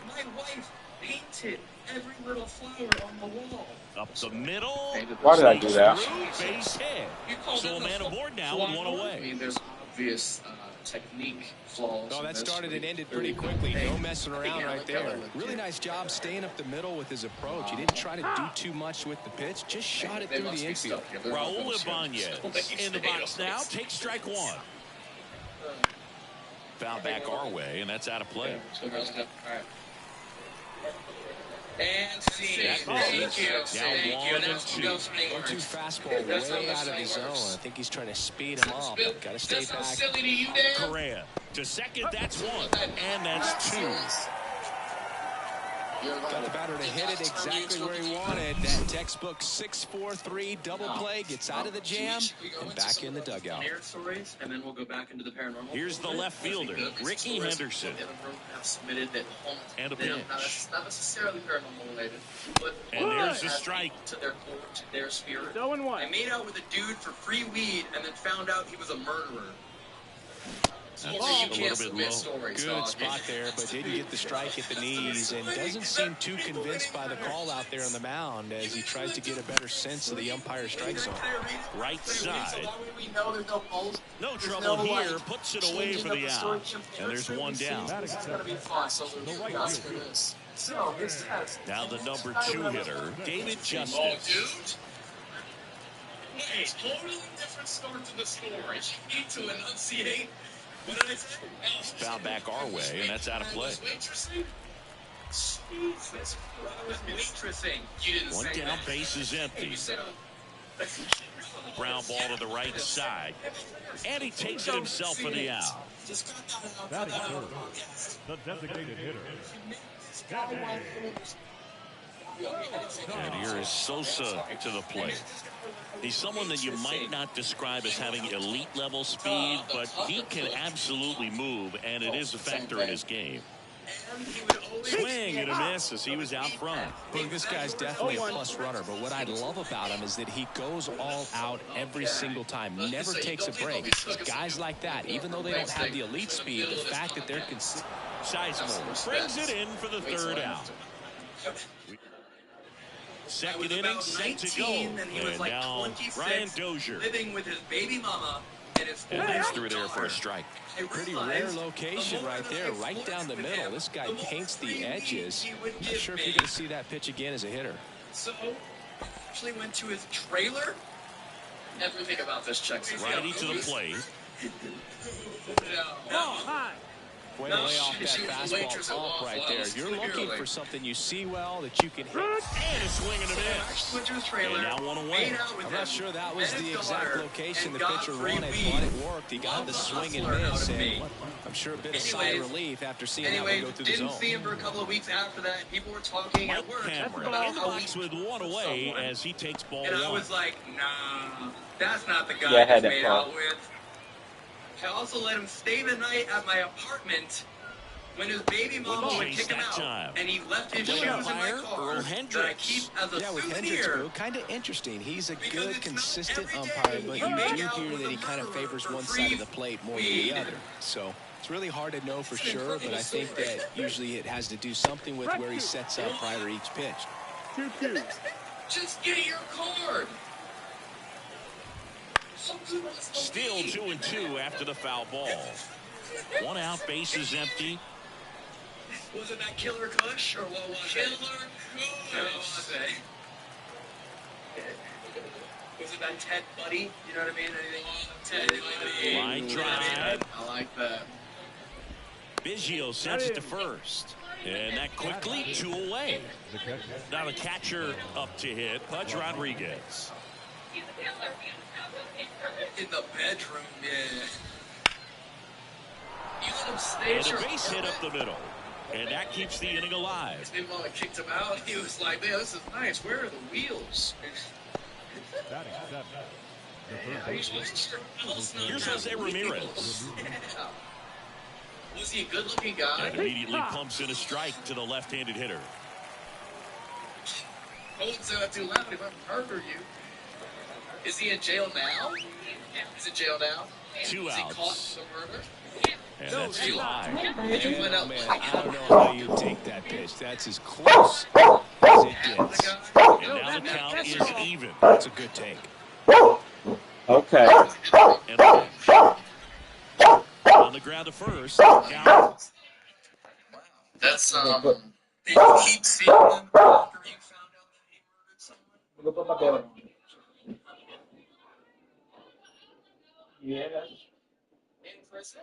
My wife painted every little flower on the wall. Up the middle. Why did I do that? Base hit. So a man aboard now with one away. I mean, there's obvious technique flaws. Oh, that started and ended pretty quickly. No messing around right there. Really nice job staying up the middle with his approach. He didn't try to do too much with the pitch. Just shot it through the infield. Raul Ibanez in the box now. Takes strike one. Foul back our way, and that's out of play. And see. Thank you. Now 1-2. 1-2 fastball way out of his zone. I think he's trying to speed him up. Got to stay back. Silly to you, Dan? Correa to second. That's one, and that's two. Got the batter to hit it exactly where he wanted. That textbook 6-4-3 double play gets out of the jam and back in the dugout. And then we'll go back into the paranormal. Here's the left fielder, Ricky Henderson. And a pitch. Not necessarily paranormal related, but and there's the strike. To their core, to their spirit. 0-1. I made out with a dude for free weed and then found out he was a murderer. That's You a can't little submit bit low. stories, Good dog. spot there, but didn't get the strike at the knees and doesn't seem too convinced by the call out there on the mound as he tries to get a better sense of the umpire strike zone. Right side. We know there's no polls. No trouble here. Puts it away for the out. And there's one down. It's going to be fun. So let's do this. So this has Now the number 2 hitter, David Justice. Wait, totally different start to the story. You need to enunciate. What did I say? Foul back our way, and that's out of play. Waitressing? Jesus. Waitressing. You didn't One say down, that. base is empty. Ground ball to the right side. And he takes it himself for the out. Batting third, the designated hitter. And here is Sosa to the plate. He's someone that you might not describe as having elite level speed, but he can absolutely move, and it is a factor in his game. Swing and a miss as he was out front. Look, this guy's definitely a plus runner, but what I love about him is that he goes all out every single time, never takes a break. Guys like that, even though they don't have the elite speed, the fact that they're consistent. Sizemore brings it in for the third out. Second inning set to go. and he was And like now 26, Ryan Dozier. living with his baby mama and his And he's 4-year-old through there for a daughter. strike. Pretty rare location right there, right down the middle. This guy paints the edges. Not sure if you're going to see that pitch again as a hitter. So, actually went to his trailer. Everything about this checks out. Righty to the plate. Oh, hi. Way to lay off that fastball up right there. You're looking for something you see well that you can hit. And a swing and a miss. Went to his trailer. And now one away. I'm not sure that was the exact location the pitcher wanted, but it worked. He got the swing and miss, and I'm sure a bit of sigh of relief after seeing that one go through the zone. Didn't see him for a couple of weeks after that. People were talking Mike at work Cameron about in the how box with one away as he takes ball and I one. was like, nah, that's not the guy Yeah, I had he's that made thought. out with. I also let him stay the night at my apartment when his baby mama would kick him out, and he left his shoes in my car that I keep as a Yeah, with Hendricks, souvenir. kind of interesting. He's a good, consistent umpire, but you do hear that he kind of favors one side of the plate more than the other. So it's really hard to know for sure, but I think that usually it has to do something with where he sets up prior to each pitch. 2-2. Just get your card. Still 2-2 after the foul ball. One out, base is empty. Was it that Killer Kush or what was it? Killer Kush. What was it? Was it that Ted Buddy? You know what I mean? Anything? Ted Buddy. Line drive. I like that. Biggio sends it to first. And that quickly 2 away. Now the catcher up to hit, Pudge Rodriguez. In the bedroom, yeah. You let him stay And at a your base hit up apartment? the middle. And that keeps the inning alive. His big mama kicked him out. He was like, man, this is nice. Where are the wheels? Batting seven. Are you supposed to Here's Jose Ramirez. Yeah. Was he a good-looking guy? And immediately pumps in a strike to the left-handed hitter. Don't say that too loud. He might murder you. Is he in jail now? Is in jail now? 2 Is he outs. caught in the murder? And that's too high. Did you find out? Man, I don't know how you take that pitch. That's as close as it gets. And now the count is even. That's a good take. Okay. And on the ground to first. Count. That's, did you keep seeing him after you found out that he murdered someone? Yes. In prison?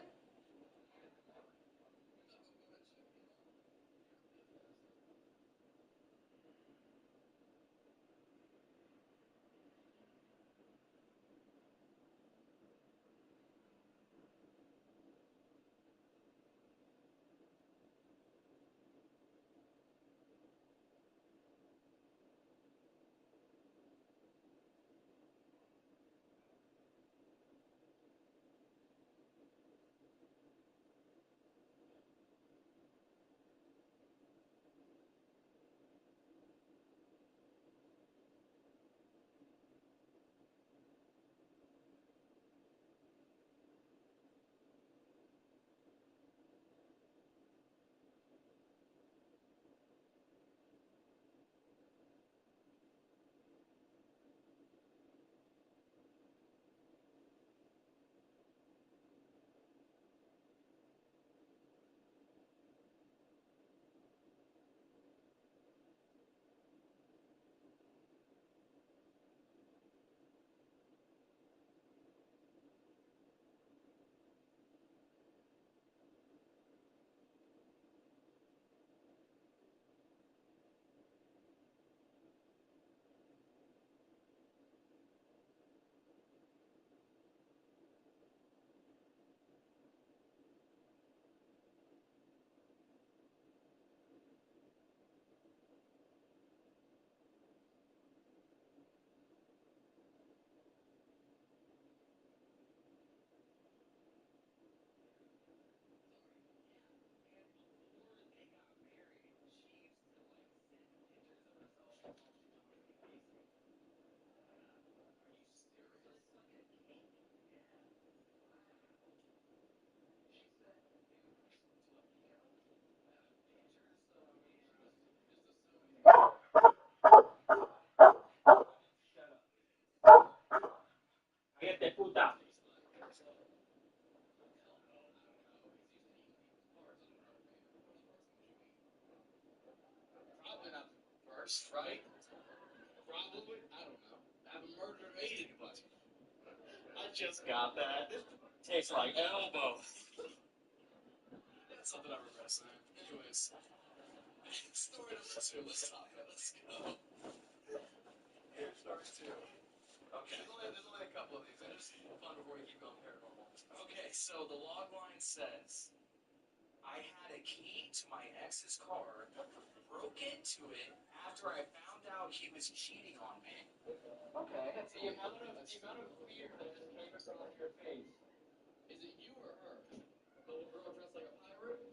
Probably not the first, right? Probably. I don't know. I haven't murdered or ate anybody. I just got that. This tastes like elbow. That's something I regret saying. Anyways, story number 2. Let's talk. Let's go. Here's story 2. Okay. There's only a couple of these. They're just fun before we keep going paranormal. Okay, so the log line says, I had a key to my ex's car, broke into it after I found out he was cheating on me. Okay, that's the amount of fear that came across your face. Is it you or her? The little girl dressed like a pirate?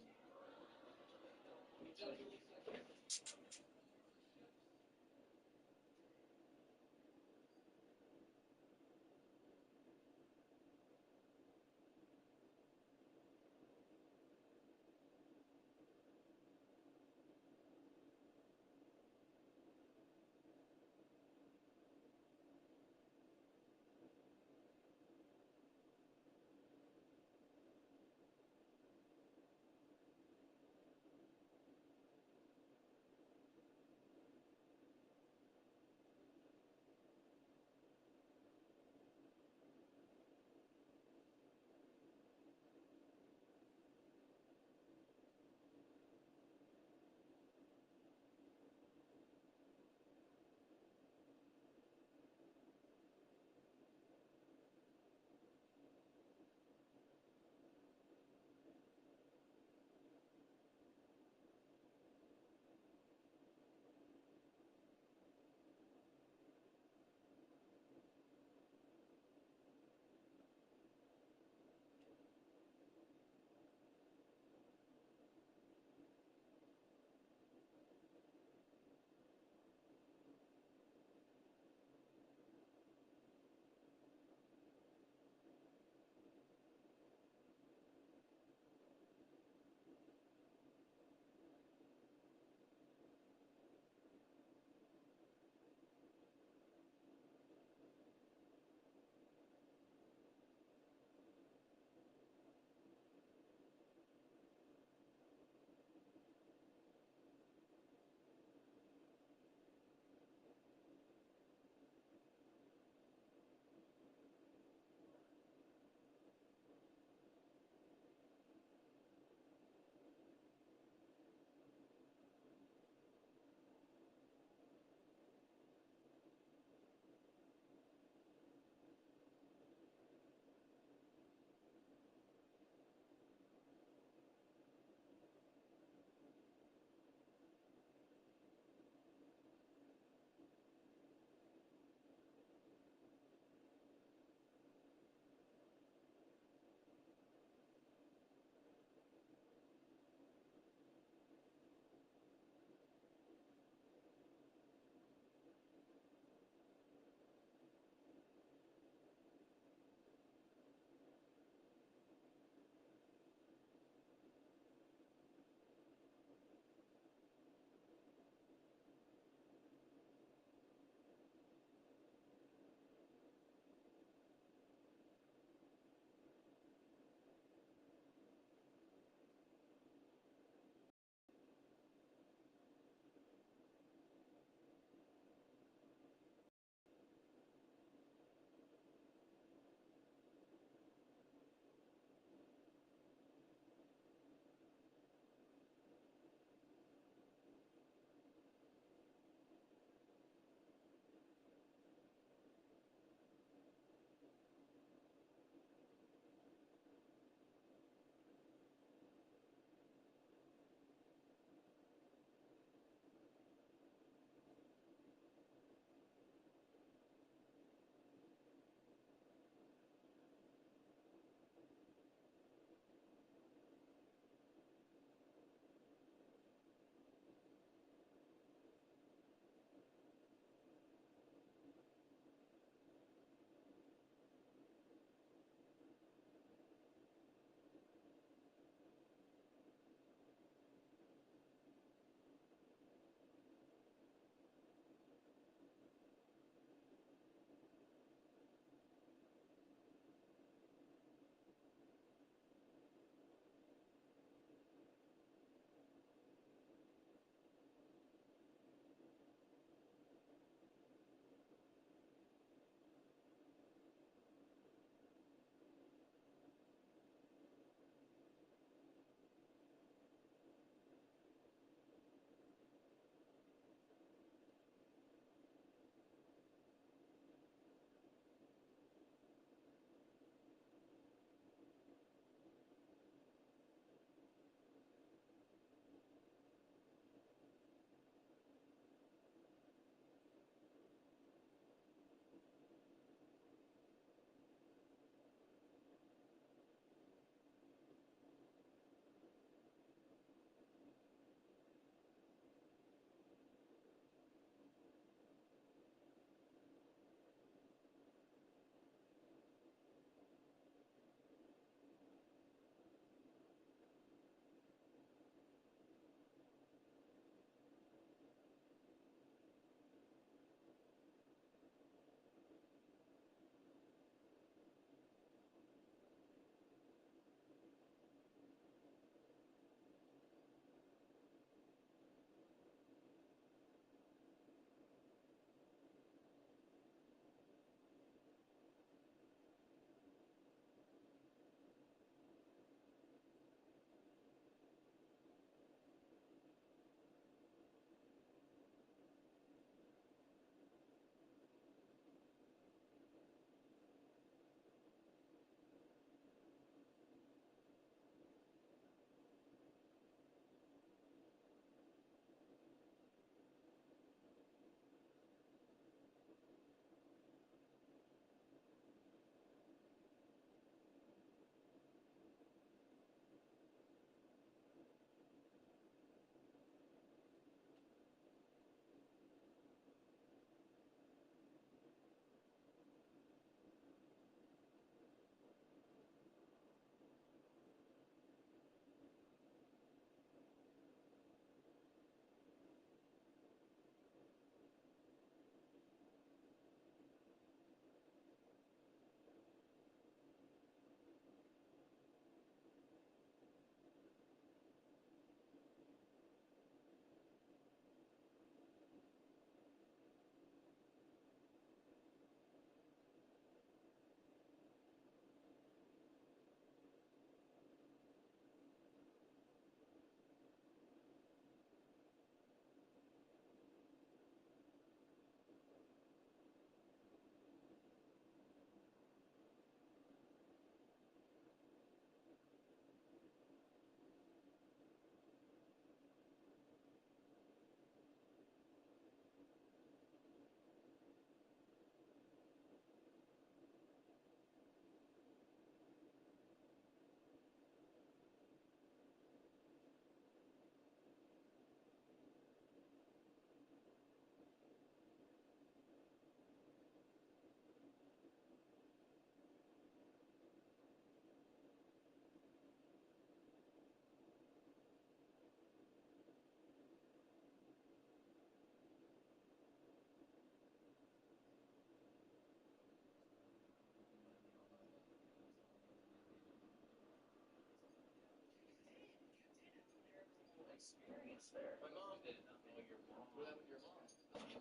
experience there. My mom did not know your mom. What happened to your mom? So we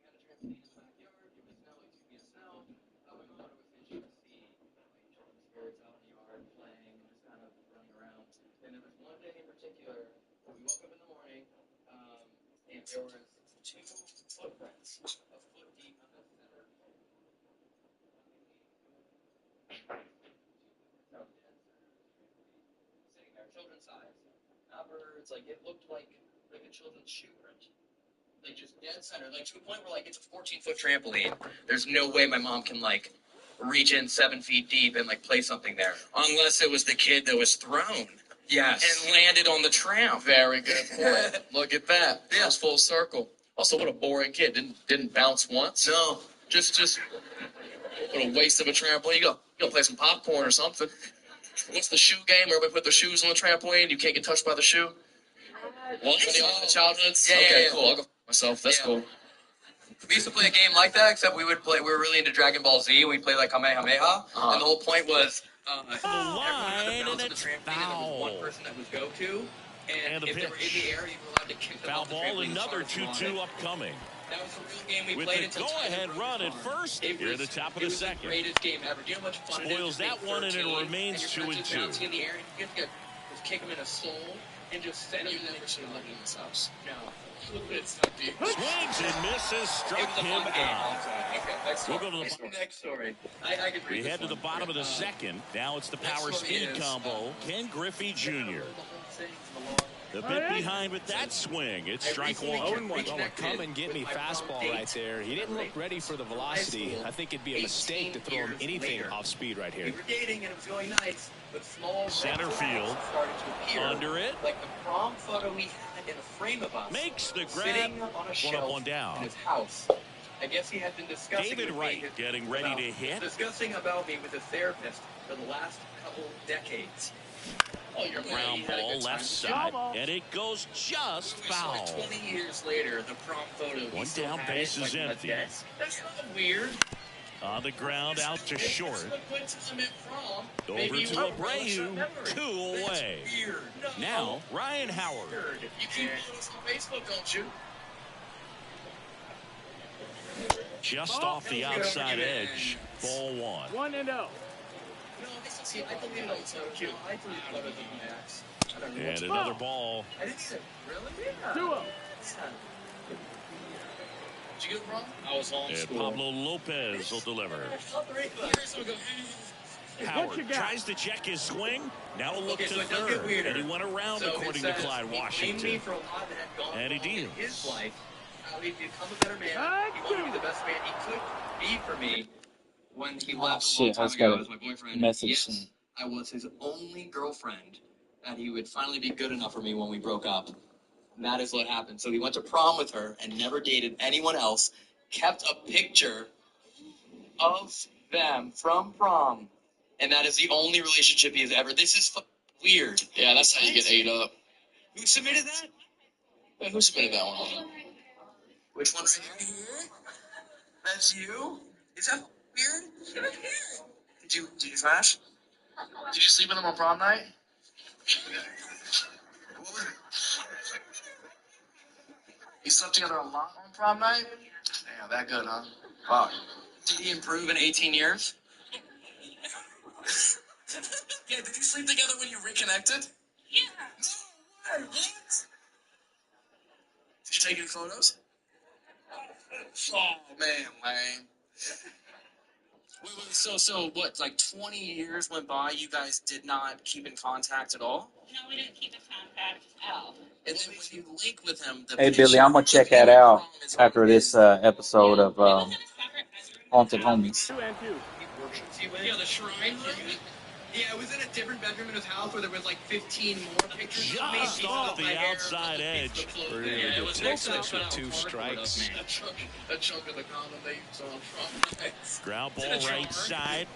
had a trampoline in the backyard. It was snow. It used to be a snow. My mom would always say she would see children's spirits out in the yard playing and just kind of running around. And there was one day in particular where we woke up in the morning and there was 2 footprints, a foot deep on the center. Sitting there, children's size. Not birds, like it looked like a children's shoe print. Like just dead center, like to a point where like it's a 14-foot trampoline. There's no way my mom can like reach in 7 feet deep and like play something there. Unless it was the kid that was thrown. Yes. And landed on the tramp. Very good point. Look at that. Yeah. That was full circle. Also, what a boring kid. Didn't bounce once. No. Just what a waste of a trampoline. You go play some popcorn or something. What's the shoe game where we put the shoes on the trampoline? You can't get touched by the shoe? What? Any of the childhoods? Yeah, okay, cool. I'll go myself. That's cool. We used to play a game like that, except we were really into Dragon Ball Z, and we'd play like Kamehameha. And the whole point was everyone had to bounce on the trampoline, and there was one person that would go to. And if they were in the air, you were allowed to kick them foul off the ball, trampoline. another 2-2 upcoming. That was a real game we With played the until go-ahead run at first here at the top of the second. It was the greatest game ever. Do you know how much fun Spoils it is? that one, and it remains 2-2. Bouncing in the air, and you get to just kick them in a soul and just send them never should have in this house. No. Swings and misses, struck him out. We'll go to the next story. I could read we head to the bottom of the second. Now it's the power speed combo. Ken Griffey Jr. The bit behind with that swing. It's strike one. Well, a come and get me fastball right there. He didn't look ready for the velocity. I think it'd be a mistake to throw him anything off speed right here. We were dating and it was going nice, but small center field under it. Like the prom photo we had in a frame of us. Makes the grab. Sitting on a shelf one up, one down. In his house. I guess he had been discussing David Wright getting ready to hit. Discussing about me with a therapist for the last couple decades. Oh, you're ground ball left side, and it goes just foul. 20 years later, the prom photo. One down, base is empty. That's not weird. On the ground, out to short. Over Maybe to Abreu, cool away. No. Now, Ryan Howard. You keep us on Facebook, don't you? Just off the outside edge, ball one. 1-0. No, see, I believe that was so cute. I believe better than Max. And another ball. I didn't say, really? Yeah. Duo. Did you get it wrong? I was on And school. Pablo Lopez will deliver. Howard tries to check his swing. Now a look to third. And he went around, according to Clyde Washington. And he did. His life, how he'd become a better man. He wanted to be the best man he could be for me. When he left a long time ago as my boyfriend, yes, I was his only girlfriend, and he would finally be good enough for me when we broke up. And that is what happened. So he went to prom with her and never dated anyone else, kept a picture of them from prom, and that is the only relationship he has ever. This is weird. Yeah, that's how you get ate up. Who submitted that? Wait, who submitted that one? Which one right here? That's you? Is that weird? Did you smash? Did you sleep with him on prom night? What was it? You slept together a lot on prom night? Damn, that good, huh? Wow. Did he improve in 18 years? Yeah, did you sleep together when you reconnected? Yeah. No way, what? Did you take any photos? Oh, man, lame. Wait, so what, like 20 years went by, you guys did not keep in contact at all? No, we didn't keep in contact at all. And then when you link with him... Hey, Billy, I'm going to check that out after this episode of Haunted Homies. 2 and 2. Yeah, the shrine. Yeah, it was in a different bedroom in his house where there was like 15 more pictures of me. Just off the outside edge. Yeah, it was Texas with 2 strikes. A chunk of the condom they used on prom. Ground ball right side.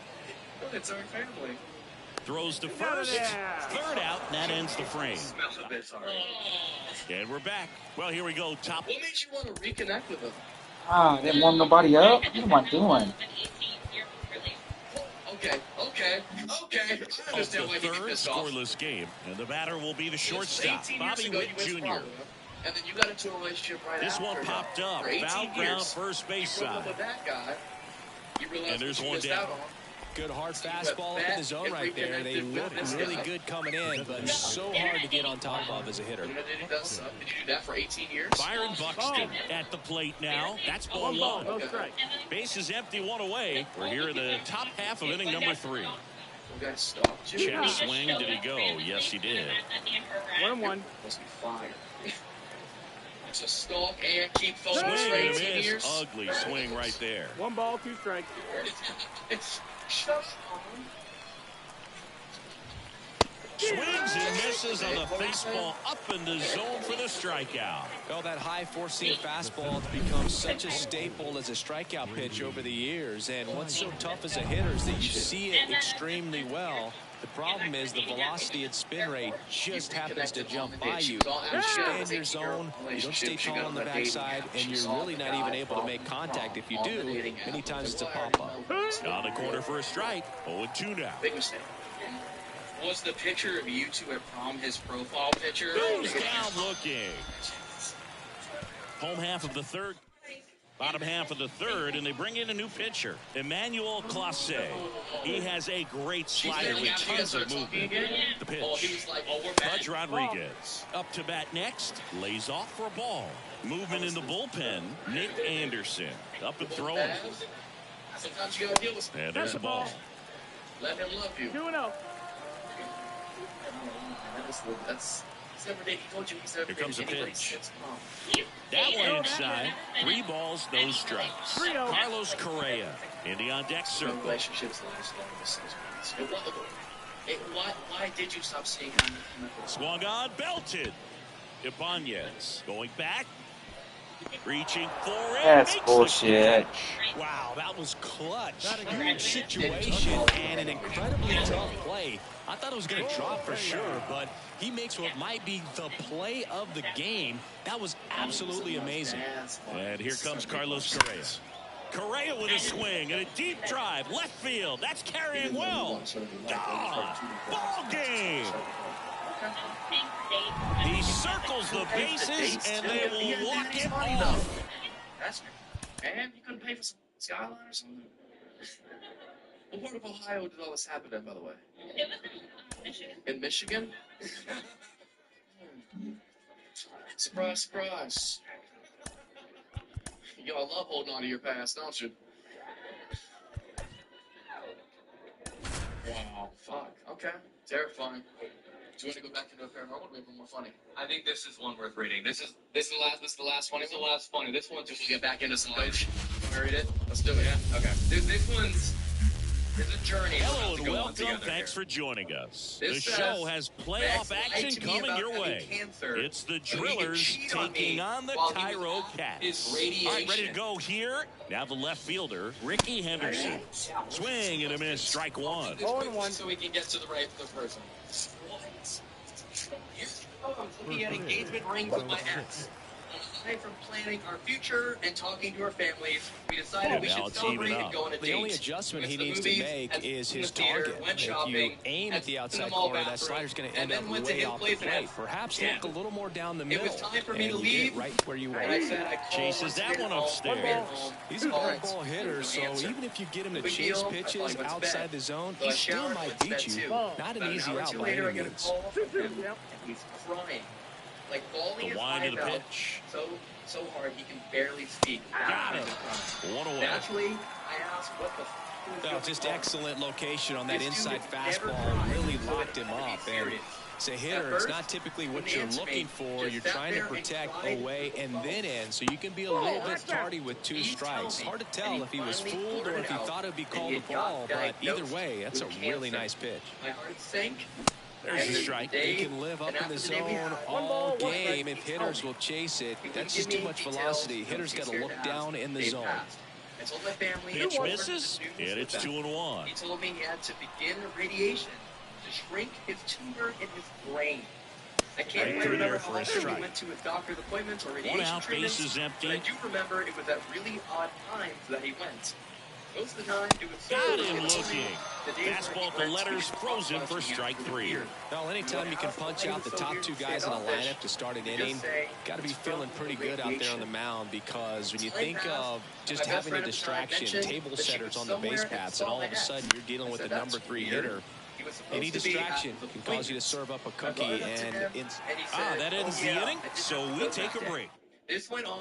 It's our family. Throws to first. Third out, and that ends the frame. Smells a bit sorry. And we're back. Well, here we go. Top. What made you want to reconnect with him? I didn't warm nobody up. What am I doing? Okay. I Of the understand why you get third pissed off. scoreless game, and the batter will be the shortstop, 18 years Bobby ago, Witt you went to Jr. Florida, and then you got into a relationship right This after one him. popped up, For 18 foul years, ground, first base you broke up side. with that guy. You realize And there's what you one missed down. out on. Good hard So you fastball have up in the bet zone and right there. They reconnected look with this really guy. good coming in, but so hard to get on top of as a hitter. You know, did you do that for 18 years? Byron Buxton at the plate now. That's ball One ball, one. no strike. Base is empty, one away. We're here in the top half of inning number 3. You guys stopped you. Check swing. Did he go? Yes, he did. 1-1. Must be fired. It's a stalk and keep focused Swing for and 18 a miss. years. Ugly swing right there. 1 ball, 2 strikes. Shut up. Swings and misses on the fastball up in the zone for the strikeout. Well, that high four-seam fastball has become such a staple as a strikeout pitch over the years. And what's so tough as a hitter is that you see it extremely well. The problem is the velocity and spin rate just happens to jump by you. You stay in your zone, you don't stay tall on the backside, and you're really not even able to make contact. If you do, many times it's a pop-up. On the corner for a strike. 0-2 now. Big mistake. Was the picture of you two at prom his profile picture? Goes down looking. Home half of the third. Bottom half of the third, and they bring in a new pitcher, Emmanuel Clase. He has a great slider with tons of movement. The pitch. Pudge Rodriguez up to bat next. Lays off for a ball. Movement in the bullpen. Nick Anderson up and throwing. Sometimes you gotta deal with. And there's a ball. Let him love you. 2-0. That's every day. He told you he's every Here comes day. the Anybody pitch. sits calm. That one inside. 3 balls, no strikes. 3-0. Carlos Correa in the on-deck circle. Relationships last long as 6 months. Why did you stop seeing him? Swung on, belted. Ibanez going back. Reaching for it. That's makes bullshit. Wow, that was clutch. Huge situation and an incredibly tough play. I thought it was going to drop for sure, but he makes what might be the play of the game. That was absolutely amazing. And here comes Carlos Correa. Correa with a swing and a deep drive. Left field. That's carrying well. Ball game. He circles the bases, and they will walk it off. And you couldn't pay for some skyline or something? What part of Ohio did all this happen in, by the way? It was in Michigan. In Michigan? Surprise, surprise. Y'all love holding on to your past, don't you? Wow, fuck. Okay, terrifying. Do you want to go back into a paranormal? Maybe more funny. I think this is one worth reading. This is This is the last funny the one. last funny. This one's Just to get back into some coach. Want to read it? Let's do it. yeah. Okay. This one's a journey. Hello we're about to and go on welcome. together Thanks here. for joining us. This The says, show has playoff Max lied action to me coming about your having way. cancer It's the so he could Drillers cheat on taking me on the while he was Cairo on Cats. his All right, ready to radiation. go here. Now the left fielder, Ricky Henderson. Swing and a miss, strike one. This quick so we can get to the right person. Years ago, I was looking at engagement rings with my ex. Aside from planning our future and talking to our families, we decided we Now should it's celebrate even and up. go on a date. The only adjustment Went he to the needs to movies, make had is in his the theater, target. went If you shopping, aim had at the in the outside mall corner, that bathroom, slider's going to and end then up went to way hit off play the plate. for Perhaps Yeah. look a little more down the It middle. was time for me and to you leave. get right where you And I want. said I called Chases that to one get home, upstairs. get home. He's a All good right. ball hitter, so Answer. even if you get him to Big chase deal. pitches I went to outside bed. the zone, So he I still showered, might went to beat bed you. too. Not an About an easy hour or out two by later, I any get a means. call from him, and he's crying, like bawling The his wind of eyes the out pitch. so hard he can barely speak. Got it. Crying. One away. Naturally, I asked what the f*** was Well, going just on. excellent location on that This dude inside never fastball. cried, Really so locked it him had to be up. And serious. as a At hitter, it's first, not typically what he you're answered looking me, for. just You're sat trying to there and protect cried. away and then in, so you can be a little bit tardy with 2 Please strikes. tell me. Hard to And tell he if he was finally fooled or blurted if he out thought it would be that called he a had got ball, but either diagnosed way, that's a with really cancer. nice pitch. My heart sank. There's the And strike. day- He can live up and in after the the day we zone had, all ball, one game strike. if hitters will chase it. He That's wouldn't just give too me much details. velocity. Hitters got to He's look scared to down ask. in the They zone. passed. I told my family. Pitch what misses, to do and with it's that. 2-1. He told me he had to begin radiation to shrink his tumor in his brain. I can't Right quite through remember there how for a often we strike. went to his doctor's appointments or One radiation out, treatments, base is empty. but I do remember it was at really odd times that he went. Most of the time, it was Got him looking. Fastball at the letters, frozen for strike 3. Well, anytime you can punch out the top two guys in a lineup to start an inning, got to be feeling pretty good out there on the mound, because when you think of just having a distraction, table setters on the base paths, and all of a sudden you're dealing with the number 3 hitter, any distraction can cause you to serve up a cookie. And that ends the inning, so we take a break.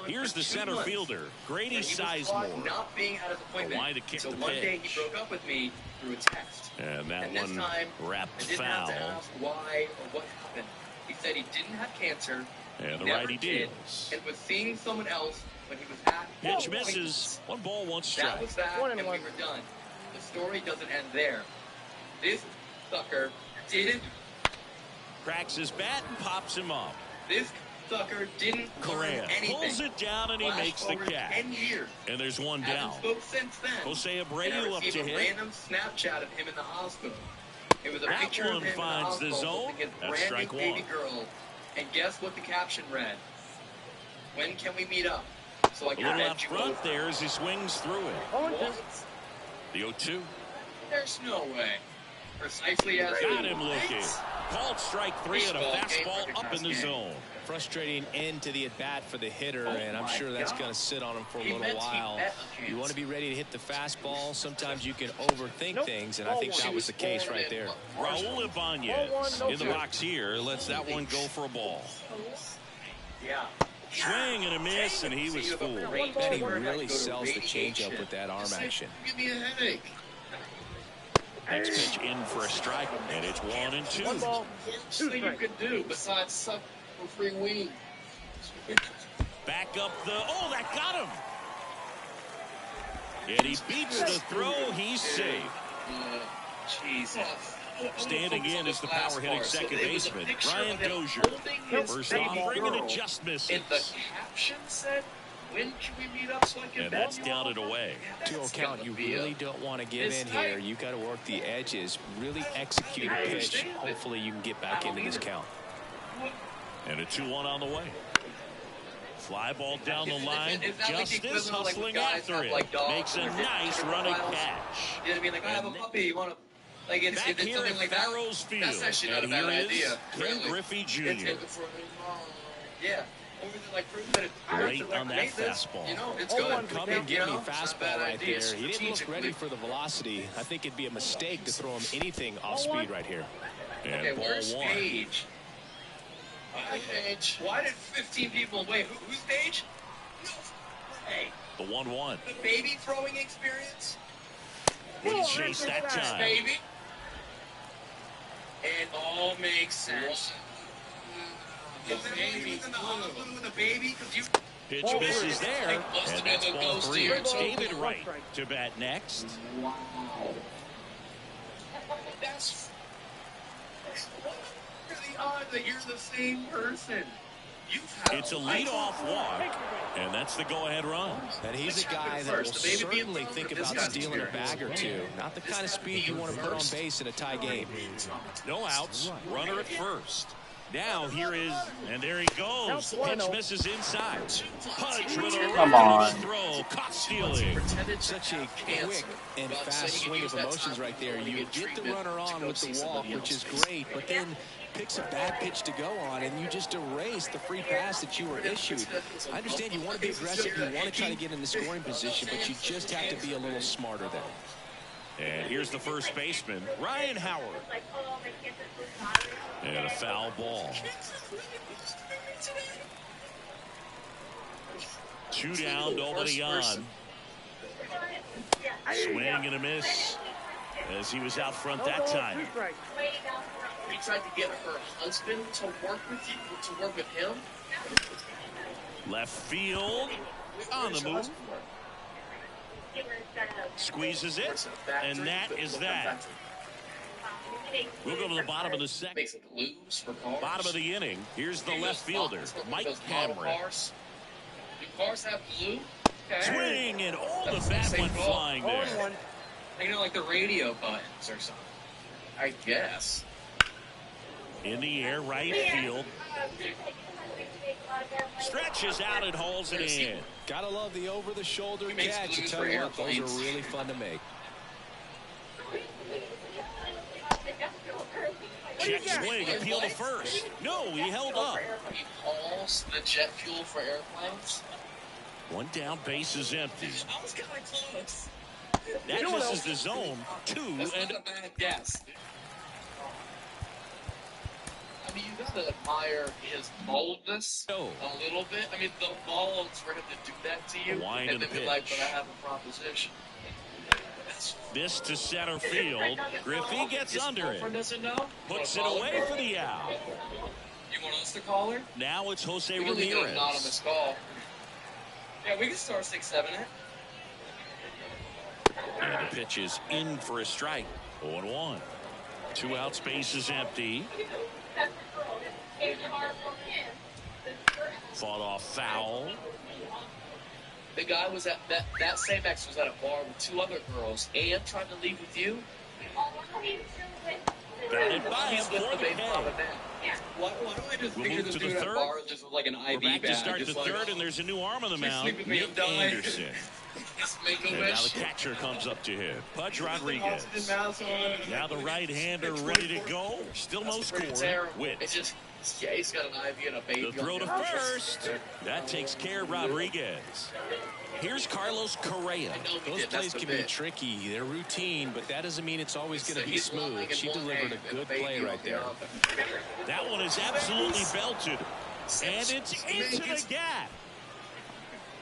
Here's the center fielder, Grady Sizemore. Not being at his appointment. Line to kick so the one day pitch. he broke up with me through a text. And that this one time, wrapped I didn't foul. have to ask why or what happened. He said he didn't have cancer. And the never righty did, deals. and was seeing someone else when he was at Pitch misses. 1 ball, 1 strike. That was that, and we were done. The story doesn't end there. This sucker didn't. Cracks his bat and pops him up. This sucker didn't Correa learn anything. pulls it down, and he makes the catch. 10 years. And there's one down. Haven't spoke since then. Jose And I Abreu up received to a hit. random Snapchat of him in the hospital. It was a That picture one of him finds in the the zone. hospital with his That's brand strike new baby 1. girl. And guess what the caption read? When can we meet up? So I A can little bend out you front over. there as he swings through it. What? The 0-2. There's no way. Precisely as Got him looking. Called strike 3 and a Baseball game fastball up in the game. zone. frustrating end to the at-bat for the hitter, and I'm sure that's going to sit on him for a little while. You want to be ready to hit the fastball. Sometimes you can overthink things, and I think that was the case right there. Raul Ibanez in the box here lets that one go for a ball. Yeah. Swing and a miss, and he was fooled. And he really sells the changeup with that arm action. Give me a headache. Next pitch in for a strike, and it's 1-2. One ball, two thing you could do besides suck for free wing. Back up the, oh, that got him. And he beats the throw, he's safe. Jesus. Standing in is the power hitting second baseman, Ryan Dozier. First off, bringing it just misses. And the caption said, when can we meet up so I can And that's down and away. 2-0 count, you really don't want to give in here. You got to work the edges, really execute a pitch. Hopefully you can get back into this count. And a 2-1 on the way. Fly ball down the line. Justice hustling after it. Makes a nice running catch. You know what I mean? Like, I have a puppy. You want to, like, it's Back here something at like that. Farrow's Field. That's actually not a And bad here idea. is Ken Griffey Jr. Yeah. Like, Late on that fastball. You know, it's good. Come and give me fastball right there. He didn't look ready for the velocity. I think it'd be a mistake to throw him anything off speed right here. And Okay, ball where's 1. Paige? Paige. Why did 15 people wait? Who's Paige? No way. The 1-1. The baby throwing experience? Wouldn't chase that time. Baby. It all makes sense. The baby with the baby, because you. Pitch misses there, and that's ball 3. It's David Wright to bat next. Wow. That's. What are the odds that you're the same person? It's a leadoff walk, and that's the go-ahead run. And he's a guy that will certainly think about stealing a bag or two. Not the kind of speed you want to put on base in a tie game. No outs, runner at first. Now here is, and there he goes. Pitch misses inside. Punch with a runner's throw. Caught stealing. Such a quick and fast swing of emotions right there. You get the runner on with the walk, which is great, but then picks a bad pitch to go on, and you just erase the free pass that you were issued. I understand you want to be aggressive, you want to try to get in the scoring position, but you just have to be a little smarter there. And here's the first baseman, Ryan Howard. And a foul ball. 2 down, nobody on. Swing and a miss as he was out front that time. We tried to get her husband to work with you, to work with him. Left field on the move. Squeezes it, and that is that. We'll go to the bottom of the second. Bottom of the inning. Here's the left fielder, Mike Cameron. Do cars have blue? Swing, and all the bat went flying there. You know, like the radio buttons or something. I guess. In the air, right field. Stretches out and hauls it in. Gotta love the over-the-shoulder catch. I tell you what, those are really fun to make. Check swing, appeal to first. No, he held up. He hauls the jet fuel for airplanes. One down, base is empty. I was kind of close. That misses the zone. That's not a bad guess. I mean, you gotta admire his boldness a little bit. I mean, the balls for him to do that to you, and then be like, but I have a proposition. This to center field. Griffey gets under it. Puts it away for the out. You want us to call her? Now it's Jose Ramirez. We can leave an anonymous call. Yeah, we can start 6-7 it. And the pitch is in for a strike. 0-1. 2 outs, base is empty. Fought off foul. The guy was at that same ex was at a bar with 2 other girls and trying to leave with you. Batted by him for the K. Why do I just picture this dude at a bar just with like an IV We're back bag? to start the third, and there's a new arm on the mound. Nick Anderson. And now the catcher comes up to him. Pudge Rodriguez. Now the right-hander ready to go. Still no score. Witt. Yeah, he's got an IV and a baby. The throw to first. That takes care of Rodriguez. Here's Carlos Correa. Those plays can be tricky. They're routine, but that doesn't mean it's always going to be smooth. She delivered a good play right there. That one is absolutely belted. And it's into the gap.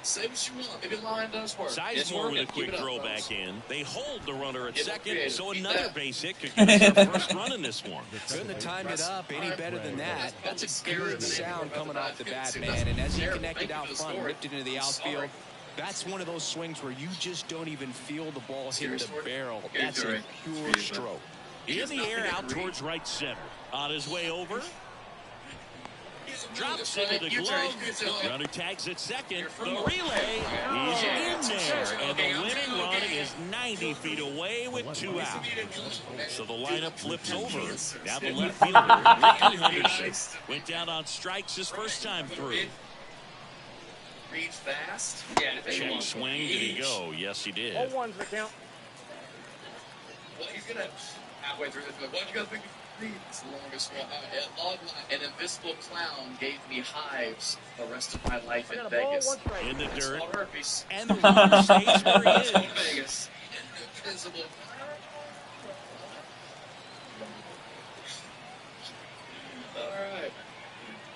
Say what you want. Maybe the line does work. Sizemore with a quick throw back in. They hold the runner at second, so another base hit could give us our first run in this one. Couldn't have timed it up any better than that. That's a good sound coming off the bat, man. And as he connected out front, ripped it into the outfield, that's one of those swings where you just don't even feel the ball hit the barrel. That's a pure stroke. In the air, out towards right center. On his way over. Drops into the glove. Runner tags at second. The relay. He's in there. And the winning run is 90 feet away with 2 outs. So the lineup flips over. Now the left fielder, Ricky Henderson, went down on strikes his first time through. Reach fast. Check swing. Did he go? Yes, he did. All ones that count. Well, he's going to halfway through this. Why'd you guys think it's the longest one? An invisible clown gave me hives the rest of my life in Vegas. In the dirt. Herpes. And the runner stays where he is. Vegas. Invisible. All right.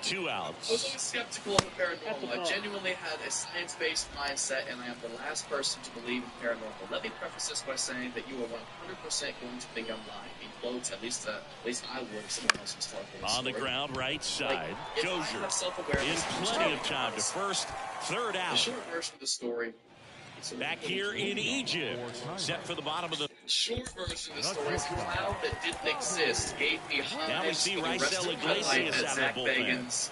2 outs. I was always skeptical of the paranormal. I genuinely had a science-based mindset, and I am the last person to believe in paranormal. Let me preface this by saying that you are 100% going to think I'm lying. In quotes, at least I would if someone else was talking. On the ground, right side. Dozier in in plenty of time to first, third out. The short version of the story. Back here in Egypt, set for the bottom of the short version of the story. The cloud that didn't exist gave me hives. Now we see Rysel Iglesias out of the bullpen.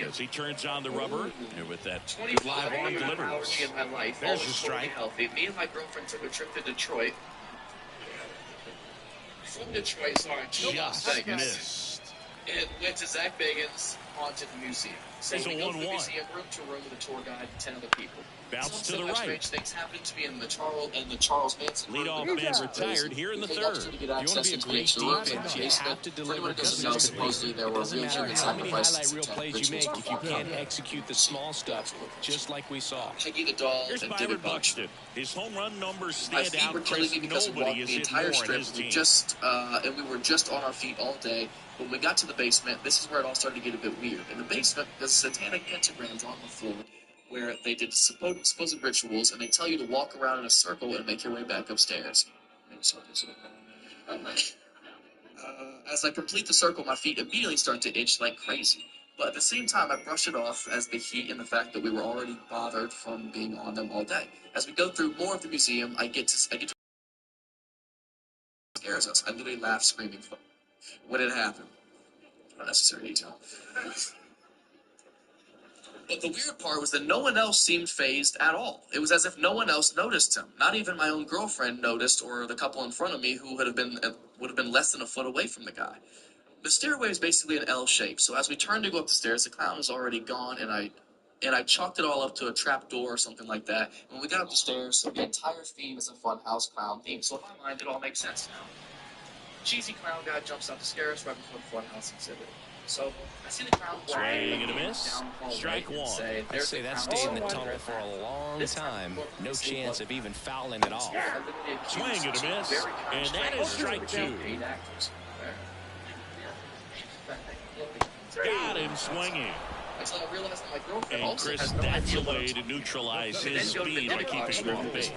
As he turns on the rubber, and with that good live arm delivers. In my life, there's your strike. Healthy. Me and my girlfriend took a trip to Detroit. From Detroit, to Las Vegas. Missed. And went to Zach Bagans' Haunted Museum. So it's we a go from 1-1. the museum room to a room with a tour guide and 10 other people. Bounce to the right. Strange things happened to me in the Charles Manson room. Leadoff man retired here in the third. You want to be a great defense, you have to deliver consistently. It doesn't matter how many highlight reel plays you make if you can't execute the small stuff, just like we saw. Peggy the doll Here's and Byron David Buck. Buxton. His home run numbers My stand feet out. were killing me because we Nobody walked is the hit entire more on strip. his We team. we were just on our feet all day. When we got to the basement, this is where it all started to get a bit weird. In the basement, there's satanic pentagrams on the floor where they did supposed rituals, and they tell you to walk around in a circle and make your way back upstairs. As I complete the circle, my feet immediately start to itch like crazy. But at the same time, I brush it off as the heat and the fact that we were already bothered from being on them all day. As we go through more of the museum, I get to scares us. I literally laugh, screaming. What had happened? Unnecessary detail. But the weird part was that no one else seemed fazed at all. It was as if no one else noticed him. Not even my own girlfriend noticed, or the couple in front of me who would have been less than a foot away from the guy. The stairway is basically an L shape. So as we turn to go up the stairs, the clown is already gone, and I chalked it all up to a trap door or something like that. When we got up the stairs, the entire theme is a funhouse clown theme. So in my mind, it all makes sense now. Cheesy clown guy jumps out the stairs right before the funhouse exhibit. So I see the clown swing and a miss. Strike one. I'd say that stayed in the tunnel for a long time. No chance of even fouling it off. Swing and a miss, and that is strike two. Got him swinging. Until I realized that my girlfriend And also Chris, has no that's idea a way to neutralize his speed by keeping him off base.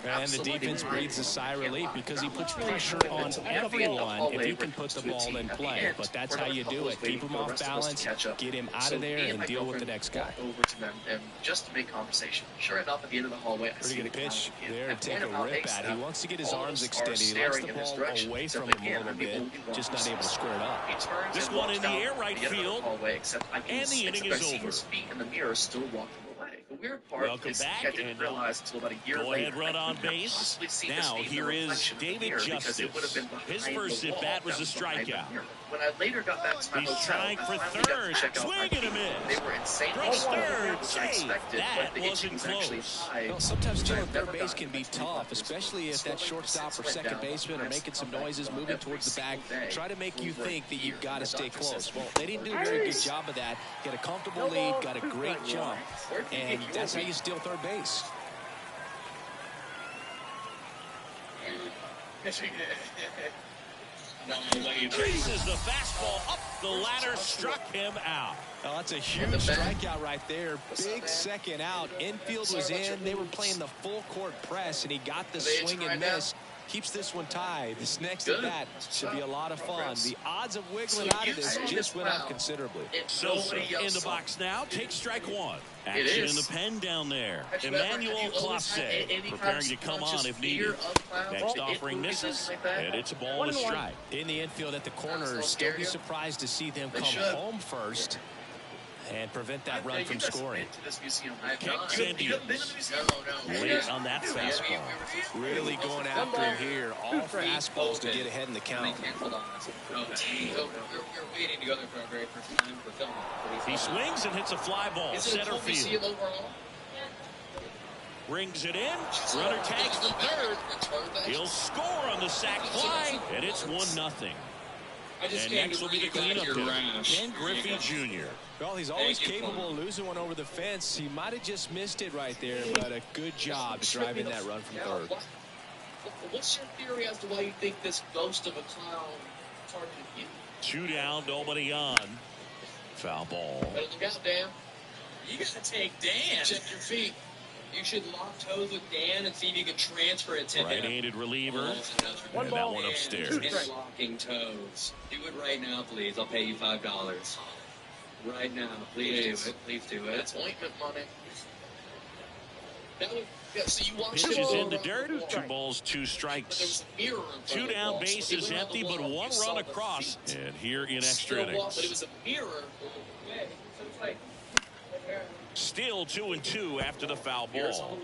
And the defense breathes a sigh of relief because he puts pressure on everyone if you can put the ball in play. But that's how you do it. Keep him off balance, get him out of there, and deal with the next guy. Over to them and just to make conversation. Sure enough, at the end of the hallway, I see Pretty good the pitch clown there again. to take a rip at. He wants to get his arms extended. He likes the ball away from him a little bit, just not able to square it up. This one in the air right field, and the inning is over. In the mirror, still walking away. The weird part Welcome is back, I didn't realize until about a year go later. ahead, run on base. Now here is David Justice. His first at bat was a strikeout. When I later got back to my He's hotel, trying for I finally got third. to check out Swing my and a feet. miss. They were insane. Brooks third. Which I expected, That but the wasn't itching was actually close. high. Well, sometimes stealing third base can be tough, especially if that shortstop or second baseman are making some noises, moving towards the bag, try to make you think that you've got to stay close. Well, they didn't do a very good job of that. Got a comfortable lead, got a great jump, and that's how you steal third base. Traces the fastball up the ladder, struck him out. Oh, that's a huge strikeout right there. Big second out. Infield was in. They were playing the full court press, and he got the swing and miss. Keeps this one tied. This next at bat should be a lot of fun. The odds of wiggling out of this just went up considerably. Sosa in the box now. Take strike one. Action in the pen down there. Emmanuel Clase preparing to come on if needed. Next offering misses, and it's a ball and a strike. In the infield at the corners, don't be surprised to see them come home first and prevent that run from scoring. Late on that fastball. Really going after him here. All fastballs to get ahead in the count. He swings and hits a fly ball. Center field. Brings it in. Runner tags from third. He'll score on the sac fly, and it's 1-0. And next will be the cleanup hitter, Ken Griffey Jr. Well, he's always capable of losing one over the fence. He might have just missed it right there, but a good job driving that run from third. What's your theory as to why you think this ghost of a clown targeted you? 2 down, nobody on. Foul ball. Better look out, Dan. You gotta take Dan. Check your feet. You should lock toes with Dan and see if you can transfer it to him. Right-handed reliever. And that one upstairs. Locking toes. Do it right now, please. I'll pay you $5. Right now. Please do it. Please do it. That's ointment money. Yeah, so you watch Pitch is in the dirt. 2 balls, 2 strikes. 2 down, bases empty, but 1 run across. And here in extra innings. But it was a mirror. Still 2-2 after the foul ball.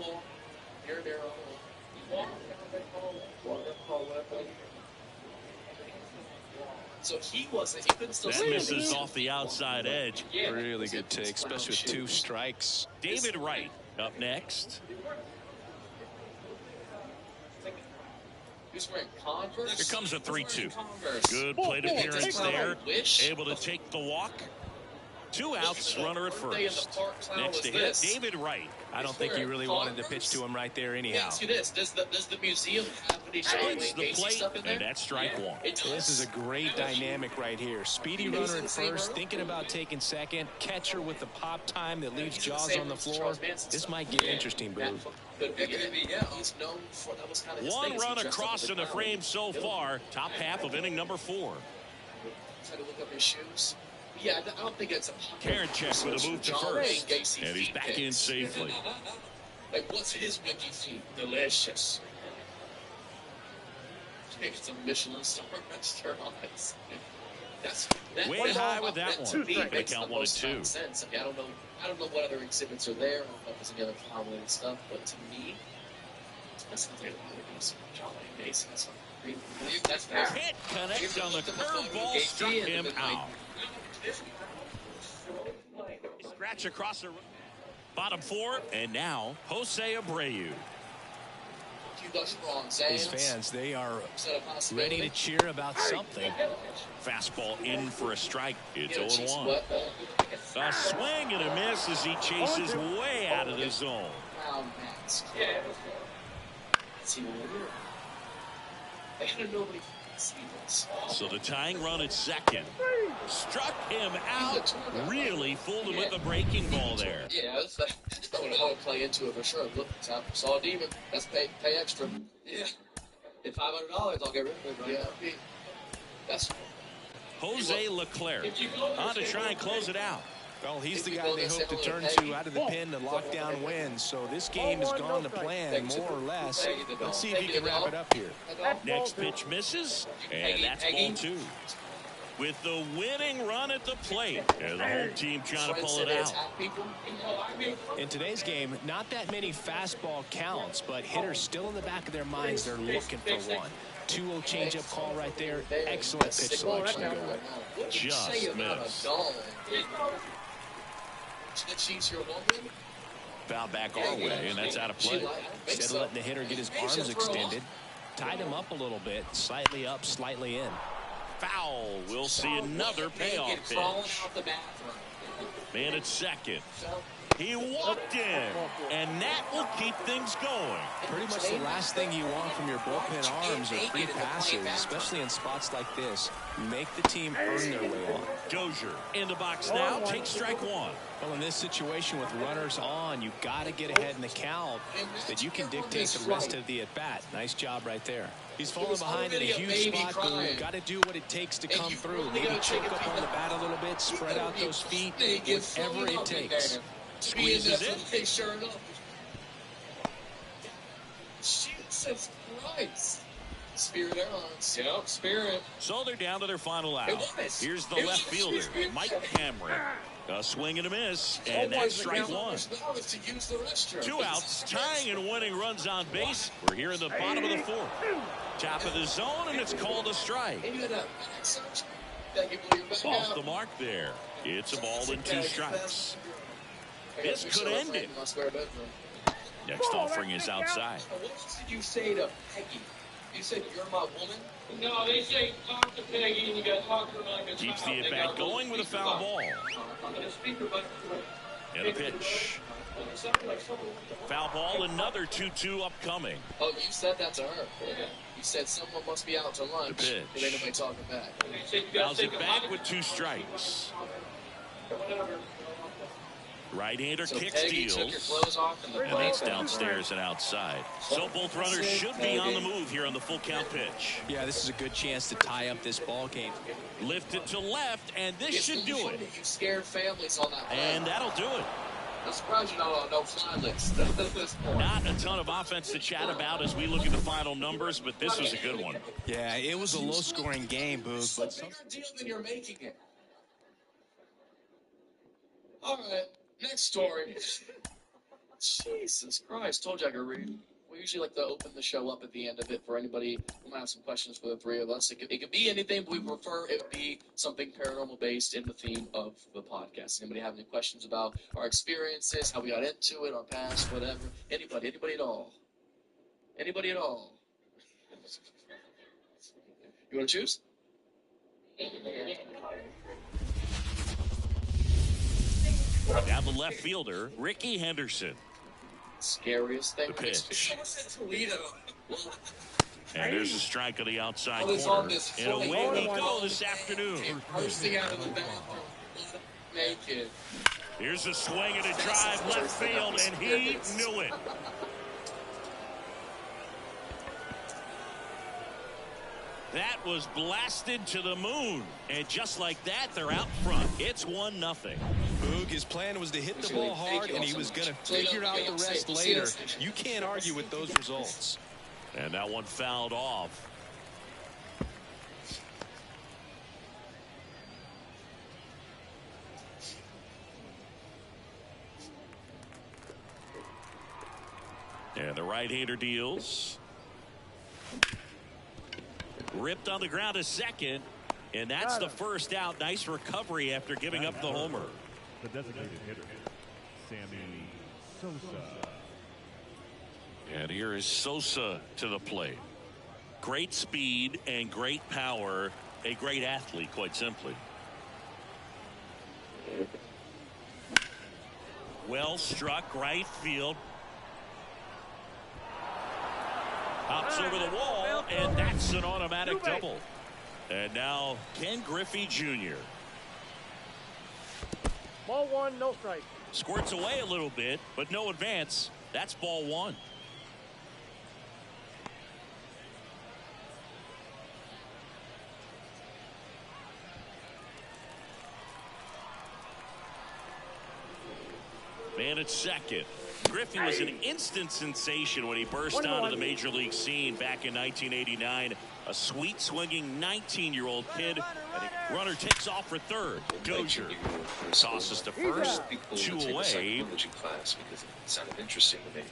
So he wasn't. He couldn't still that misses off the outside edge. Really good take, especially with 2 strikes. David Wright up next. Here comes a 3-2. Good plate appearance there. Able to take the walk. 2 outs, runner at first. Next to hit, David Wright. I don't think you really wanted to pitch to him right there anyhow. Ask you this: Does the museum have any Hits the plate, and that's strike 1. This is a great dynamic right here. Speedy runner at first, thinking about taking second. Catcher with the pop time that leaves Jaws on the floor. This might get interesting, Boo. 1 run across in the frame so far. Top half of inning number 4. Try to look up his shoes. Yeah, I don't think it's a Karen check with a move to first, and he's back in safely. Like, what's his Mickey feet? Delicious. Take some Michelin star restaurants. That's way high with that one. Gonna count 1 and 2. Sense. I mean, I don't know what other exhibits are there. I don't know if there's any other clown-related stuff, but to me, That's the thing. That's fair. Hit connects on the curveball, struck him out. Scratch across the bottom 4, and now Jose Abreu. These fans, they are ready to cheer about something. Fastball in for a strike. It's 0-1. A swing and a miss as he chases way out of the zone. So the tying run at second. Struck him out. Really fooled him with the breaking ball there. Yeah, I would play into it for sure. Look, saw a demon. That's pay extra. Yeah. At $500, I'll get rid of it. Yeah. That's Jose Leclerc on to try and close it out. Well, he's the guy they hope to turn to out of the pen to lock down wins. So this game has gone to plan, more or less. Let's see if he can wrap it up here. Next pitch misses, and that's ball 2. With the winning run at the plate, and the whole team trying to pull it out. In today's game, not that many fastball counts, but hitters still in the back of their minds, they're looking for one. 2-0 changeup call right there. Excellent pitch selection to go with. Just missed. Foul back our way, and that's out of play. Instead of letting the hitter get his arms extended, tied him up a little bit, slightly up, slightly in. Foul. We'll see another payoff pitch. Man at second. He walked in, and that will keep things going. Pretty much the last thing you want from your bullpen arms are free passes, especially in spots like this. Make the team earn their way on. Dozier in the box now, takes strike 1. Well, in this situation with runners on, you've got to get ahead in the count so that you can dictate the rest of the at-bat. Nice job right there. He's falling behind in a huge spot, but you've got to do what it takes to come through. Maybe choke up on the bat a little bit, spread out those feet, whatever it takes. Squeezes it. Sure enough. Jesus Christ. Spirit Airlines. Yep, Spirit. So they're down to their final out. Here's the left fielder, Mike Cameron. A swing and a miss, and that's strike 1. 2 outs, tying and winning runs on base. We're here in the bottom of the 4th. Top of the zone, and it's called a strike. Off the mark there. It's a ball and 2 strikes. This could end it. Next offering is outside. What did you say to Peggy? You said you're my woman? No, they say talk to Peggy and you got to talk to her like a keeps the at-bat going with a foul ball. And a pitch. Foul ball, another 2-2 upcoming. Oh, you said that to her. You said someone must be out to lunch. The pitch. Ain't nobody talking back. Fouls it back with 2 strikes. Right-hander kick steals, and that's downstairs and outside. So both runners should be on the move here on the full count pitch. Yeah, this is a good chance to tie up this ball game. Lift it to left, and this should do it. You scared families on that play. And that'll do it. I'm surprised you're not on no fly list at this point. Not a ton of offense to chat about as we look at the final numbers, but this was a good one. Yeah, it was a low-scoring game, Boog. But bigger deal than you're making it. All right. Next story. Jesus Christ. Told you I could read. We usually like to open the show up at the end of it for anybody who might have some questions for the 3 of us. It could be anything, but we prefer it be something paranormal based in the theme of the podcast. Anybody have any questions about our experiences, how we got into it, our past, whatever? Anybody at all? Anybody at all? You want to choose? Down the left fielder, Ricky Henderson. Scariest thing. The pitch. Toledo. And there's a strike on the outside corner. And away we go this afternoon. Bursting out of the bathroom. Naked. Here's a swing and a drive left field, and he knew it. That was blasted to the moon. And just like that, they're out front. It's 1-0. Boog, his plan was to hit the ball hard, and he was going to figure out the rest later. You can't argue with those results. And that one fouled off. And the right-hander deals. Ripped on the ground a second. And that's the first out. Nice recovery after giving up the homer. The designated hitter, Sammy Sosa. And here is Sosa to the plate. Great speed and great power. A great athlete, quite simply. Well struck right field. Hops over the wall, and that's an automatic double. And now Ken Griffey Jr. Ball one, no strike. Squirts away a little bit, but no advance. That's ball one. Man at second. Griffey was an instant sensation when he burst onto the major league scene back in 1989. A sweet swinging 19-year-old kid. And runner takes off for third. Dozier tosses to first. 2 away. Class because it sounded interesting to me.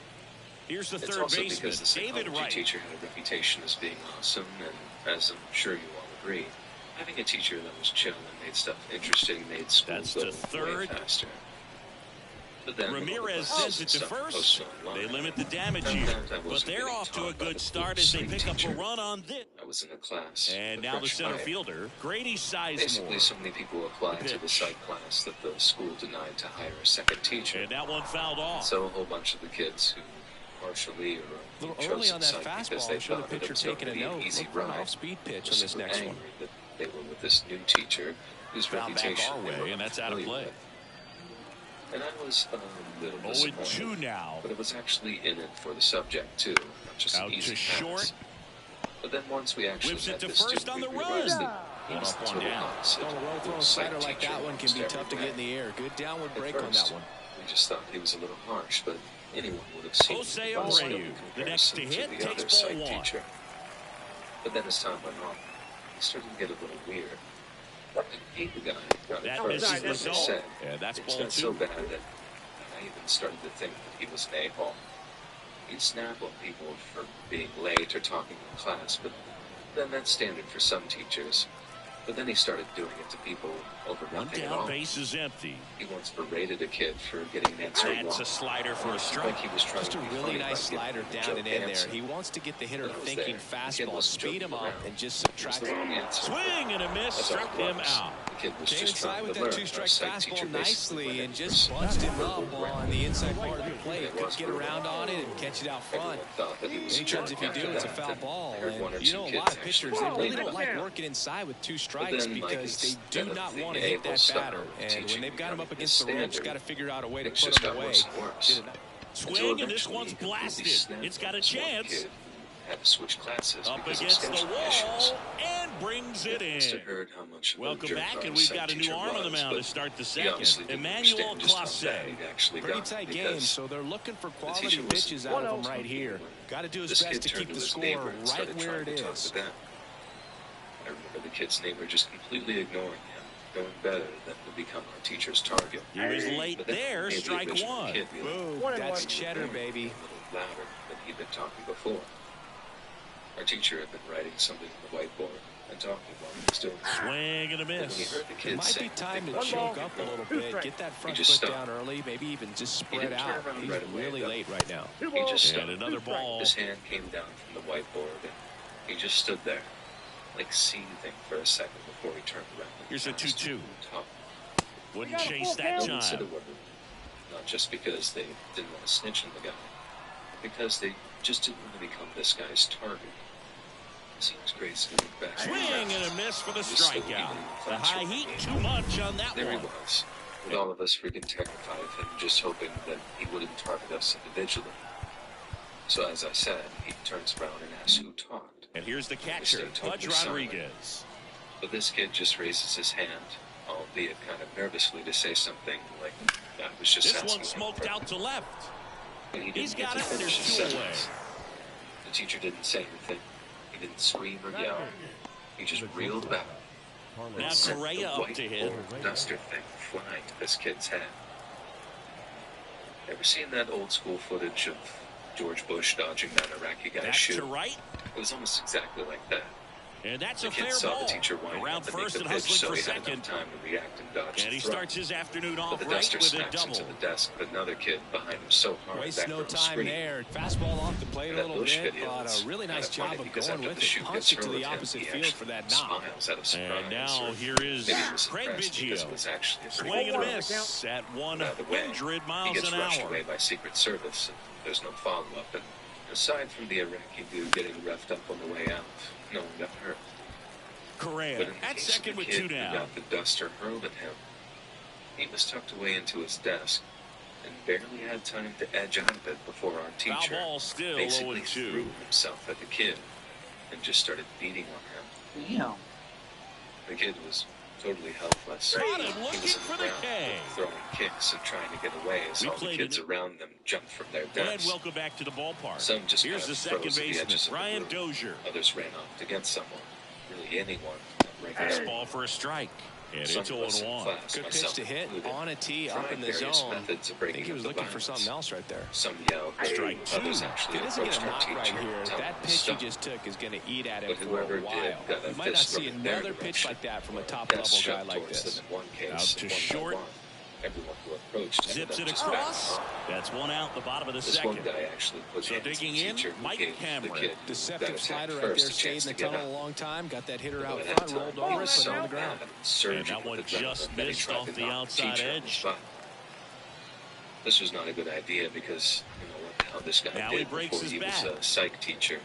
Here's the It's third also baseman, because the David psychology Wright. teacher had a reputation as being awesome, and as I'm sure you all agree, having a teacher that was chill and made stuff interesting made school go way faster. But then Ramirez sends it to first. They limit the damage here, but they're off to a good start as they pick up a run on this. I was in a class. And now the center fielder, Grady Sizemore. Basically, so many people applied to the psych class that the school denied to hire a second teacher. And that one fouled off. So a whole bunch of the kids who partially or a little early on that fastball, showed the pitcher taking a note. Easy Look for an ride. off-speed pitch on this next one. That they were with this new teacher whose reputation back our way, and that's out of play. And I was a little disappointed. 0-2 now. But it was actually in it for the subject too, not just out an easy to short. pass. But then once we actually Whips met it to this first student, on the we run. realized that he One was up, the one total down. opposite. On a low throwing slider like that one can be tough to get in the air. Good downward break on that one. We just thought he was a little harsh, but anyone would have seen Jose it was Abreu, in the next to comparison hit, the takes other ball psych one. teacher. But then as time went on, he started to get a little weird. I hate the guy. That misses the zone. Yeah, that's It ball got 2. so bad that I even started to think that he was an a-hole. He'd snap on people for being late or talking in class, but then that's standard for some teachers. But then he started doing it to people over One nothing at down, all. base is empty. He once berated a kid for getting an answer wrong. That's a slider for a strike. Like he was trying Just to a be really funny nice by slider giving a down and joke in there. answer. He wants to get the hitter When I was thinking there, the kid fastball, wasn't speed him joking up, around. and just It was subtract the wrong answer. Swing and a miss, That's all struck it him was. out. The kid was Came just inside trying with to that learn. two-strike Our psych teacher fastball basically nicely went and in just for punched some him up verbal on the inside round. part of the plate. It Could was get brutal. around on it and catch it out front. Everyone thought that he was Many times if you after do, it's a that, foul then ball. I heard one or And you two know, a kids lot of pitchers, they actually really leave don't it. like working inside with two But strikes then, like, because they do instead of not the want to hit able that style batter. of And teaching when they've got him up becoming against the ropes, standard, got to figure out a way to things put just him got away. worse and worse. Swing, and this one's blasted. It's got a chance. Had to switch classes Up because of against the scheduling issues. wall and brings it Must have in. heard how much of a Welcome jerk back, our and we've psych got a new teacher arm on the was, mound to but start the he second. obviously didn't Emmanuel understand just how Clase. bad it actually Pretty got tight game, because so they're looking for the quality teacher was pitches out of them right here. Got to do his this best kid to turned keep the his score neighbor and right started where trying it to talk is. to them. I remember the kid's neighbor just completely ignoring him, knowing better than to become our teacher's target. He was late But then there, maybe the strike original one. kid realized Boom, that's cheddar, baby. a little louder than he'd been talking before. Our teacher had been writing something on the whiteboard and talking while he was doing it. Swing and a And when he miss. heard the It kid might say be time to "Think choke about up a it," little bit, get that front just foot stopped. down early, maybe even just He spread didn't out. turn around He's right away, really though. late right now. He just And stopped. another ball. His hand came down from the whiteboard and he just stood there, like seething for a second before he turned around. and Here's a passed 2-2. to the top. Wouldn't chase that They said time. it wasn't, not just because they didn't want to snitch on the guy, but because they just didn't want to become this guy's target. It seems crazy to look back. Swing and a miss for the strikeout. The high heat, too much on that There he one. was, with all of us freaking terrified of him, just hoping that he wouldn't target us individually. So as I said, he turns around and asks who talked. And here's the We catcher, stay totally Pudge silent. Rodriguez. But this kid just raises his hand, albeit kind of nervously, to say something like, I was just This asking one smoked him." out to left. But he didn't He's get got to it, finish there's his 2 away. sentence. The teacher didn't say anything. He didn't scream or yell. He just reeled back. Now and sent Correa the up to hit. whiteboard duster thing flying to this kid's head. Ever seen that old school footage of George Bush dodging that Iraqi guy's Back shoe. to right. It was almost exactly like that. And that's the a kid fair saw ball. the teacher winding Around up beneath first the and pitch, hustling so for he had second. enough time to react and dodge And he the throw. starts his afternoon But off the right duster with a snaps double. into the desk, but another kid behind him so hard Waste that no girl time screamed. there. Fastball off the plate a That little Bush bit, video but is a really kinda nice job funny of because going after with the it. shoe Punch gets it to hurled the at him, opposite he field for actually that knock. smiles out of surprise. And now here is Maybe he was Craig impressed because it Biggio. was actually a pretty Swing and a good throw. miss at By the way, 100 he miles gets an rushed hour. away by Secret Service, and there's no follow-up. And aside from the Iraqi dude getting roughed up on the way out, no one got hurt. Correa But in the at case of second the with kid 2 who down. got the duster hurled at him, he was tucked away into his desk and barely had time to edge out of it before our teacher ball still basically 0-2. threw himself at the kid and just started beating on him. Damn. The kid was totally helpless. Spotted He looking was for on the the ground, K. throwing kicks and trying to get away as We all the played kids it. around them jumped from their And desks. welcome back to the ballpark. Some just Here's kind the of second froze at the baseman, edges of the Ryan room. Dozier. Others ran off to get someone, really anyone. This ball for a strike. And it's 0-1. Good pitch to hit on a tee up in the zone. I think he was looking for something else right there. Some yelled, Strike 2. others actually If he doesn't get approached a our knock right teacher here, and told him that to pitch he stop. just took is going to eat at him But for whoever a did while. got a You might not fist see from their another pitch direction. like that from a Death top-level guy shoved like towards this. them in one case, Out to and one by short. one. Everyone who approached Zips ended it up just across. backing off. That's one out, the bottom of the This second. one guy actually put So hands digging on the in, teacher who Mike gave Cameron. the kid who got Deceptive attacked slider right there, first a stayed chance in the to get tunnel up. a long time, got that hitter out By front, that rolled time, over he it, was put it so on the ground. mad, surging And that one with adrenaline just that he missed tried off to the knock outside teacher on the edge. spot. This was not a good idea because you know what the hell this guy Now he did breaks before his he was back. a psych teacher,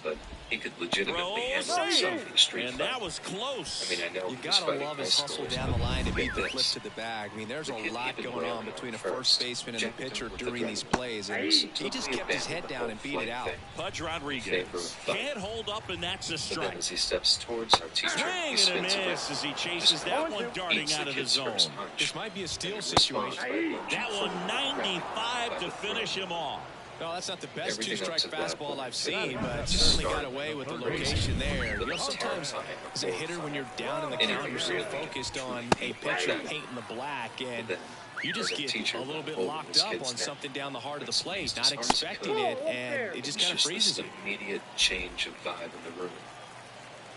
but he could legitimately handle Throws himself in. in a street And fight. that was close. I mean, I know You he was gotta fighting love high his hustle schoolers, down the but line to beat the this, flip to the bag. I mean, there's the a kid lot even going went on between a first, first baseman and a jacked him pitcher with the during these adrenaline. plays, and he just Totally kept his head abandoned down the and beat whole it out. flight thing. Pudge Rodriguez Favor of fight. can't hold up, and that's a But then strike. as he steps towards our teacher, Swing he and a spins away. miss as he chases Just that one darting eats out the of the kid's zone. first punch. This might be a steal And responds situation. by lunging That one forward, 95 grabbed to by the throat. finish him off. No, that's not the best Everything two-strike up to that fastball point. I've seen, but Just certainly got started away with the crazy. location there. You know, That's sometimes terrifying. as a hitter, when you're down in the Anything count, you're so really focused on a like pitcher that. painting the black, and Then you just there's a get teacher a little bit holding locked this up kid's on neck. something down the heart of the It's plate, just not as hard as he expecting could. it, and it just It's kind of freezes this you. immediate change of vibe in the room.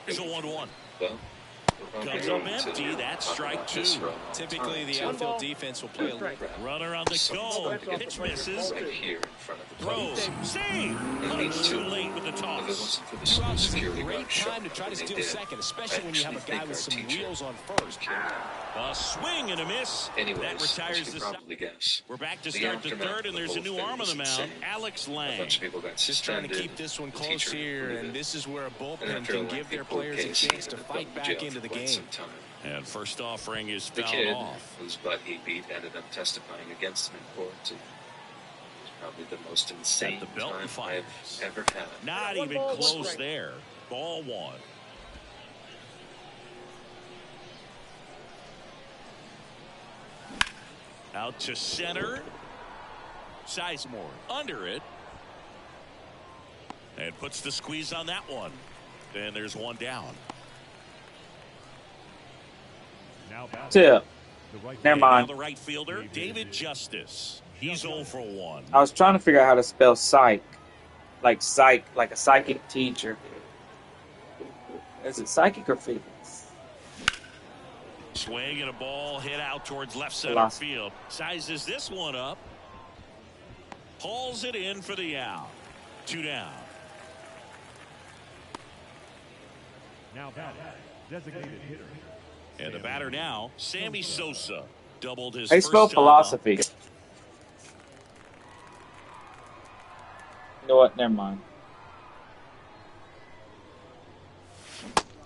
Here's a 1-1. Well, Comes up empty. That's strike 2. Typically, the outfield defense will play a little. Runner on the go. Pitch misses. Right here in front of the Throws. See. Punch too late with the If it toss. wasn't for the Two outs is a security great guard showing time to try to when they steal did, second, I especially when you have a actually guy think with our some teacher wheels on first. killed him. A swing and a miss. Anyways, That as retires you the can side. probably guess, We're back to the start the aftermath third, and of the there's a whole new thing arm on the was mound, insane. Alex A Lang. bunch of people got Just trying to suspended. keep this one The close teacher here, included. and this is where a And bullpen after a can give lengthy their court players a case, he chance to ended up fight in back jail into the for quite game. some time. And first offering is The fouled kid off. whose butt he beat ended up testifying against him in court. And it was probably the most insane the belt time fires. I've ever had. Not even close there. Ball 1. Out to center. Sizemore under it. And puts the squeeze on that one. And there's one down. Tip. Never And now mind. the right fielder, David Justice. He's 0 for 1. I was trying to figure out how to spell psych. Like a psychic teacher. Is it psychic or physics? Swing and a ball hit out towards left center Lost. field. Sizes this one up. Hauls it in for the out. 2 down. Now batting, designated hitter. And the batter now, Sammy Sosa. Doubled his They first spell time philosophy. You know what? Never mind.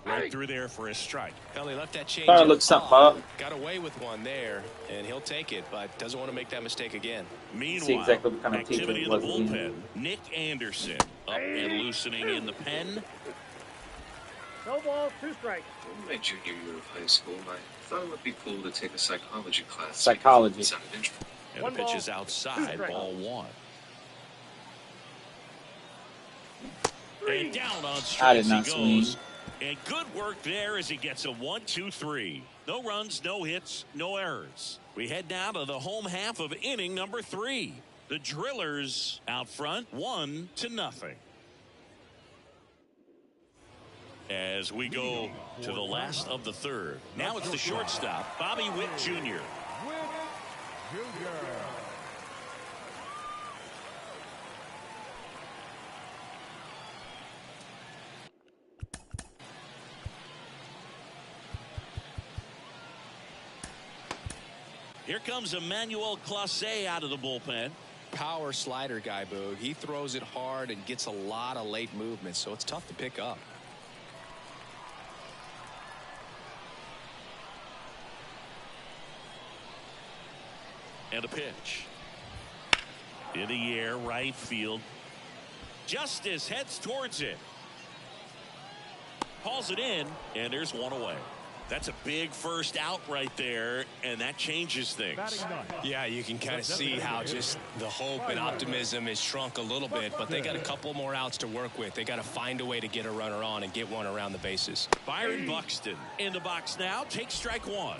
Right through there for a strike. Well, he left that change Trying to look something up. Got away with one there, and he'll take it, but doesn't want to make that mistake again. Meanwhile, See exactly what kind of teacher activity it in the was bullpen. again. Nick Anderson up and loosening in the pen. No ball, 2 strikes. In my junior year of high school, I thought it would be cool to take a psychology class. Psychology. It sounded interesting. And the pitch is outside, ball 1. And down on strikes I did not he swing. goes. And good work there as he gets a 1-2-3. No runs, no hits, no errors. We head now to the home half of inning number 3. The Drillers out front, 1-0. As we go to the last of the third. Now it's the shortstop, Bobby Witt Jr. Here comes Emmanuel Clase out of the bullpen. Power slider guy, Boog. He throws it hard and gets a lot of late movement, so it's tough to pick up. And a pitch. In the air, right field. Justice heads towards it. Hauls it in, and there's one away. That's a big first out right there, and that changes things. Yeah, you can kind of see how just the hope and optimism has shrunk a little bit, but they got a couple more outs to work with. They got to find a way to get a runner on and get one around the bases. Byron Buxton in the box now. Takes strike one.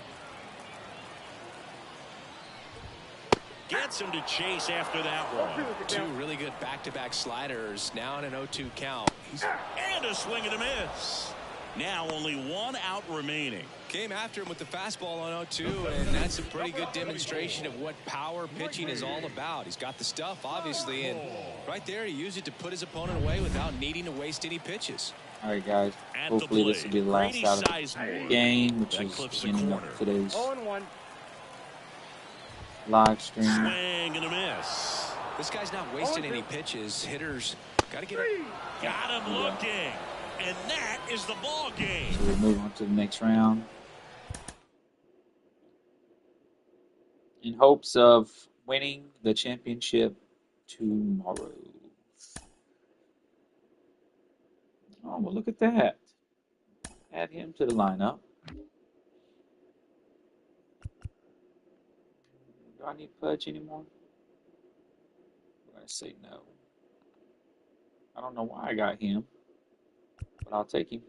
Gets him to chase after that one. Two really good back-to-back sliders. Now in an 0-2 count. And a swing and a miss. Now only one out remaining. Came after him with the fastball on 0-2, and that's a pretty good demonstration of what power pitching is all about. He's got the stuff, obviously, and right there he used it to put his opponent away without needing to waste any pitches. All right, guys. Hopefully this will be the last out of the game, which is the ending of today's live stream. Swing and a miss. This guy's not wasting any pitches. Hitters got to get it. Got him looking. And that is the ball game. So we'll move on to the next round. In hopes of winning the championship tomorrow. Oh, well, look at that. Add him to the lineup. Do I need Pudge anymore? I'm going to say no. I don't know why I got him, but I'll take him.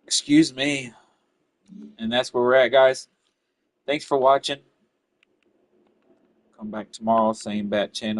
Excuse me. And that's where we're at, guys. Thanks for watching. Come back tomorrow, same bat channel.